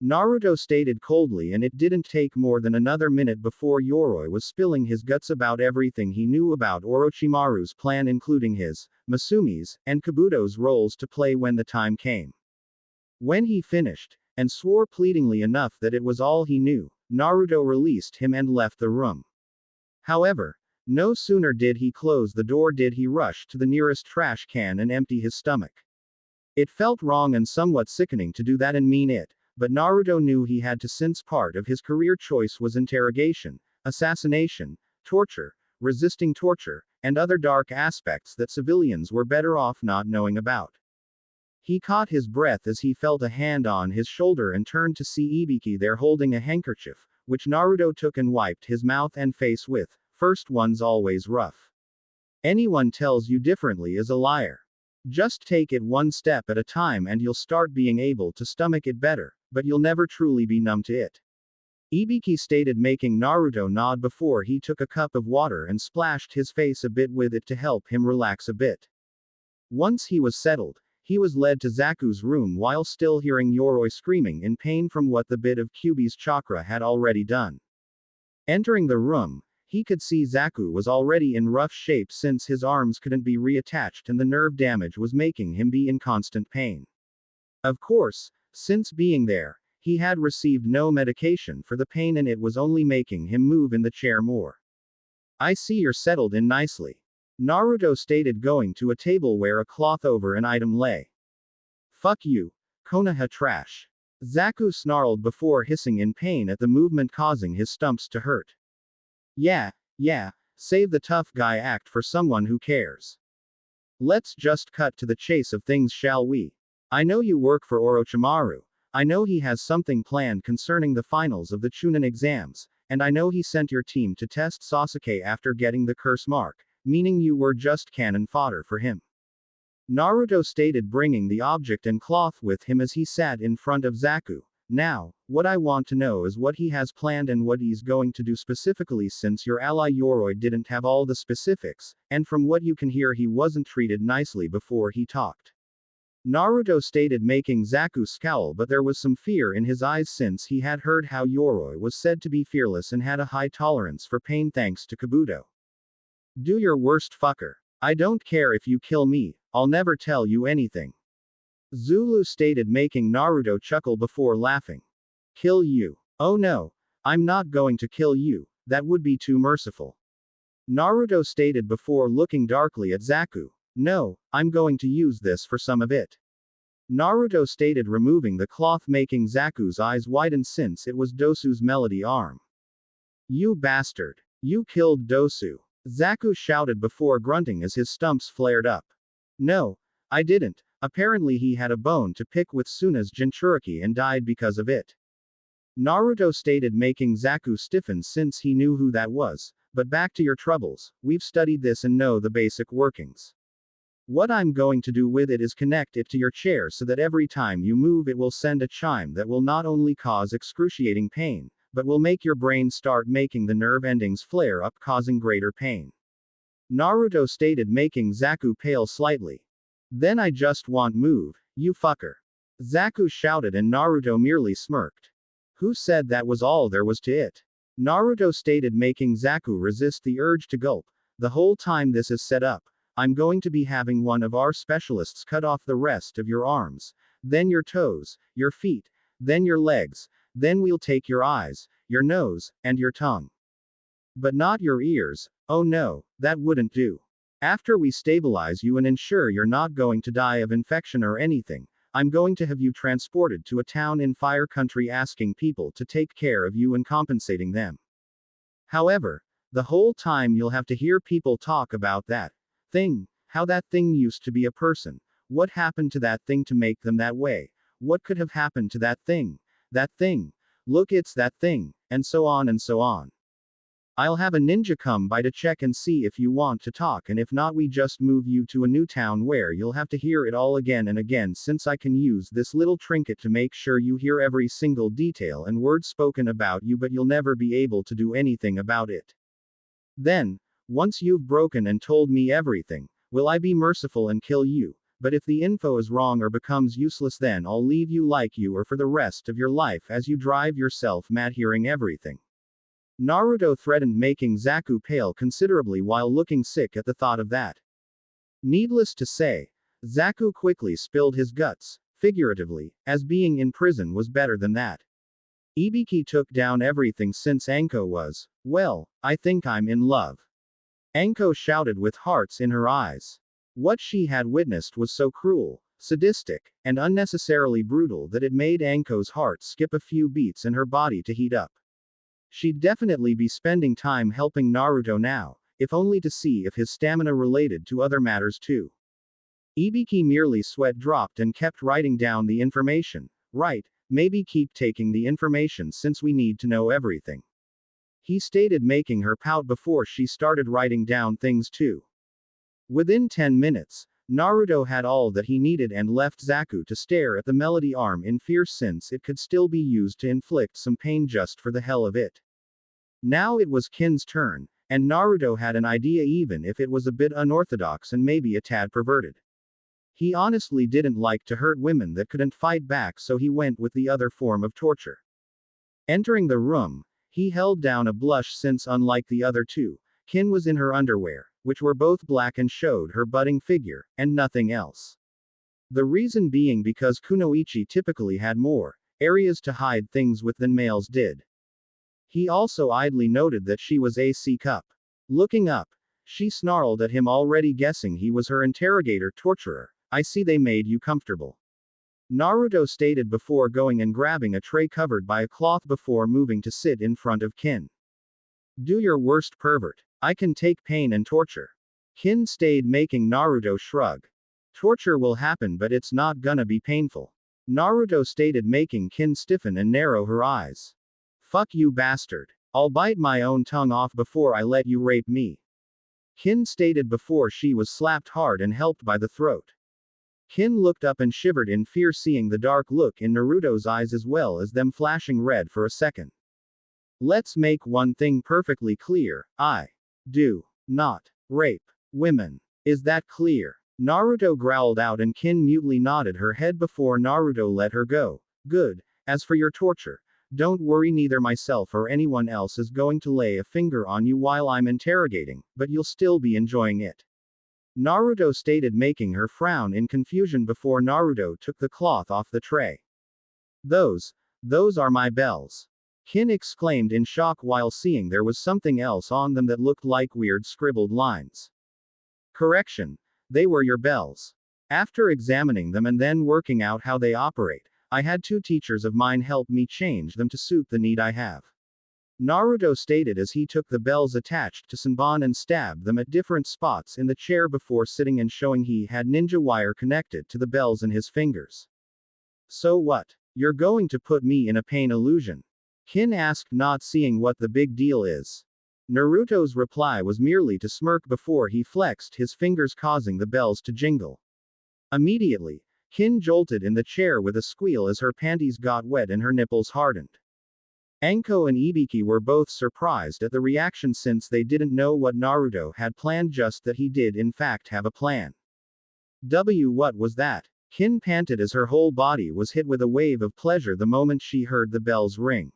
Naruto stated coldly, and it didn't take more than another minute before Yoroi was spilling his guts about everything he knew about Orochimaru's plan, including his, Masumi's, and Kabuto's roles to play when the time came. When he finished, and swore pleadingly enough that it was all he knew, Naruto released him and left the room. However, no sooner did he close the door did he rush to the nearest trash can and empty his stomach. It felt wrong and somewhat sickening to do that and mean it, but Naruto knew he had to since part of his career choice was interrogation, assassination, torture, resisting torture, and other dark aspects that civilians were better off not knowing about. He caught his breath as he felt a hand on his shoulder and turned to see Ibiki there holding a handkerchief, which Naruto took and wiped his mouth and face with. First one's always rough. Anyone tells you differently is a liar. Just take it one step at a time and you'll start being able to stomach it better, but you'll never truly be numb to it. Ibiki stated, making Naruto nod before he took a cup of water and splashed his face a bit with it to help him relax a bit. Once he was settled, he was led to Zaku's room while still hearing Yoroi screaming in pain from what the bit of Kyuubi's chakra had already done. Entering the room, he could see Zaku was already in rough shape since his arms couldn't be reattached and the nerve damage was making him be in constant pain. Of course, since being there, he had received no medication for the pain and it was only making him move in the chair more. I see you're settled in nicely, Naruto stated, going to a table where a cloth over an item lay. Fuck you, Konoha trash. Zaku snarled before hissing in pain at the movement causing his stumps to hurt. Yeah, save the tough guy act for someone who cares. Let's just cut to the chase of things, shall we? I know you work for Orochimaru. I know he has something planned concerning the finals of the Chunin exams, and I know he sent your team to test Sasuke after getting the curse mark, meaning you were just cannon fodder for him. Naruto stated, bringing the object and cloth with him as he sat in front of Zaku. Now, what I want to know is what he has planned and what he's going to do specifically, since your ally Yoroi didn't have all the specifics, and from what you can hear he wasn't treated nicely before he talked. Naruto stated, making Zaku scowl, but there was some fear in his eyes since he had heard how Yoroi was said to be fearless and had a high tolerance for pain thanks to Kabuto. Do your worst, fucker. I don't care if you kill me, I'll never tell you anything. Zulu stated, making Naruto chuckle before laughing. Kill you? Oh no, I'm not going to kill you, that would be too merciful. Naruto stated before looking darkly at Zaku. No, I'm going to use this for some of it. Naruto stated, removing the cloth, making Zaku's eyes widen since it was Dosu's melody arm. You bastard. You killed Dosu. Zaku shouted before grunting as his stumps flared up. No, I didn't. Apparently he had a bone to pick with Suna's Jinchuriki and died because of it. Naruto stated, making Zaku stiffen since he knew who that was. But back to your troubles, we've studied this and know the basic workings. What I'm going to do with it is connect it to your chair so that every time you move it will send a chime that will not only cause excruciating pain, but will make your brain start making the nerve endings flare up, causing greater pain. Naruto stated, making Zaku pale slightly. Then I just want move, you fucker. Zaku shouted and Naruto merely smirked. Who said that was all there was to it? Naruto stated, making Zaku resist the urge to gulp. The whole time this is set up, I'm going to be having one of our specialists cut off the rest of your arms, then your toes, your feet, then your legs, then we'll take your eyes, your nose, and your tongue. But not your ears. Oh no, that wouldn't do. After we stabilize you and ensure you're not going to die of infection or anything, I'm going to have you transported to a town in Fire Country, asking people to take care of you and compensating them. However, the whole time you'll have to hear people talk about that thing, how that thing used to be a person, what happened to that thing to make them that way, what could have happened to that thing, look it's that thing, and so on and so on. I'll have a ninja come by to check and see if you want to talk, and if not we just move you to a new town where you'll have to hear it all again and again, since I can use this little trinket to make sure you hear every single detail and word spoken about you, but you'll never be able to do anything about it. Then, once you've broken and told me everything, will I be merciful and kill you, but if the info is wrong or becomes useless then I'll leave you like you are for the rest of your life as you drive yourself mad hearing everything. Naruto threatened, making Zaku pale considerably while looking sick at the thought of that. Needless to say, Zaku quickly spilled his guts, Figuratively, as being in prison was better than that. Ibiki took down everything since Anko was, well, I think I'm in love. Anko shouted with hearts in her eyes. What she had witnessed was so cruel, sadistic, and unnecessarily brutal that it made Anko's heart skip a few beats and her body to heat up. She'd definitely be spending time helping Naruto now, if only to see if his stamina related to other matters too. Ibiki merely sweat dropped and kept writing down the information. Right, maybe keep taking the information since we need to know everything. He stated, making her pout before she started writing down things too. Within 10 minutes, Naruto had all that he needed and left Zaku to stare at the melody arm in fear since it could still be used to inflict some pain just for the hell of it. Now it was Kin's turn, and Naruto had an idea, even if it was a bit unorthodox and maybe a tad perverted. He honestly didn't like to hurt women that couldn't fight back, so he went with the other form of torture. Entering the room, he held down a blush since unlike the other two, Kin was in her underwear, which were both black and showed her budding figure, and nothing else. The reason being because kunoichi typically had more areas to hide things with than males did. He also idly noted that she was a C-cup. Looking up, she snarled at him, already guessing he was her interrogator torturer. I see they made you comfortable. Naruto stated before going and grabbing a tray covered by a cloth before moving to sit in front of Kin. Do your worst, pervert. I can take pain and torture. Kin stayed, making Naruto shrug. Torture will happen, but it's not gonna be painful. Naruto stated, making Kin stiffen and narrow her eyes. Fuck you, bastard. I'll bite my own tongue off before I let you rape me. Kin stated before she was slapped hard and helped by the throat. Kin looked up and shivered in fear, seeing the dark look in Naruto's eyes as well as them flashing red for a second. Let's make one thing perfectly clear, I do not rape women. Is that clear? Naruto growled out, and Kin mutely nodded her head before Naruto let her go. Good. As for your torture, don't worry, neither myself or anyone else is going to lay a finger on you while I'm interrogating, but you'll still be enjoying it. Naruto stated, making her frown in confusion before Naruto took the cloth off the tray. Those are my bells. Kin exclaimed in shock while seeing there was something else on them that looked like weird scribbled lines. Correction. They were your bells. After examining them and then working out how they operate, I had 2 teachers of mine help me change them to suit the need I have. Naruto stated as he took the bells attached to Sanbon and stabbed them at different spots in the chair before sitting and showing he had ninja wire connected to the bells in his fingers. So what? You're going to put me in a pain illusion? Kin asked, not seeing what the big deal is. Naruto's reply was merely to smirk before he flexed his fingers, causing the bells to jingle. Immediately, Kin jolted in the chair with a squeal as her panties got wet and her nipples hardened. Anko and Ibiki were both surprised at the reaction since they didn't know what Naruto had planned, just that he did in fact have a plan. What was that? Kin panted as her whole body was hit with a wave of pleasure the moment she heard the bells ring.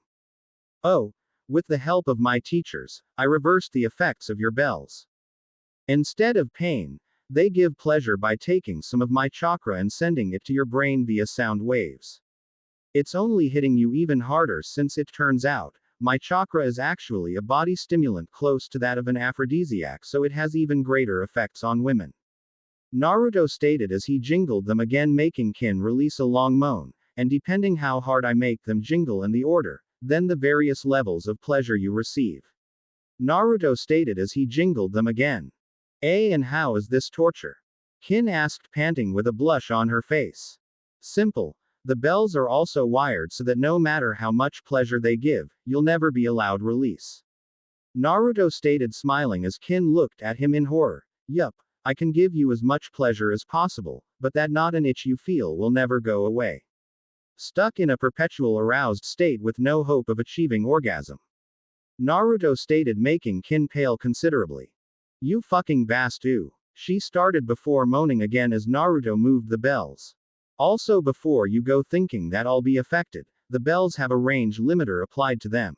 Oh, with the help of my teachers, I reversed the effects of your bells. Instead of pain, they give pleasure by taking some of my chakra and sending it to your brain via sound waves. It's only hitting you even harder, since it turns out, my chakra is actually a body stimulant close to that of an aphrodisiac, so it has even greater effects on women. Naruto stated as he jingled them again, making Kin release a long moan, and depending how hard I make them jingle and the order, then the various levels of pleasure you receive. Naruto stated as he jingled them again. And how is this torture? Kin asked, panting with a blush on her face. Simple. The bells are also wired so that no matter how much pleasure they give, you'll never be allowed release. Naruto stated, smiling as Kin looked at him in horror. Yup, I can give you as much pleasure as possible, but that not an itch you feel will never go away. Stuck in a perpetual aroused state with no hope of achieving orgasm. Naruto stated, making Kin pale considerably. You fucking bastard. She started before moaning again as Naruto moved the bells. Also, before you go thinking that I'll be affected, the bells have a range limiter applied to them.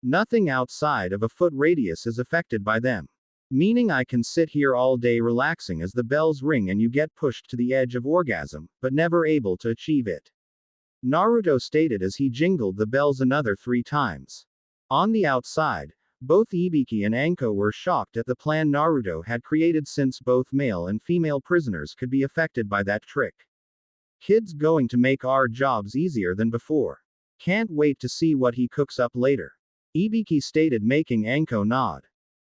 Nothing outside of a foot radius is affected by them. Meaning I can sit here all day relaxing as the bells ring and you get pushed to the edge of orgasm, but never able to achieve it. Naruto stated as he jingled the bells another 3 times. On the outside, both Ibiki and Anko were shocked at the plan Naruto had created since both male and female prisoners could be affected by that trick. Kid's going to make our jobs easier than before. Can't wait to see what he cooks up later. Ibiki stated, making Anko nod.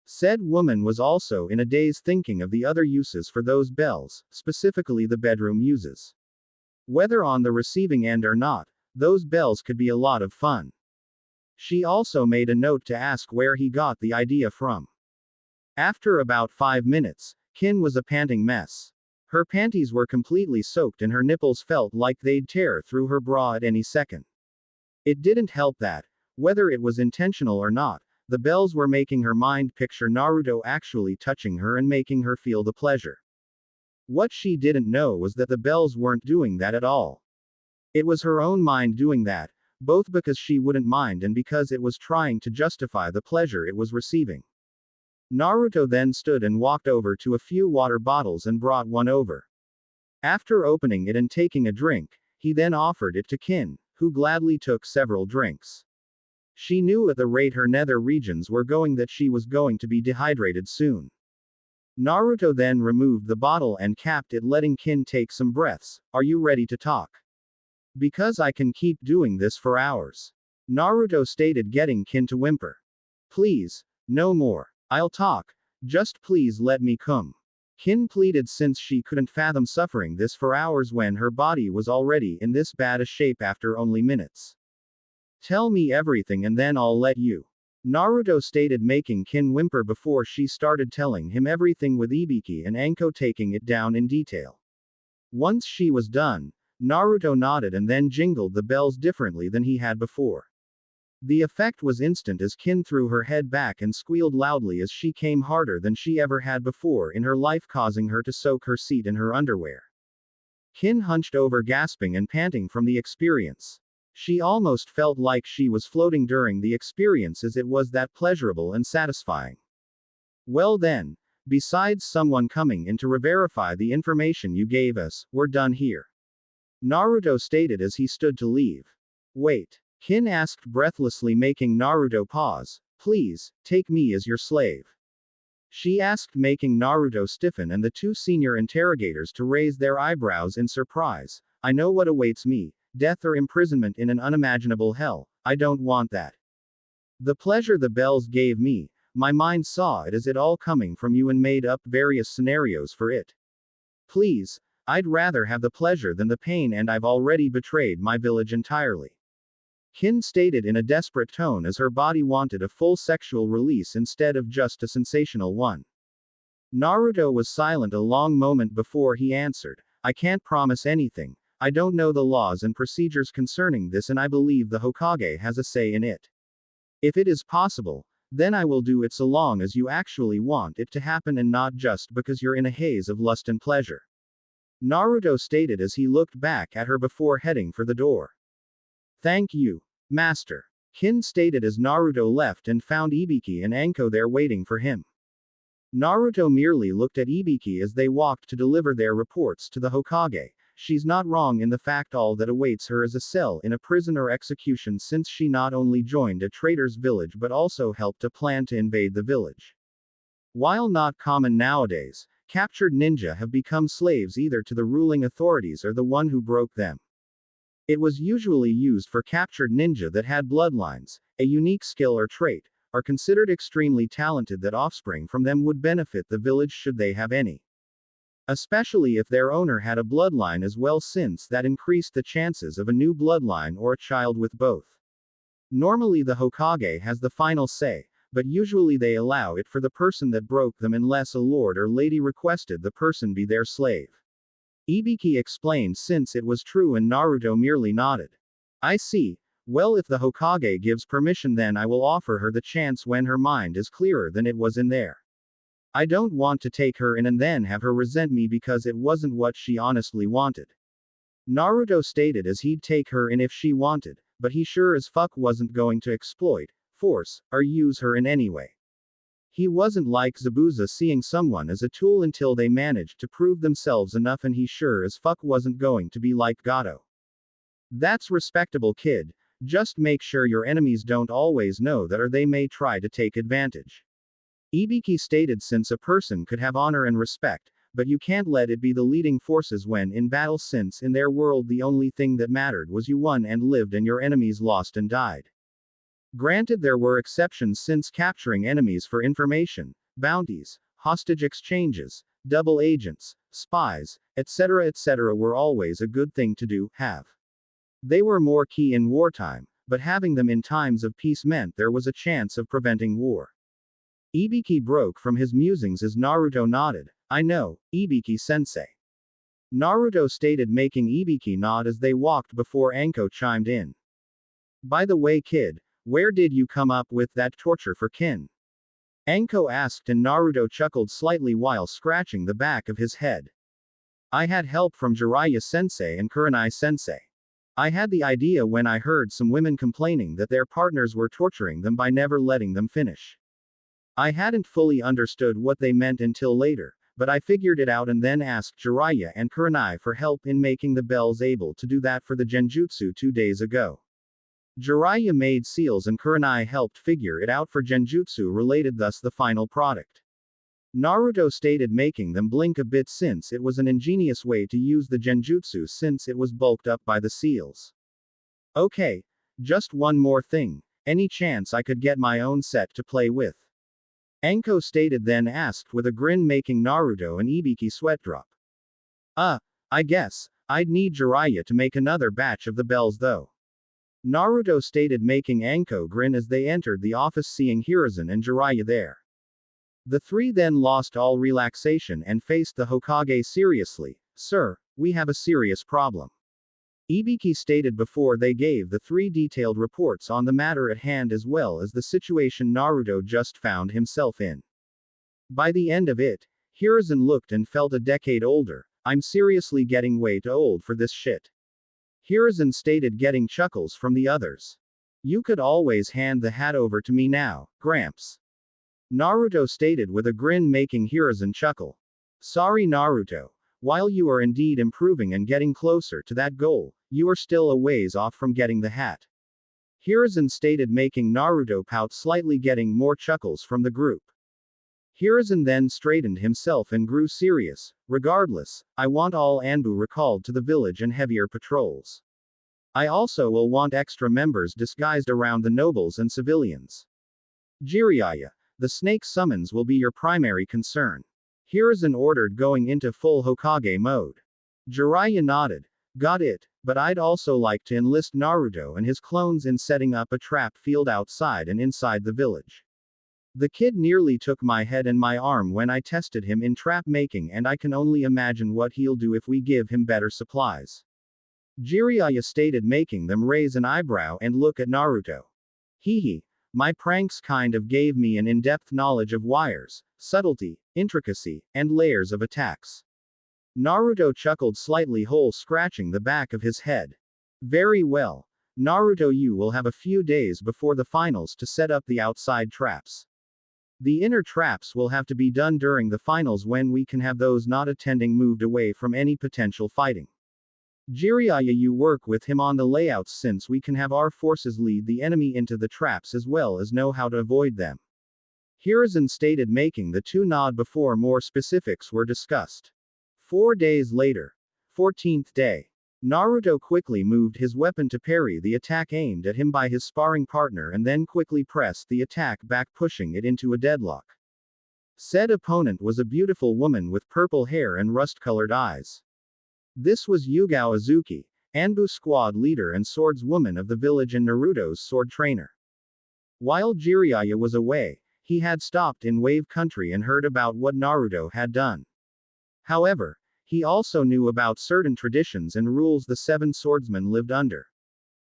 Said woman was also in a daze thinking of the other uses for those bells, specifically the bedroom uses. Whether on the receiving end or not, those bells could be a lot of fun. She also made a note to ask where he got the idea from. After about 5 minutes, Kin was a panting mess. Her panties were completely soaked and her nipples felt like they'd tear through her bra at any second. It didn't help that, whether it was intentional or not, the bells were making her mind picture Naruto actually touching her and making her feel the pleasure. What she didn't know was that the bells weren't doing that at all. It was her own mind doing that, both because she wouldn't mind and because it was trying to justify the pleasure it was receiving. Naruto then stood and walked over to a few water bottles and brought one over. After opening it and taking a drink, he then offered it to Kin, who gladly took several drinks. She knew at the rate her nether regions were going that she was going to be dehydrated soon. Naruto then removed the bottle and capped it, letting Kin take some breaths. Are you ready to talk? Because I can keep doing this for hours. Naruto stated, getting Kin to whimper. Please, no more. I'll talk. Just please let me come. Kin pleaded since she couldn't fathom suffering this for hours when her body was already in this bad a shape after only minutes. Tell me everything and then I'll let you. Naruto stated, making Kin whimper before she started telling him everything, with Ibiki and Anko taking it down in detail. Once she was done, Naruto nodded and then jingled the bells differently than he had before. The effect was instant as Kin threw her head back and squealed loudly as she came harder than she ever had before in her life, causing her to soak her seat in her underwear. Kin hunched over, gasping and panting from the experience. She almost felt like she was floating during the experience as it was that pleasurable and satisfying. Well then, besides someone coming in to re-verify the information you gave us, we're done here. Naruto stated as he stood to leave. Wait. Kin asked breathlessly, making Naruto pause. Please, take me as your slave. She asked, making Naruto stiffen and the 2 senior interrogators to raise their eyebrows in surprise. I know what awaits me. Death or imprisonment in an unimaginable hell. I don't want that. The pleasure the bells gave me, my mind saw it as it all coming from you and made up various scenarios for it. Please, I'd rather have the pleasure than the pain, and I've already betrayed my village entirely. Kin stated in a desperate tone as her body wanted a full sexual release instead of just a sensational one. Naruto was silent a long moment before he answered. I can't promise anything. I don't know the laws and procedures concerning this, and I believe the Hokage has a say in it. If it is possible, then I will do it, so long as you actually want it to happen and not just because you're in a haze of lust and pleasure. Naruto stated as he looked back at her before heading for the door. Thank you, Master. Kin stated as Naruto left and found Ibiki and Anko there waiting for him. Naruto merely looked at Ibiki as they walked to deliver their reports to the Hokage. She's not wrong in the fact all that awaits her is a cell in a prison or execution, since she not only joined a traitor's village but also helped a plan to invade the village. While not common nowadays, captured ninja have become slaves either to the ruling authorities or the one who broke them. It was usually used for captured ninja that had bloodlines, a unique skill or trait, are considered extremely talented, that offspring from them would benefit the village should they have any. Especially if their owner had a bloodline as well, since that increased the chances of a new bloodline or a child with both. Normally the Hokage has the final say, but usually they allow it for the person that broke them unless a lord or lady requested the person be their slave. Ibiki explained since it was true, and Naruto merely nodded. I see. Well, if the Hokage gives permission, then I will offer her the chance when her mind is clearer than it was in there. I don't want to take her in and then have her resent me because it wasn't what she honestly wanted. Naruto stated as he'd take her in if she wanted, but he sure as fuck wasn't going to exploit, force, or use her in any way. He wasn't like Zabuza seeing someone as a tool until they managed to prove themselves enough, and he sure as fuck wasn't going to be like Gato. That's respectable, kid. Just make sure your enemies don't always know that, or they may try to take advantage. Ibiki stated, since a person could have honor and respect, but you can't let it be the leading forces when in battle, since in their world the only thing that mattered was you won and lived and your enemies lost and died. Granted, there were exceptions, since capturing enemies for information, bounties, hostage exchanges, double agents, spies, etc. were always a good thing to do, have. They were more key in wartime, but having them in times of peace meant there was a chance of preventing war. Ibiki broke from his musings as Naruto nodded. I know, Ibiki-sensei. Naruto stated, making Ibiki nod as they walked before Anko chimed in. By the way, kid, where did you come up with that torture for kin? Anko asked, and Naruto chuckled slightly while scratching the back of his head. I had help from Jiraiya-sensei and Kurenai-sensei. I had the idea when I heard some women complaining that their partners were torturing them by never letting them finish. I hadn't fully understood what they meant until later, but I figured it out and then asked Jiraiya and Kurenai for help in making the bells able to do that for the genjutsu 2 days ago. Jiraiya made seals and Kurenai helped figure it out for genjutsu related, thus the final product. Naruto stated, making them blink a bit, since it was an ingenious way to use the genjutsu since it was bulked up by the seals. Okay, just one more thing, any chance I could get my own set to play with? Anko stated, then asked with a grin, making Naruto and Ibiki sweat drop. I guess, I'd need Jiraiya to make another batch of the bells though. Naruto stated, making Anko grin as they entered the office, seeing Hiruzen and Jiraiya there. The three then lost all relaxation and faced the Hokage seriously. Sir, we have a serious problem. Ibiki stated before they gave the three detailed reports on the matter at hand as well as the situation Naruto just found himself in. By the end of it, Hiruzen looked and felt a decade older. I'm seriously getting way too old for this shit. Hiruzen stated, getting chuckles from the others. You could always hand the hat over to me now, Gramps. Naruto stated with a grin, making Hiruzen chuckle. Sorry, Naruto. While you are indeed improving and getting closer to that goal, you are still a ways off from getting the hat. Hiruzen stated, making Naruto pout slightly, getting more chuckles from the group. Hiruzen then straightened himself and grew serious. Regardless, I want all Anbu recalled to the village and heavier patrols. I also will want extra members disguised around the nobles and civilians. Jiraiya, the snake summons will be your primary concern. Hiruzen ordered, going into full Hokage mode. Jiraiya nodded. Got it, but I'd also like to enlist Naruto and his clones in setting up a trap field outside and inside the village. The kid nearly took my head and my arm when I tested him in trap making, and I can only imagine what he'll do if we give him better supplies. Jiraiya stated, making them raise an eyebrow and look at Naruto. Hee, my pranks kind of gave me an in-depth knowledge of wires, subtlety, intricacy, and layers of attacks. Naruto chuckled slightly, scratching the back of his head. Very well. Naruto, you will have a few days before the finals to set up the outside traps. The inner traps will have to be done during the finals when we can have those not attending moved away from any potential fighting. Jiraiya, you work with him on the layouts since we can have our forces lead the enemy into the traps as well as know how to avoid them. Hiruzen stated, making the two nod before more specifics were discussed. 4 days later. 14th day. Naruto quickly moved his weapon to parry the attack aimed at him by his sparring partner and then quickly pressed the attack back, pushing it into a deadlock. Said opponent was a beautiful woman with purple hair and rust-colored eyes. This was Yugao Azuki, Anbu squad leader and swordswoman of the village and Naruto's sword trainer. While Jiraiya was away, he had stopped in Wave Country and heard about what Naruto had done. However, he also knew about certain traditions and rules the 7 swordsmen lived under.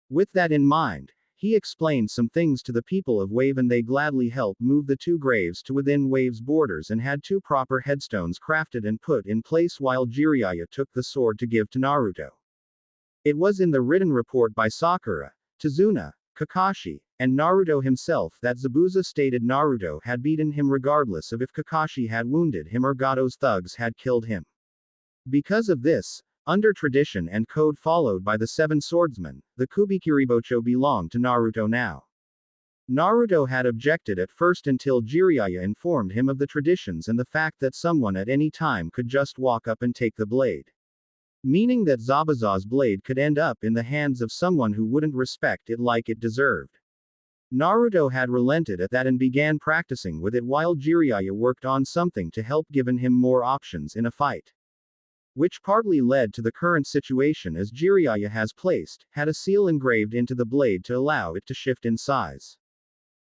With that in mind, he explained some things to the people of Wave and they gladly helped move the 2 graves to within Wave's borders and had 2 proper headstones crafted and put in place while Jiraiya took the sword to give to Naruto. It was in the written report by Sakura, Tazuna, Kakashi, and Naruto himself that Zabuza stated Naruto had beaten him regardless of if Kakashi had wounded him or Gato's thugs had killed him. Because of this, under tradition and code followed by the seven swordsmen, the Kubikiribocho belonged to Naruto now. Naruto had objected at first until Jiraiya informed him of the traditions and the fact that someone at any time could just walk up and take the blade. Meaning that Zabuza's blade could end up in the hands of someone who wouldn't respect it like it deserved. Naruto had relented at that and began practicing with it while Jiraiya worked on something to help giving him more options in a fight. Which partly led to the current situation as Jiraiya had a seal engraved into the blade to allow it to shift in size.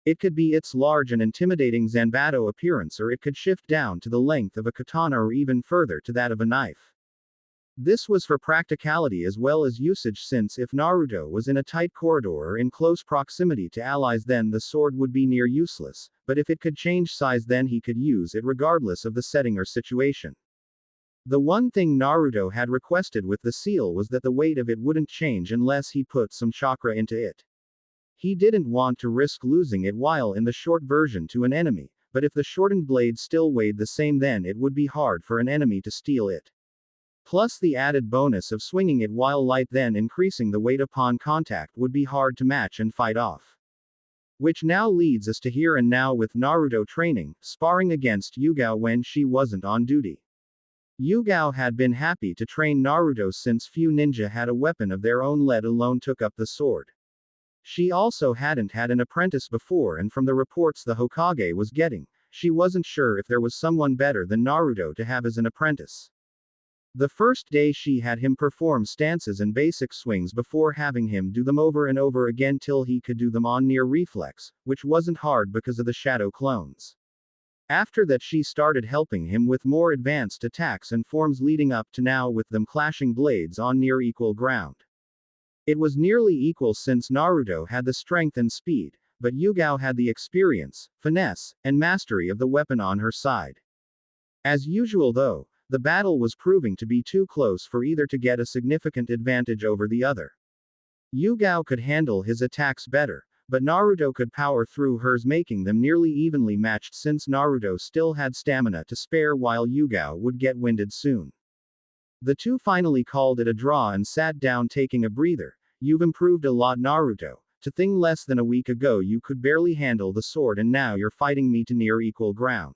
It could be its large and intimidating Zanbato appearance or it could shift down to the length of a katana or even further to that of a knife. This was for practicality as well as usage since if Naruto was in a tight corridor or in close proximity to allies then the sword would be near useless, but if it could change size then he could use it regardless of the setting or situation. The one thing Naruto had requested with the seal was that the weight of it wouldn't change unless he put some chakra into it. He didn't want to risk losing it while in the short version to an enemy, but if the shortened blade still weighed the same then it would be hard for an enemy to steal it. Plus the added bonus of swinging it while light then increasing the weight upon contact would be hard to match and fight off. Which now leads us to here and now with Naruto training, sparring against Yugao when she wasn't on duty. Yugao had been happy to train Naruto since few ninja had a weapon of their own let alone took up the sword. She also hadn't had an apprentice before and from the reports the Hokage was getting, she wasn't sure if there was someone better than Naruto to have as an apprentice. The first day she had him perform stances and basic swings before having him do them over and over again till he could do them on near reflex, which wasn't hard because of the shadow clones. After that she started helping him with more advanced attacks and forms leading up to now with them clashing blades on near equal ground. It was nearly equal since Naruto had the strength and speed, but Yugao had the experience, finesse, and mastery of the weapon on her side. As usual though, the battle was proving to be too close for either to get a significant advantage over the other. Yugao could handle his attacks better, but Naruto could power through hers making them nearly evenly matched since Naruto still had stamina to spare while Yugao would get winded soon. The two finally called it a draw and sat down taking a breather. You've improved a lot Naruto, to think less than a week ago you could barely handle the sword and now you're fighting me to near equal ground.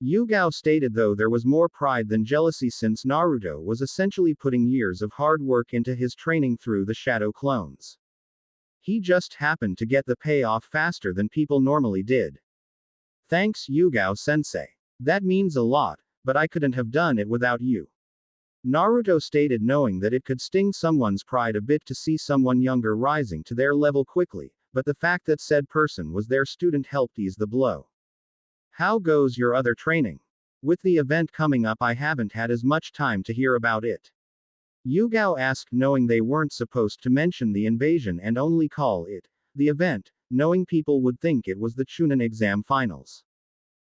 Yugao stated though there was more pride than jealousy since Naruto was essentially putting years of hard work into his training through the shadow clones. He just happened to get the payoff faster than people normally did. Thanks Yugao sensei. That means a lot, but I couldn't have done it without you. Naruto stated knowing that it could sting someone's pride a bit to see someone younger rising to their level quickly, but the fact that said person was their student helped ease the blow. How goes your other training? With the event coming up I haven't had as much time to hear about it. Yugao asked knowing they weren't supposed to mention the invasion and only call it the event, knowing people would think it was the Chunin exam finals.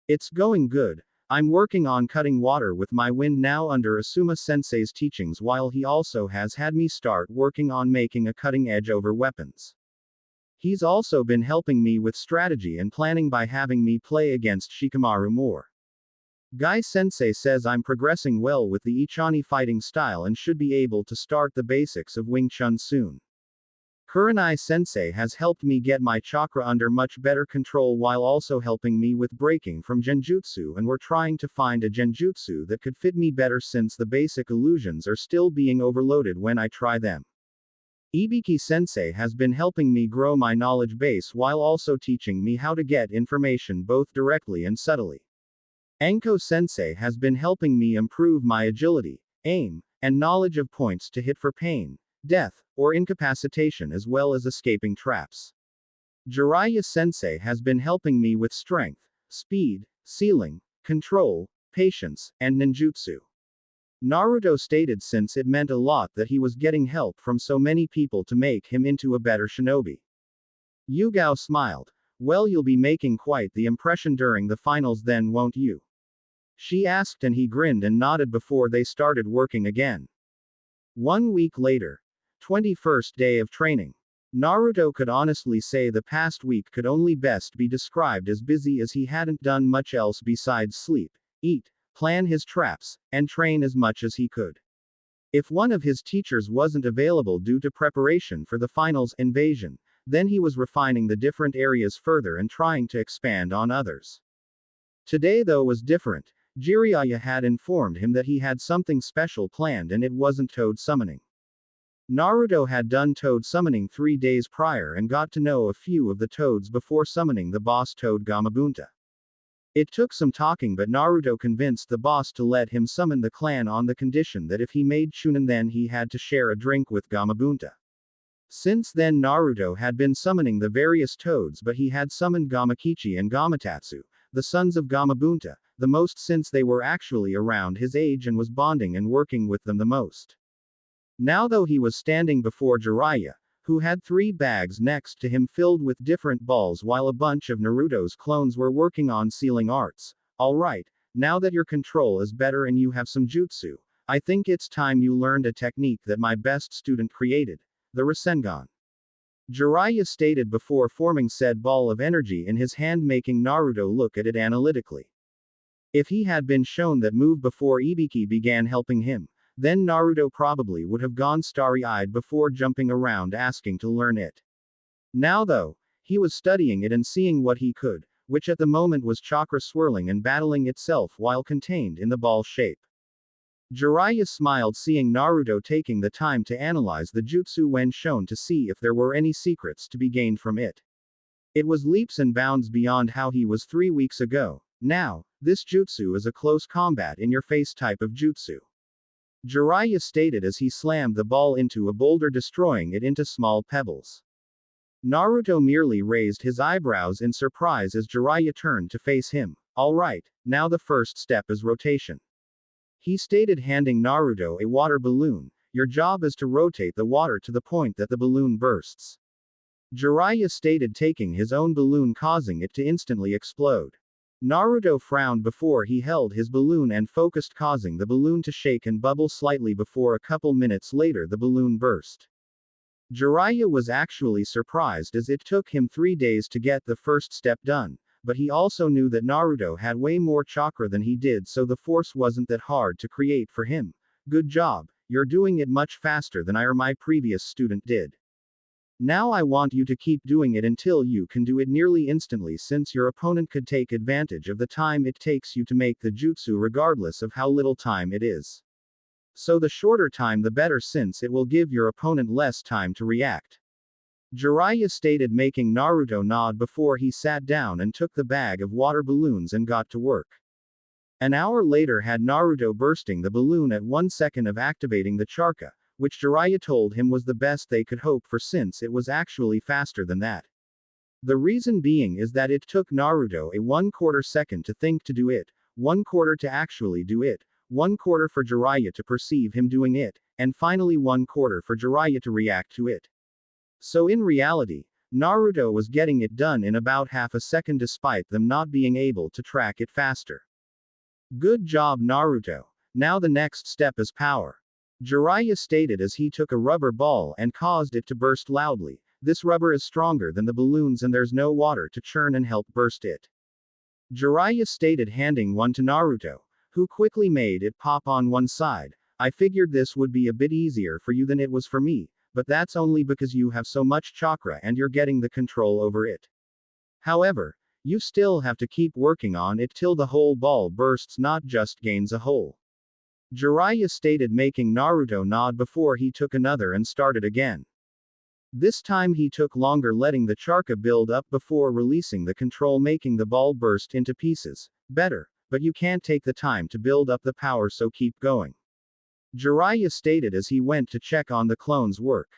It's going good. I'm working on cutting water with my wind now under Asuma sensei's teachings while he also has had me start working on making a cutting edge over weapons. He's also been helping me with strategy and planning by having me play against Shikamaru more. Guy sensei says I'm progressing well with the Ichani fighting style and should be able to start the basics of Wing Chun soon. Kurenai sensei has helped me get my chakra under much better control while also helping me with breaking from genjutsu and we're trying to find a genjutsu that could fit me better since the basic illusions are still being overloaded when I try them. Ibiki sensei has been helping me grow my knowledge base while also teaching me how to get information both directly and subtly. Anko sensei has been helping me improve my agility, aim, and knowledge of points to hit for pain, death, or incapacitation as well as escaping traps. Jiraiya sensei has been helping me with strength, speed, sealing, control, patience, and ninjutsu. Naruto stated since it meant a lot that he was getting help from so many people to make him into a better shinobi. Yugao smiled. Well, you'll be making quite the impression during the finals then, won't you? She asked and he grinned and nodded before they started working again. 1 week later. 21st day of training. Naruto could honestly say the past week could only best be described as busy, as he hadn't done much else besides sleep, eat, plan his traps, and train as much as he could. If one of his teachers wasn't available due to preparation for the finals invasion, then he was refining the different areas further and trying to expand on others. Today though was different. Jiraiya had informed him that he had something special planned, and it wasn't toad summoning. Naruto had done toad summoning 3 days prior and got to know a few of the toads before summoning the boss toad Gamabunta. It took some talking, but Naruto convinced the boss to let him summon the clan on the condition that if he made Chunin then he had to share a drink with Gamabunta. Since then Naruto had been summoning the various toads, but he had summoned Gamakichi and Gamatatsu, the sons of Gamabunta, the most since they were actually around his age and was bonding and working with them the most. Now though he was standing before Jiraiya, who had 3 bags next to him filled with different balls while a bunch of Naruto's clones were working on sealing arts. Alright, now that your control is better and you have some jutsu, I think it's time you learned a technique that my best student created, the Rasengan. Jiraiya stated before forming said ball of energy in his hand, making Naruto look at it analytically. If he had been shown that move before Ibiki began helping him, then Naruto probably would have gone starry-eyed before jumping around asking to learn it. Now though, he was studying it and seeing what he could, which at the moment was chakra swirling and battling itself while contained in the ball shape. Jiraiya smiled seeing Naruto taking the time to analyze the jutsu when shown to see if there were any secrets to be gained from it. It was leaps and bounds beyond how he was 3 weeks ago. Now, this jutsu is a close combat in your face type of jutsu. Jiraiya stated as he slammed the ball into a boulder, destroying it into small pebbles. Naruto merely raised his eyebrows in surprise as Jiraiya turned to face him. Alright, now the first step is rotation. He stated, handing Naruto a water balloon. Your job is to rotate the water to the point that the balloon bursts. Jiraiya stated, taking his own balloon, causing it to instantly explode. Naruto frowned before he held his balloon and focused, causing the balloon to shake and bubble slightly before a couple minutes later the balloon burst. Jiraiya was actually surprised as it took him 3 days to get the first step done, but he also knew that Naruto had way more chakra than he did, so the force wasn't that hard to create for him. Good job, you're doing it much faster than I or my previous student did. Now I want you to keep doing it until you can do it nearly instantly, since your opponent could take advantage of the time it takes you to make the jutsu regardless of how little time it is. So the shorter time the better, since it will give your opponent less time to react. Jiraiya stated, making Naruto nod before he sat down and took the bag of water balloons and got to work. An hour later had Naruto bursting the balloon at 1 second of activating the chakra, which Jiraiya told him was the best they could hope for, since it was actually faster than that. The reason being is that it took Naruto a 1/4 second to think to do it, 1/4 to actually do it, 1/4 for Jiraiya to perceive him doing it, and finally 1/4 for Jiraiya to react to it. So in reality, Naruto was getting it done in about half a second despite them not being able to track it faster. Good job Naruto. Now the next step is power. Jiraiya stated as he took a rubber ball and caused it to burst loudly. This rubber is stronger than the balloons and there's no water to churn and help burst it. Jiraiya stated, handing one to Naruto, who quickly made it pop on one side. I figured this would be a bit easier for you than it was for me, but that's only because you have so much chakra and you're getting the control over it. However, you still have to keep working on it till the whole ball bursts, not just gains a hole. Jiraiya stated, making Naruto nod before he took another and started again. This time he took longer, letting the chakra build up before releasing the control, making the ball burst into pieces. Better, but you can't take the time to build up the power, so keep going. Jiraiya stated as he went to check on the clones' work.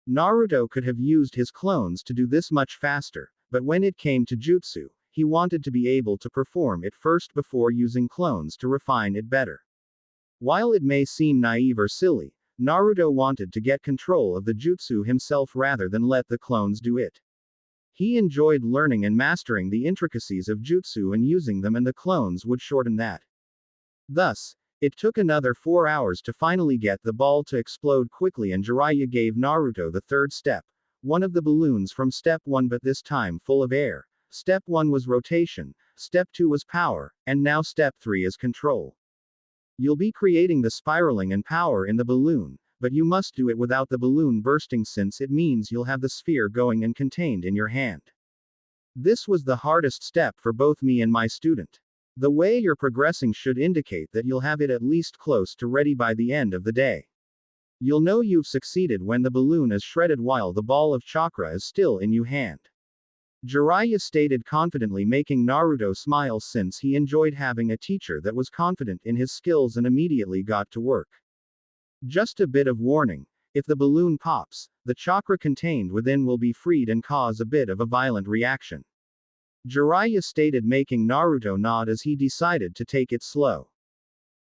Naruto could have used his clones to do this much faster, but when it came to jutsu, he wanted to be able to perform it first before using clones to refine it better. While it may seem naive or silly, Naruto wanted to get control of the jutsu himself rather than let the clones do it. He enjoyed learning and mastering the intricacies of jutsu and using them, and the clones would shorten that. Thus, it took another 4 hours to finally get the ball to explode quickly, and Jiraiya gave Naruto the third step, one of the balloons from step 1, but this time full of air. Step 1 was rotation, step 2 was power, and now step 3 is control. You'll be creating the spiraling and power in the balloon, but you must do it without the balloon bursting, since it means you'll have the sphere going and contained in your hand. This was the hardest step for both me and my student. The way you're progressing should indicate that you'll have it at least close to ready by the end of the day. You'll know you've succeeded when the balloon is shredded while the ball of chakra is still in your hand. Jiraiya stated confidently, making Naruto smile since he enjoyed having a teacher that was confident in his skills and immediately got to work. Just a bit of warning. If the balloon pops, the chakra contained within will be freed and cause a bit of a violent reaction. Jiraiya stated, making Naruto nod as he decided to take it slow.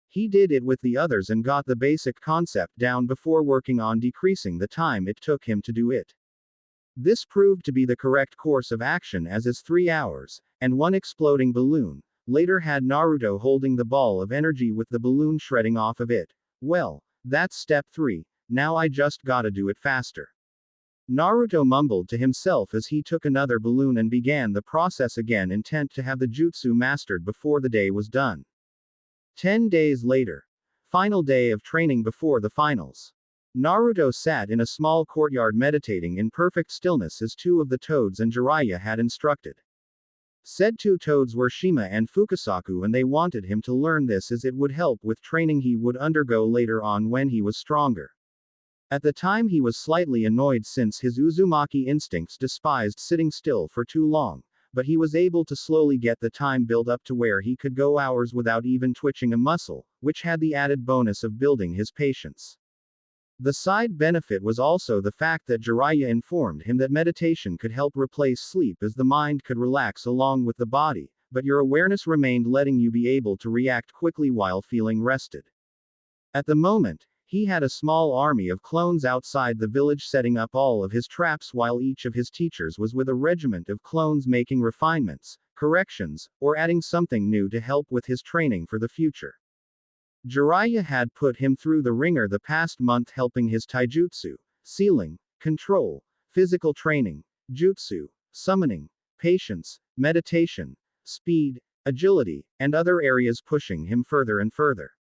He did it with the others and got the basic concept down before working on decreasing the time it took him to do it. This proved to be the correct course of action, as is 3 hours, and 1 exploding balloon, later had Naruto holding the ball of energy with the balloon shredding off of it. Well, that's step 3, now I just gotta do it faster. Naruto mumbled to himself as he took another balloon and began the process again, intent to have the jutsu mastered before the day was done. 10 days later. Final day of training before the finals. Naruto sat in a small courtyard meditating in perfect stillness as 2 of the toads and Jiraiya had instructed. Said 2 toads were Shima and Fukasaku, and they wanted him to learn this as it would help with training he would undergo later on when he was stronger. At the time he was slightly annoyed since his Uzumaki instincts despised sitting still for too long, but he was able to slowly get the time built up to where he could go hours without even twitching a muscle, which had the added bonus of building his patience. The side benefit was also the fact that Jiraiya informed him that meditation could help replace sleep, as the mind could relax along with the body, but your awareness remained, letting you be able to react quickly while feeling rested. At the moment, he had a small army of clones outside the village setting up all of his traps, while each of his teachers was with a regiment of clones making refinements, corrections, or adding something new to help with his training for the future. Jiraiya had put him through the ringer the past month, helping his taijutsu, sealing, control, physical training, jutsu, summoning, patience, meditation, speed, agility, and other areas, pushing him further and further.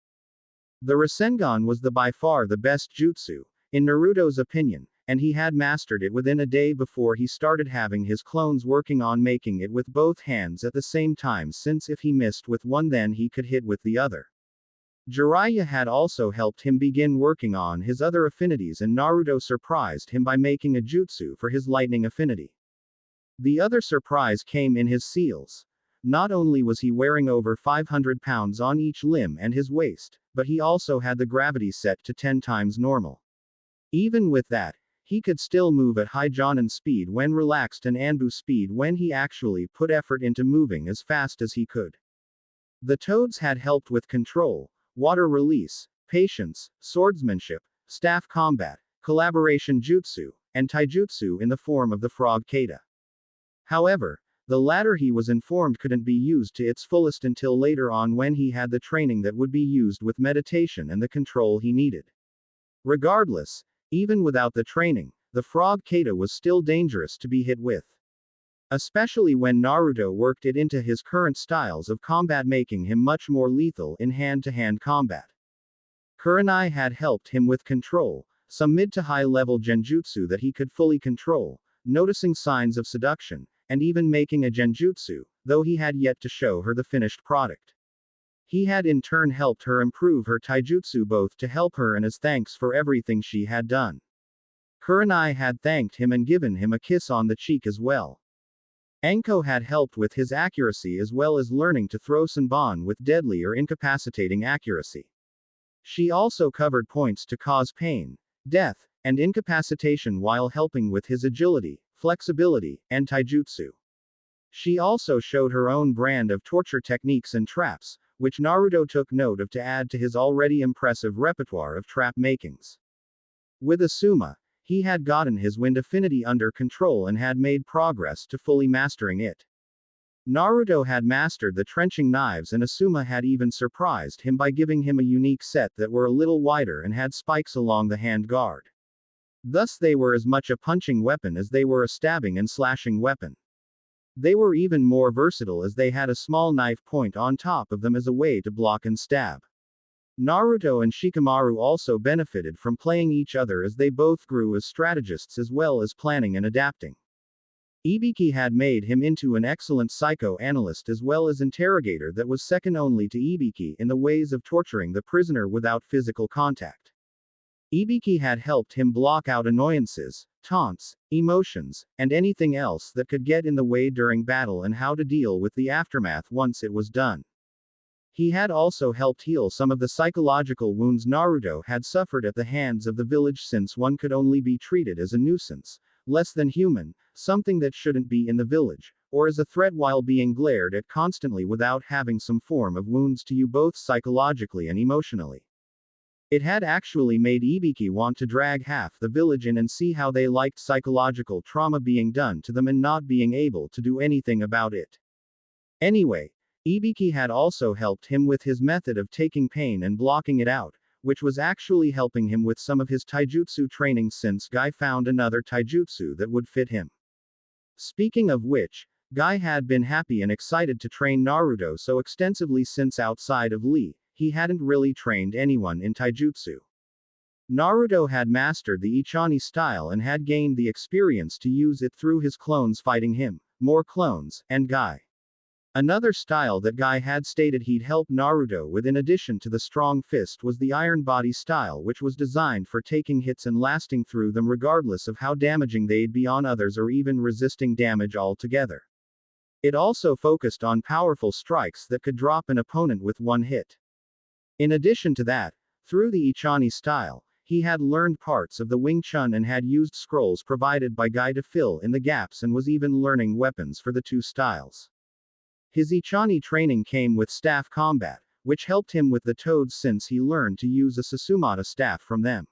The Rasengan was by far the best jutsu, in Naruto's opinion, and he had mastered it within a day before he started having his clones working on making it with both hands at the same time, since if he missed with one then he could hit with the other. Jiraiya had also helped him begin working on his other affinities, and Naruto surprised him by making a jutsu for his lightning affinity. The other surprise came in his seals. Not only was he wearing over 500 pounds on each limb and his waist, but he also had the gravity set to 10 times normal. Even with that, he could still move at high Jonin speed when relaxed and Anbu speed when he actually put effort into moving as fast as he could. The toads had helped with control, water release, patience, swordsmanship, staff combat, collaboration jutsu, and taijutsu in the form of the frog kata. However, the latter he was informed couldn't be used to its fullest until later on, when he had the training that would be used with meditation and the control he needed. Regardless, even without the training, the frog kata was still dangerous to be hit with. Especially when Naruto worked it into his current styles of combat, making him much more lethal in hand-to-hand combat. Kurenai had helped him with control, some mid to high level genjutsu that he could fully control, noticing signs of seduction, and even making a genjutsu, though he had yet to show her the finished product. He had in turn helped her improve her taijutsu, both to help her and as thanks for everything she had done. Kurenai had thanked him and given him a kiss on the cheek as well. Anko had helped with his accuracy as well as learning to throw Senbon with deadly or incapacitating accuracy. She also covered points to cause pain, death, and incapacitation while helping with his agility, flexibility, and taijutsu. She also showed her own brand of torture techniques and traps, which Naruto took note of to add to his already impressive repertoire of trap makings. With Asuma, he had gotten his wind affinity under control and had made progress to fully mastering it. Naruto had mastered the trenching knives, and Asuma had even surprised him by giving him a unique set that were a little wider and had spikes along the hand guard. Thus they were as much a punching weapon as they were a stabbing and slashing weapon. They were even more versatile as they had a small knife point on top of them as a way to block and stab. Naruto and Shikamaru also benefited from playing each other as they both grew as strategists as well as planning and adapting. Ibiki had made him into an excellent psychoanalyst as well as interrogator that was second only to Ibiki in the ways of torturing the prisoner without physical contact. Ibiki had helped him block out annoyances, taunts, emotions, and anything else that could get in the way during battle and how to deal with the aftermath once it was done. He had also helped heal some of the psychological wounds Naruto had suffered at the hands of the village since one could only be treated as a nuisance, less than human, something that shouldn't be in the village, or as a threat while being glared at constantly without having some form of wounds to you both psychologically and emotionally. It had actually made Ibiki want to drag half the village in and see how they liked psychological trauma being done to them and not being able to do anything about it. Anyway, Ibiki had also helped him with his method of taking pain and blocking it out, which was actually helping him with some of his taijutsu training since Guy found another taijutsu that would fit him. Speaking of which, Guy had been happy and excited to train Naruto so extensively since outside of Lee, he hadn't really trained anyone in taijutsu. Naruto had mastered the Ichani style and had gained the experience to use it through his clones fighting him, more clones, and Guy. Another style that Guy had stated he'd help Naruto with in addition to the strong fist was the iron body style, which was designed for taking hits and lasting through them regardless of how damaging they'd be on others or even resisting damage altogether. It also focused on powerful strikes that could drop an opponent with one hit. In addition to that, through the Ichani style, he had learned parts of the Wing Chun and had used scrolls provided by Guy to fill in the gaps and was even learning weapons for the two styles. His Ichani training came with staff combat, which helped him with the toads since he learned to use a Susumata staff from them.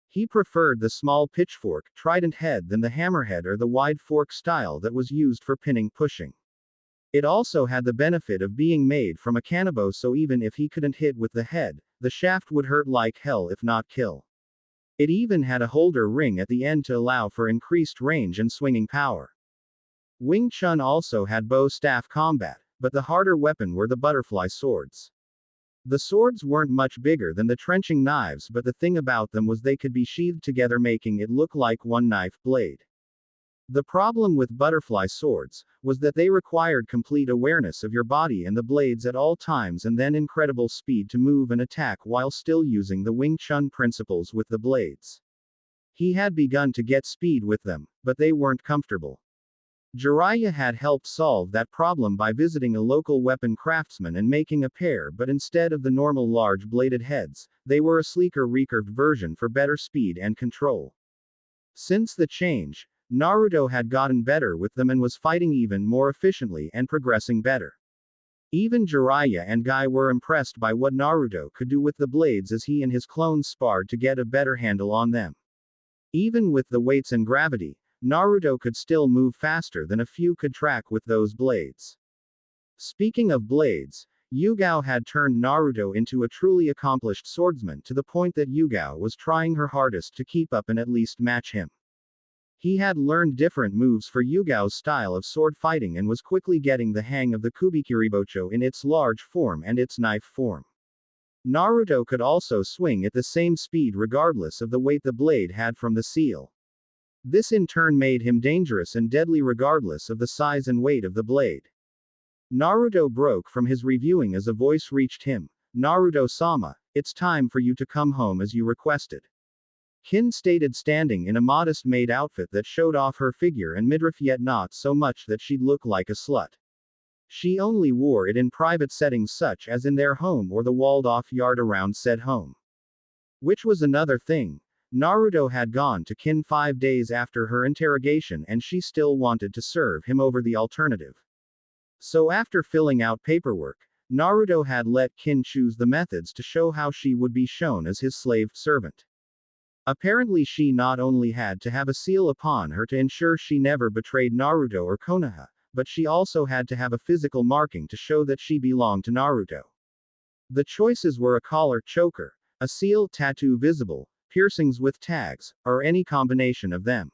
He preferred the small pitchfork, trident head than the hammerhead or the wide fork style that was used for pinning pushing. It also had the benefit of being made from a kanabo, so even if he couldn't hit with the head, the shaft would hurt like hell if not kill. It even had a holder ring at the end to allow for increased range and swinging power. Wing Chun also had bow staff combat, but the harder weapon were the butterfly swords. The swords weren't much bigger than the trenching knives, but the thing about them was they could be sheathed together, making it look like one knife blade. The problem with butterfly swords was that they required complete awareness of your body and the blades at all times and then incredible speed to move and attack while still using the Wing Chun principles with the blades. He had begun to get speed with them, but they weren't comfortable. Jiraiya had helped solve that problem by visiting a local weapon craftsman and making a pair, but instead of the normal large bladed heads, they were a sleeker recurved version for better speed and control. Since the change, Naruto had gotten better with them and was fighting even more efficiently and progressing better. Even Jiraiya and Guy were impressed by what Naruto could do with the blades as he and his clones sparred to get a better handle on them. Even with the weights and gravity, Naruto could still move faster than a few could track with those blades. Speaking of blades, Yugao had turned Naruto into a truly accomplished swordsman to the point that Yugao was trying her hardest to keep up and at least match him. He had learned different moves for Yugao's style of sword fighting and was quickly getting the hang of the Kubikiribocho in its large form and its knife form. Naruto could also swing at the same speed regardless of the weight the blade had from the seal. This in turn made him dangerous and deadly regardless of the size and weight of the blade. Naruto broke from his reviewing as a voice reached him. "Naruto-sama, it's time for you to come home as you requested." Kin stated, standing in a modest maid outfit that showed off her figure and midriff yet not so much that she'd look like a slut. She only wore it in private settings such as in their home or the walled-off yard around said home. Which was another thing. Naruto had gone to Kin 5 days after her interrogation and she still wanted to serve him over the alternative. So after filling out paperwork, Naruto had let Kin choose the methods to show how she would be shown as his slave servant. Apparently she not only had to have a seal upon her to ensure she never betrayed Naruto or Konoha, but she also had to have a physical marking to show that she belonged to Naruto. The choices were a collar choker, a seal tattoo visible, piercings with tags, or any combination of them.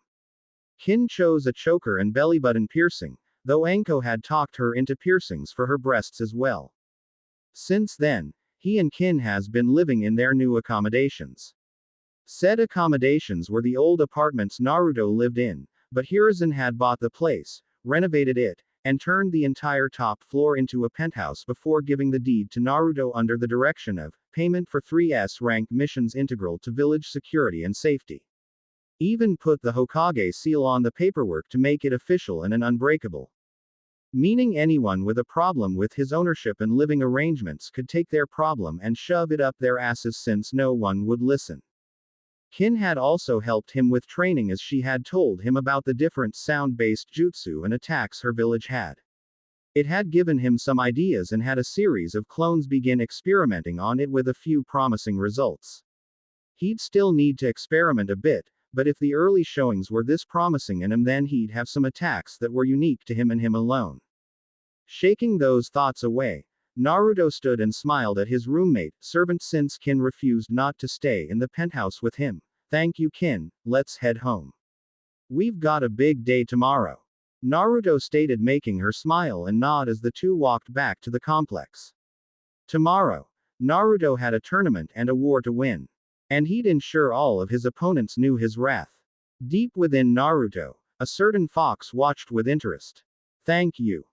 Kin chose a choker and belly button piercing, though Anko had talked her into piercings for her breasts as well. Since then, he and Kin has been living in their new accommodations. Said accommodations were the old apartments Naruto lived in, but Hiruzen had bought the place, renovated it, and turned the entire top floor into a penthouse before giving the deed to Naruto under the direction of payment for 3S rank missions integral to village security and safety. Even put the Hokage seal on the paperwork to make it official and unbreakable. Meaning anyone with a problem with his ownership and living arrangements could take their problem and shove it up their asses since no one would listen. Kin had also helped him with training as she had told him about the different sound-based jutsu and attacks her village had. It had given him some ideas and had a series of clones begin experimenting on it with a few promising results. He'd still need to experiment a bit, but if the early showings were this promising in him, then he'd have some attacks that were unique to him and him alone. Shaking those thoughts away, Naruto stood and smiled at his roommate, servant, since Kin refused not to stay in the penthouse with him. Thank you, Kin, let's head home. We've got a big day tomorrow. Naruto stated, making her smile and nod as the two walked back to the complex. Tomorrow, Naruto had a tournament and a war to win. And he'd ensure all of his opponents knew his wrath. Deep within Naruto, a certain fox watched with interest. Thank you.